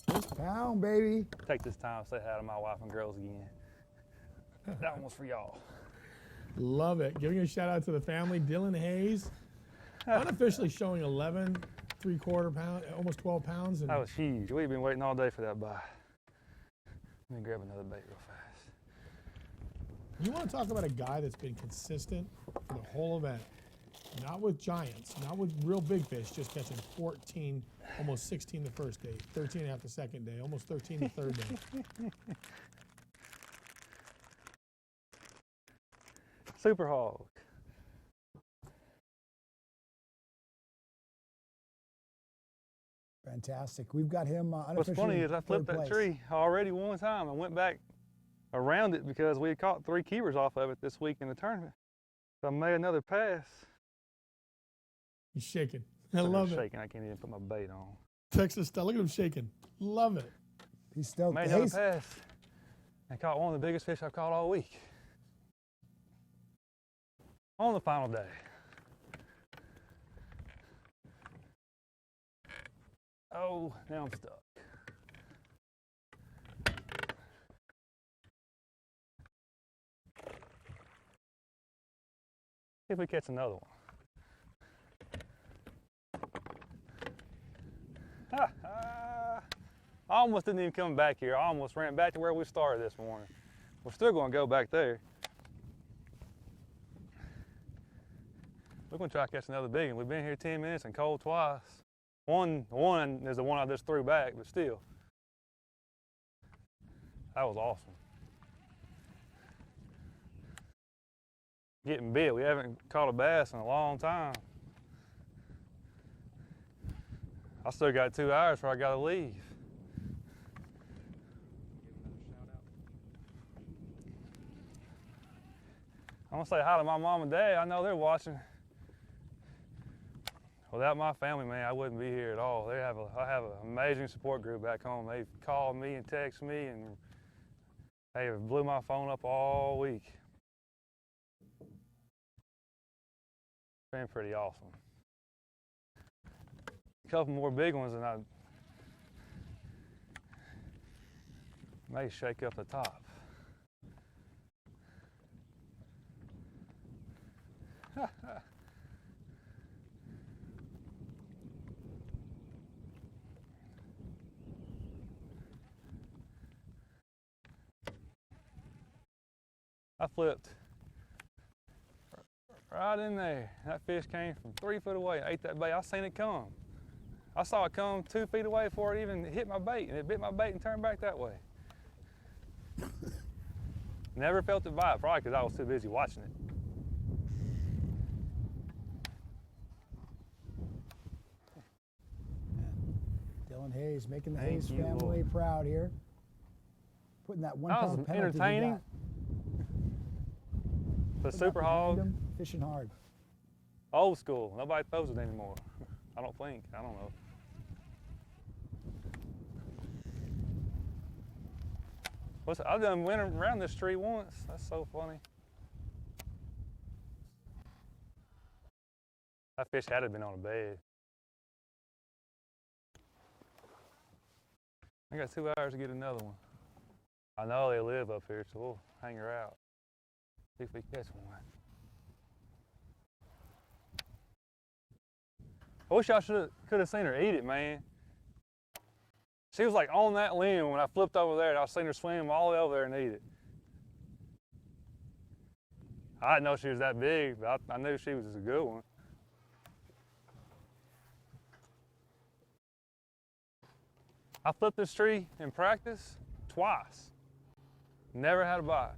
First pound, baby. Take this time to say hi to my wife and girls again. That one was for y'all. Love it. Giving a shout out to the family. Dylan Hayes, unofficially showing 11 3/4 pound, almost 12 pounds. And That was huge. We've been waiting all day for that bite. Let me grab another bait real fast. you want to talk about a guy that's been consistent for the whole event. Not with giants, not with real big fish, just catching 14, almost 16 the first day, 13 after the second day, almost 13 the third day. Super hog. Fantastic. We've got him What's unofficially funny is I in flipped third that place. tree already one time. I went back around it because we had caught 3 keepers off of it this week in the tournament. So I made another pass. He's shaking. I Look at love him it. shaking. I can't even put my bait on. Texas style. Look at him shaking. Love it. He's stoked. Made another pass and caught one of the biggest fish I've caught all week. On the final day. Oh, now I'm stuck. See if we catch another one. I almost didn't even come back here. I almost ran back to where we started this morning. We're still going to go back there. We're going to try to catch another big one. We've been here 10 minutes and caught twice. One is the one I just threw back, but still. That was awesome. Getting bit. We haven't caught a bass in a long time. I still got 2 hours before I got to leave. I'm going to say hi to my mom and dad. I know they're watching. Without my family, man, I wouldn't be here at all. I have an amazing support group back home. They've called me and texted me, and they have blew my phone up all week. It's been pretty awesome. A couple more big ones, and I may shake up the top. I flipped right in there. That fish came from 3 foot away, ate that bait. I seen it come. I saw it come 2 feet away before it even hit my bait, and it bit my bait and turned back that way. Never felt it bite, probably because I was too busy watching it. Dylan Hayes making the Hayes family proud here. Putting that 1 That pound was penalty to entertaining. that. The Putting super that behind hog. him, fishing hard. Old school. Nobody throws it anymore. I don't think. I don't know. I done went around this tree once. That's so funny. That fish had to have been on a bed. I got 2 hours to get another one. I know they live up here, so we'll hang her out. See if we catch one. I wish I could have seen her eat it, man. She was like on that limb when I flipped over there, and I seen her swim all the way over there and eat it. I didn't know she was that big, but I knew she was a good one. I flipped this tree in practice twice. Never had a bite.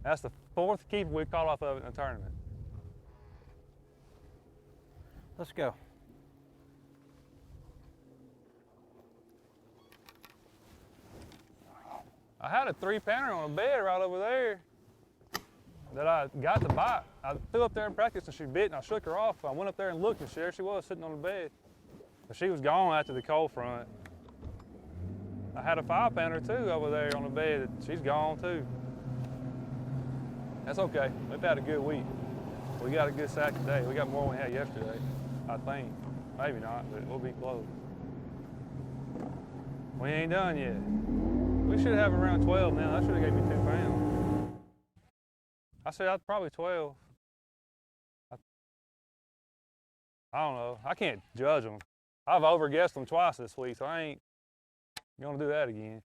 That's the 4th keeper we caught off of it in the tournament. Let's go. I had a 3-pounder on a bed right over there that I got to bite. I threw up there in practice and she bit and I shook her off. I went up there and looked and there she was sitting on the bed. But she was gone after the cold front. I had a 5-pounder too over there on the bed. She's gone too. That's okay. We've had a good week. We got a good sack today. We got more than we had yesterday, I think. Maybe not, but we'll be close. We ain't done yet. We should have around 12 now. That should have gave me 2 pounds. I said I'd probably 12. I don't know. I can't judge them. I've overguessed them twice this week, so I ain't gonna do that again.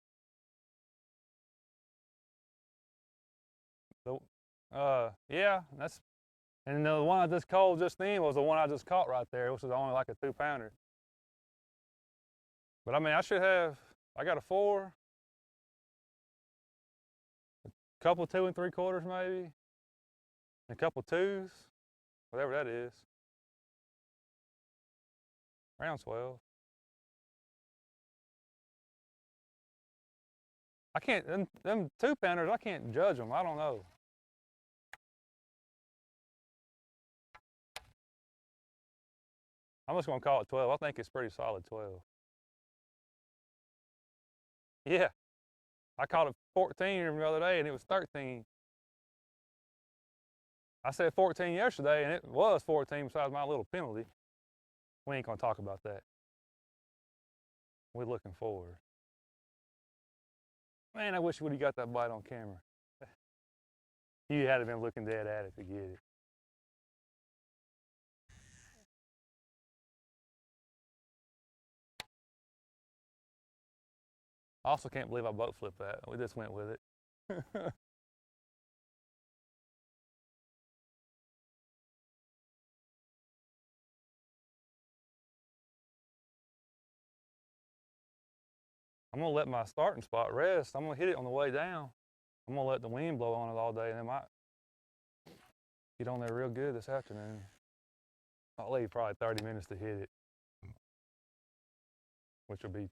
Yeah, and the one I just called just then was the one I just caught right there, which was only like a 2-pounder. But I mean, I got a 4, a couple 2 3/4 maybe, and a couple 2s, whatever that is. Around 12. I can't, them 2-pounders, I can't judge them. I don't know. I'm just gonna call it 12. I think it's pretty solid 12. Yeah, I caught a 14 the other day and it was 13. I said 14 yesterday and it was 14 besides my little penalty. We ain't gonna talk about that. We're looking forward. Man, I wish we'd got that bite on camera. You had to been looking dead at it to get it. I also can't believe I boat flipped that. We just went with it. I'm gonna let my starting spot rest. I'm gonna hit it on the way down. I'm gonna let the wind blow on it all day and it might get on there real good this afternoon. I'll leave probably 30 minutes to hit it, which will be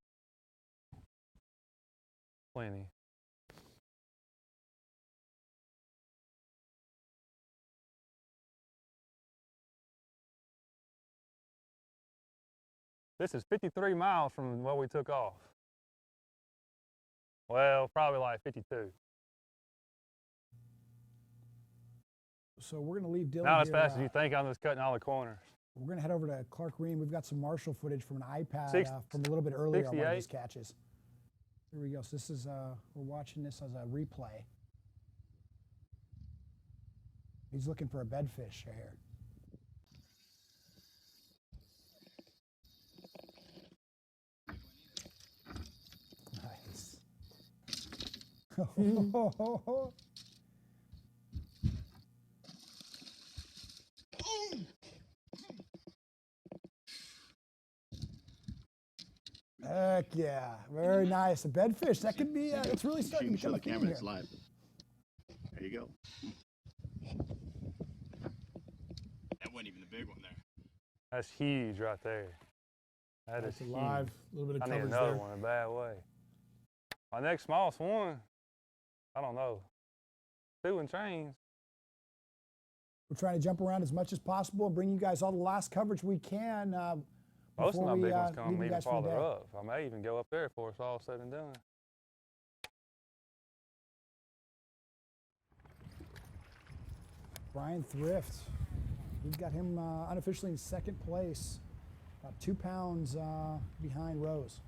plenty. This is 53 miles from where we took off. Well, probably like 52. So we're going to leave Dylan Not as here, fast as you think. I'm just cutting all the corners. We're going to head over to Clark Ream. We've got some Marshall footage from an iPad from a little bit earlier on one of his catches. Here we go. So this is, we're watching this as a replay. He's looking for a bedfish here. Nice. Heck yeah, very nice. A bedfish, that could be, it's really starting to become a thing here. Live. There you go. That wasn't even the big one there. That's huge right there. That's alive. A little bit of coverage coverage there. I need another there. one in a bad way. My next smallest one, I don't know. 2 and change. We're trying to jump around as much as possible and bring you guys all the last coverage we can Most of before my we big ones leave come you even guys for the farther day. up. I may even go up there before it's all said and done. Brian Thrift, we've got him unofficially in second place, about 2 pounds behind Rose.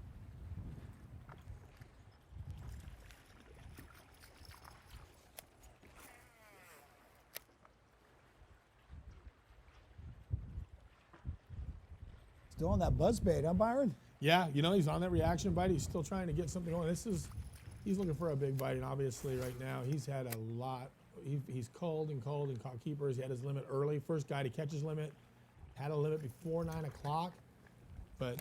Still on that buzzbait, huh, Byron? Yeah, you know, he's on that reaction bite. He's still trying to get something going. He's looking for a big bite, and obviously right now he's had a lot. He's culled and caught keepers. He had his limit early. First guy to catch his limit. Had a limit before 9 o'clock, but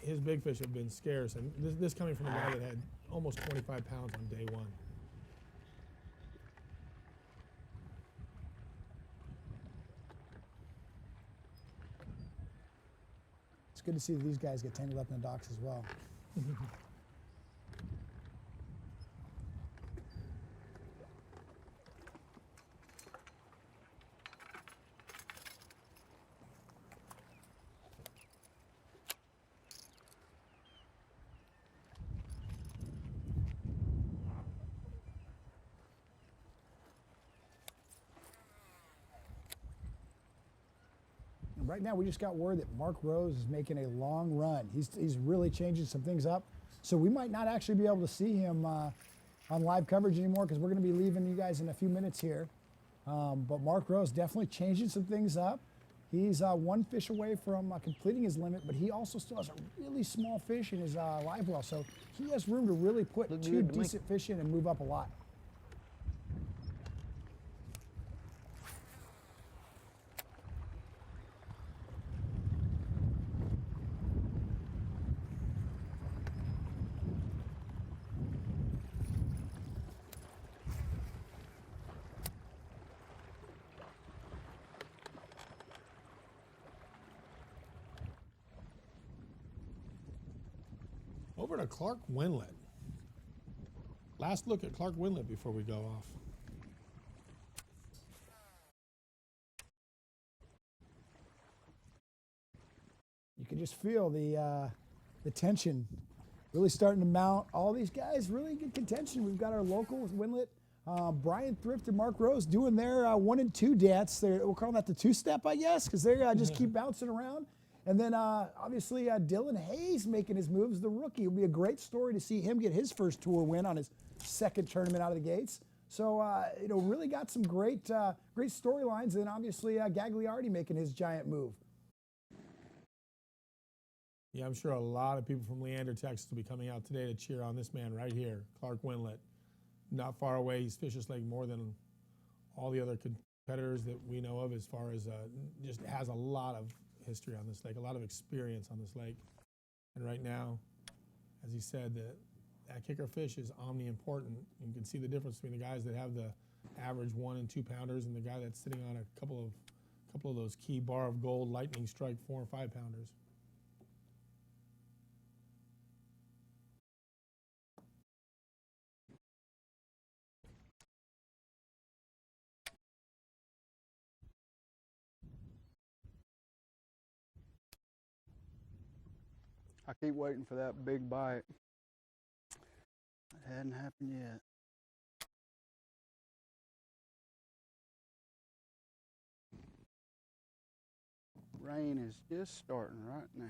his big fish have been scarce. And this coming from a guy that had almost 25 pounds on day one. It's good to see that these guys get tangled up in the docks as well. Right now, we just got word that Mark Rose is making a long run. He's really changing some things up. So we might not actually be able to see him on live coverage anymore because we're going to be leaving you guys in a few minutes here. But Mark Rose definitely changing some things up. He's one fish away from completing his limit, but he also still has a really small fish in his live well. So he has room to really put two decent fish in and move up a lot. Over to Clark Windlet. Last look at Clark Windlet before we go off. You can just feel the tension really starting to mount. All these guys really good contention. We've got our locals, Windlet, Brian Thrift and Mark Rose doing their 1 and 2 dance. We'll call that the two-step, I guess, because they just keep bouncing around. And then obviously Dylan Hayes making his moves, the rookie. It'll be a great story to see him get his first tour win on his second tournament out of the gates. So, really got some great storylines. And obviously Gagliardi making his giant move. Yeah, I'm sure a lot of people from Leander, Texas will be coming out today to cheer on this man right here, Clark Windlet. Not far away. He's fished this lake more than all the other competitors that we know of as far as just has a lot of history on this lake, a lot of experience on this lake. And right now, as he said, that kicker fish is omni-important. You can see the difference between the guys that have the average 1 and 2 pounders and the guy that's sitting on a couple of those key bar of gold lightning strike 4 and 5 pounders. I keep waiting for that big bite. It hadn't happened yet. Rain is just starting right now.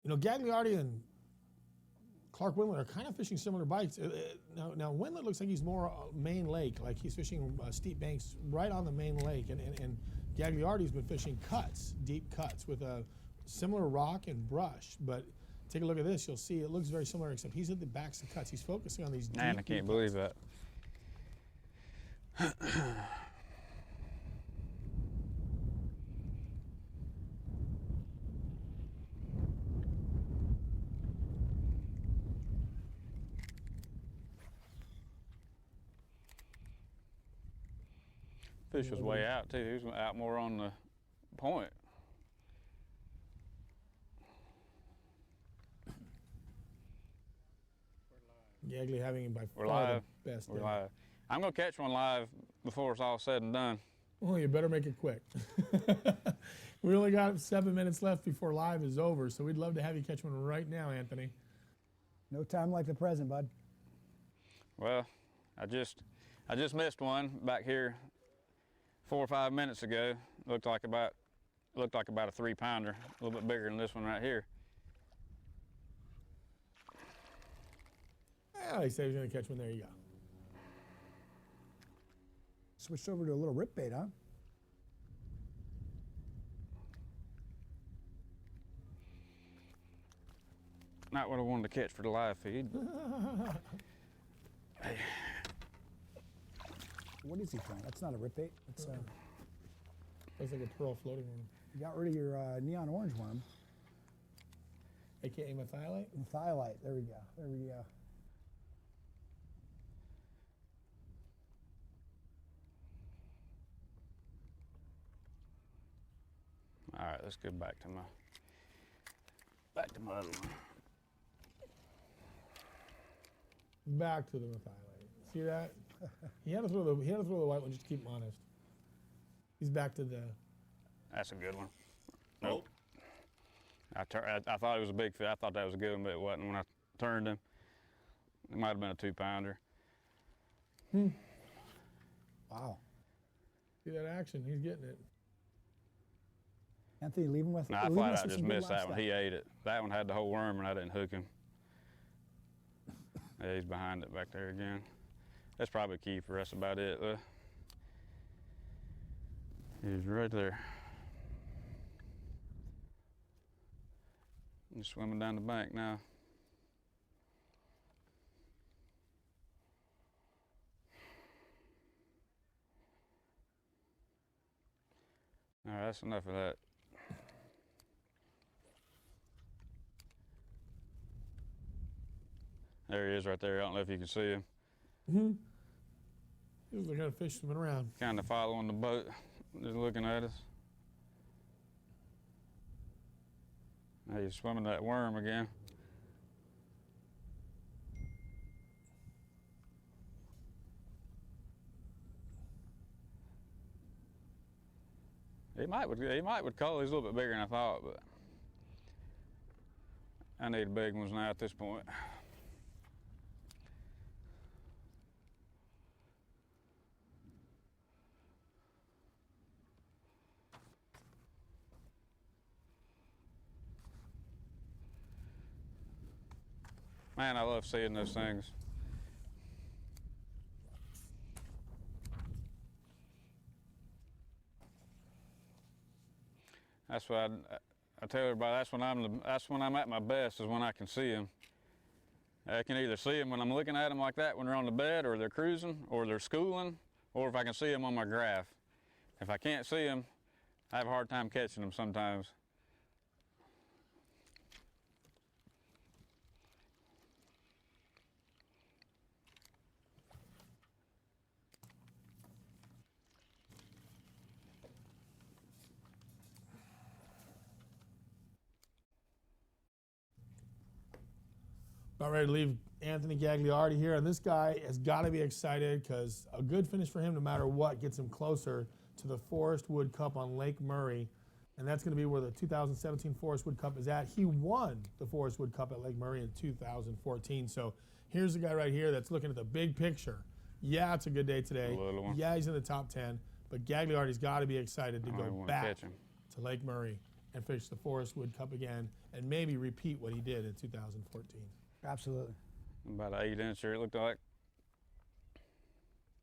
You know, Gagliardi and Clark Windlet are kind of fishing similar bites. Now Windlet looks like he's more main lake, like he's fishing steep banks right on the main lake, and Gagliardi's been fishing cuts, deep cuts with a similar rock and brush. But take a look at this, you'll see it looks very similar, except he's at the backs of cuts. He's focusing on these deep. Man, I can't believe that. Fish was way out too. He was out more on the point. Gagley having him by We're far live. the best. We're day. live. I'm gonna catch one live before it's all said and done. Well, you better make it quick. We only got 7 minutes left before live is over, so we'd love to have you catch one right now, Anthony. No time like the present, bud. Well, I just missed one back here 4 or 5 minutes ago. Looked like about a 3-pounder, a little bit bigger than this one right here. Well, he said he was going to catch one. There you go. Switched over to a little rip bait, huh? Not what I wanted to catch for the live feed. Hey. What is he throwing? That's not a rip bait. It's looks like a pearl floating worm. You got rid of your neon orange worm. AKA methylite? Methylite. There we go. There we go. All right, let's get back to my other one. Back to the methylite. See that? He had to throw the white one just to keep him honest. He's back to the. That's a good one. Nope. I thought it was a big fish. I thought that was a good one, but it wasn't. When I turned him, it might have been a 2-pounder. Wow. See that action? He's getting it. Anthony, leave him with. No, I flat out just missed that one. He ate it. That one had the whole worm, and I didn't hook him. Yeah, he's behind it back there again. That's probably key for us. About it, though. He's right there. He's swimming down the bank now. All right, that's enough of that. There he is right there. I don't know if you can see him. He's looking at a fish swimming around. Kind of following the boat, just looking at us. Now he's swimming that worm again. He might would call. He's a little bit bigger than I thought, but I need big ones now at this point. Man, I love seeing those things. That's what I tell everybody. That's when I'm at my best, is when I can see them. I can either see them when I'm looking at them like that when they're on the bed, or they're cruising, or they're schooling, or if I can see them on my graph. If I can't see them, I have a hard time catching them sometimes. About ready to leave Anthony Gagliardi here, and this guy has got to be excited because a good finish for him, no matter what, gets him closer to the Forest Wood Cup on Lake Murray, and that's going to be where the 2017 Forest Wood Cup is at. He won the Forest Wood Cup at Lake Murray in 2014, so here's the guy right here that's looking at the big picture. Yeah, it's a good day today. Yeah, he's in the top 10, but Gagliardi's got to be excited to go back to Lake Murray and fish the Forest Wood Cup again and maybe repeat what he did in 2014. Absolutely. About an 8-incher, it looked like.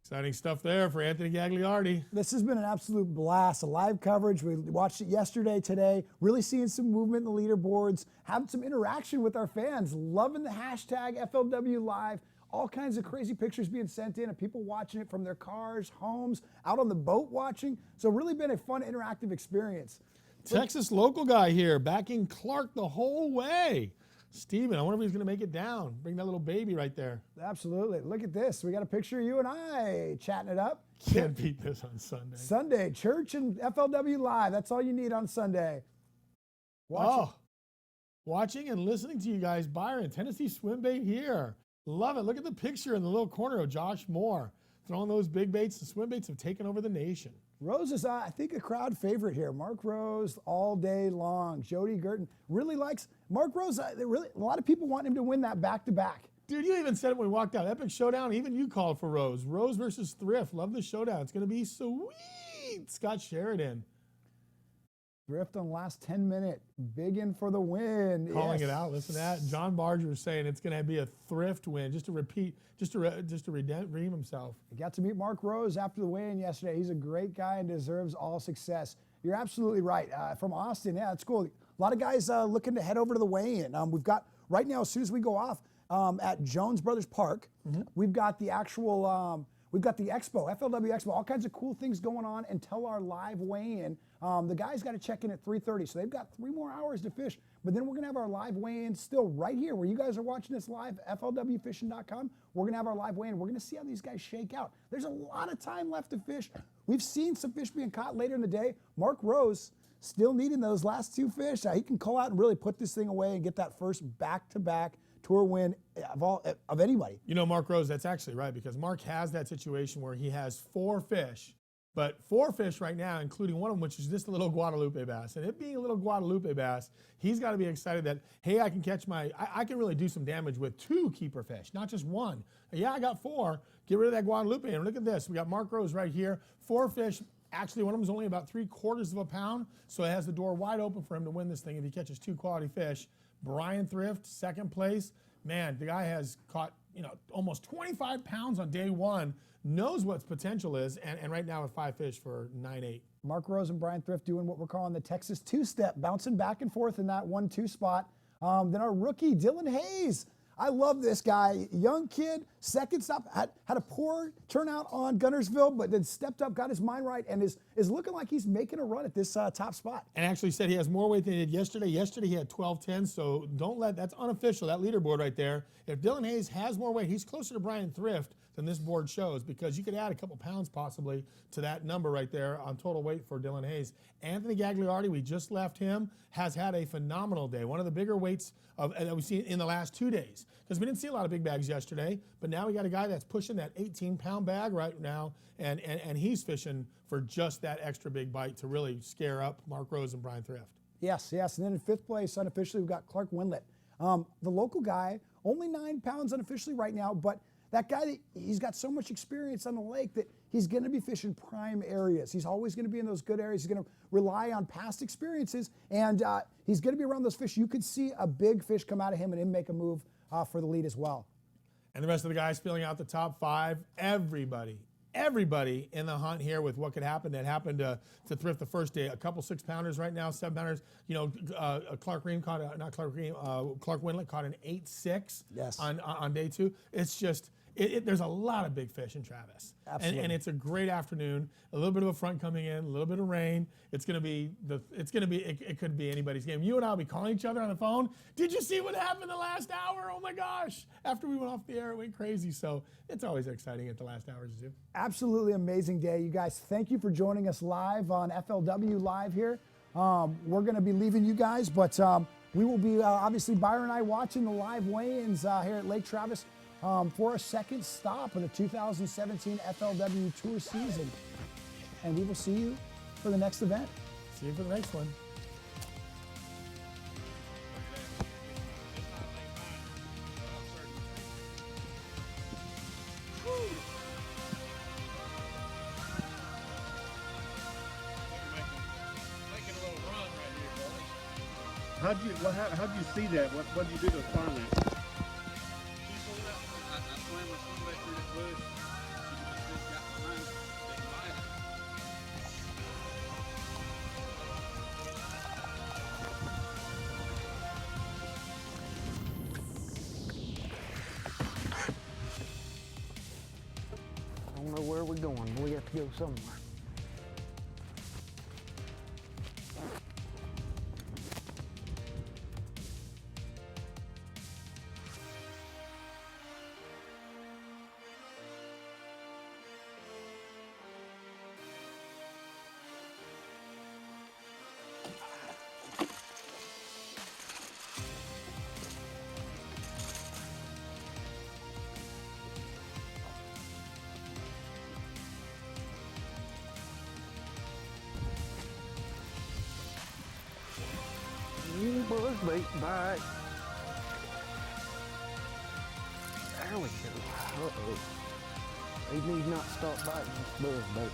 Exciting stuff there for Anthony Gagliardi. This has been an absolute blast. The live coverage, we watched it yesterday, today, really seeing some movement in the leaderboards, having some interaction with our fans, loving the hashtag FLW Live, all kinds of crazy pictures being sent in of people watching it from their cars, homes, out on the boat watching. So really been a fun, interactive experience. Texas local guy here, backing Clark the whole way. Steven, I wonder if he's going to make it down. Bring that little baby right there. Absolutely. Look at this. We got a picture of you and I chatting it up. Can't beat this on Sunday. Sunday, church and FLW Live. That's all you need on Sunday. Watching and listening to you guys. Byron, Tennessee swim bait here. Love it. Look at the picture in the little corner of Josh Moore. Throwing those big baits. The swim baits have taken over the nation. Rose is, I think, a crowd favorite here. Mark Rose all day long. Jody Gurton really likes Mark Rose. A lot of people want him to win that back-to-back. Dude, you even said it when we walked out. Epic showdown. Even you called for Rose. Rose versus Thrift. Love the showdown. It's going to be sweet. Scott Sheridan. Thrift on last 10 minute. Big in for the win. Calling it out. Listen to that. John Barger was saying it's going to be a Thrift win. Just to repeat, just to redeem himself. I got to meet Mark Rose after the weigh-in yesterday. He's a great guy and deserves all success. You're absolutely right. From Austin, yeah, it's cool. A lot of guys looking to head over to the weigh-in. We've got, right now, as soon as we go off at Jones Brothers Park, we've got the actual, we've got the expo, FLW Expo, all kinds of cool things going on until our live weigh-in. The guys got to check in at 3:30, so they've got 3 more hours to fish. But then we're going to have our live weigh-in still right here where you guys are watching this live, FLWfishing.com. We're going to have our live weigh-in. We're going to see how these guys shake out. There's a lot of time left to fish. We've seen some fish being caught later in the day. Mark Rose still needing those last 2 fish. He can call out and really put this thing away and get that first back-to-back tour win of anybody. You know, Mark Rose, that's actually right, because Mark has that situation where he has 4 fish, but 4 fish right now, including one of them, which is just a little Guadalupe bass. And it being a little Guadalupe bass, he's got to be excited that, hey, I can catch I can really do some damage with 2 keeper fish, not just 1. Yeah, I got 4. Get rid of that Guadalupe. And look at this. We got Mark Rose right here. 4 fish. Actually, one of them is only about 3/4 of a pound, so it has the door wide open for him to win this thing if he catches 2 quality fish. Brian Thrift, 2nd place. Man, the guy has caught, almost 25 pounds on day 1, knows what potential is, and right now with 5 fish for 9.8. Mark Rose and Brian Thrift doing what we're calling the Texas two-step, bouncing back and forth in that 1-2 spot. Then our rookie, Dylan Hayes. I love this guy. Young kid, 2nd stop, had a poor turnout on Gunnersville, but then stepped up, got his mind right, and is looking like he's making a run at this top spot. And actually said he has more weight than he did yesterday. Yesterday he had 12.10, so that's unofficial, that leaderboard right there. If Dylan Hayes has more weight, he's closer to Brian Thrift than this board shows, because you could add a couple pounds possibly to that number right there on total weight for Dylan Hayes. Anthony Gagliardi, we just left him, has had a phenomenal day. One of the bigger weights that we've seen in the last 2 days, because we didn't see a lot of big bags yesterday, but now we got a guy that's pushing that 18-pound bag right now, and he's fishing for just that extra big bite to really scare up Mark Rose and Brian Thrift. Yes. And then in 5th place, unofficially, we've got Clark Winlet. The local guy, only 9 pounds unofficially right now, but that guy, he's got so much experience on the lake that he's going to be fishing prime areas. He's always going to be in those good areas. He's going to rely on past experiences, and he's going to be around those fish. You could see a big fish come out of him and him make a move for the lead as well. And the rest of the guys filling out the top 5. Everybody in the hunt here with what could happen. That happened to Thrift the first day. A couple 6-pounders right now, 7-pounders. Clark Winlet caught an 8.6 on day 2. It's just, there's a lot of big fish in Travis. Absolutely. And it's a great afternoon. A little bit of a front coming in, a little bit of rain. It could be anybody's game. You and I will be calling each other on the phone. Did you see what happened the last hour? Oh my gosh. After we went off the air, it went crazy. So it's always exciting at the last hours too. Absolutely amazing day. You guys, thank you for joining us live on FLW Live here. We're going to be leaving you guys, but we will be, obviously, Byron and I watching the live weigh-ins here at Lake Travis for our 2nd stop of the 2017 FLW Tour season. And we will see you for the next event. See you for the next one. How'd you see that? What'd you do to find that? She pulled out. I swam my swim bait through that bush. She just got behind it. Didn't bite it. I don't know where we're going, but we have to go somewhere. buzzbait bite. There we go. Uh-oh. He need not stop biting this buzzbait.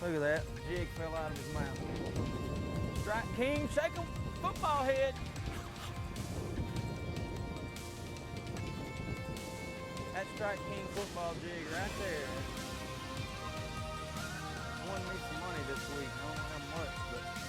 Look at that, the jig fell out of his mouth. Strike King, shake him, football head. That Strike King football jig right there. I won me some money this week. I don't know how much, but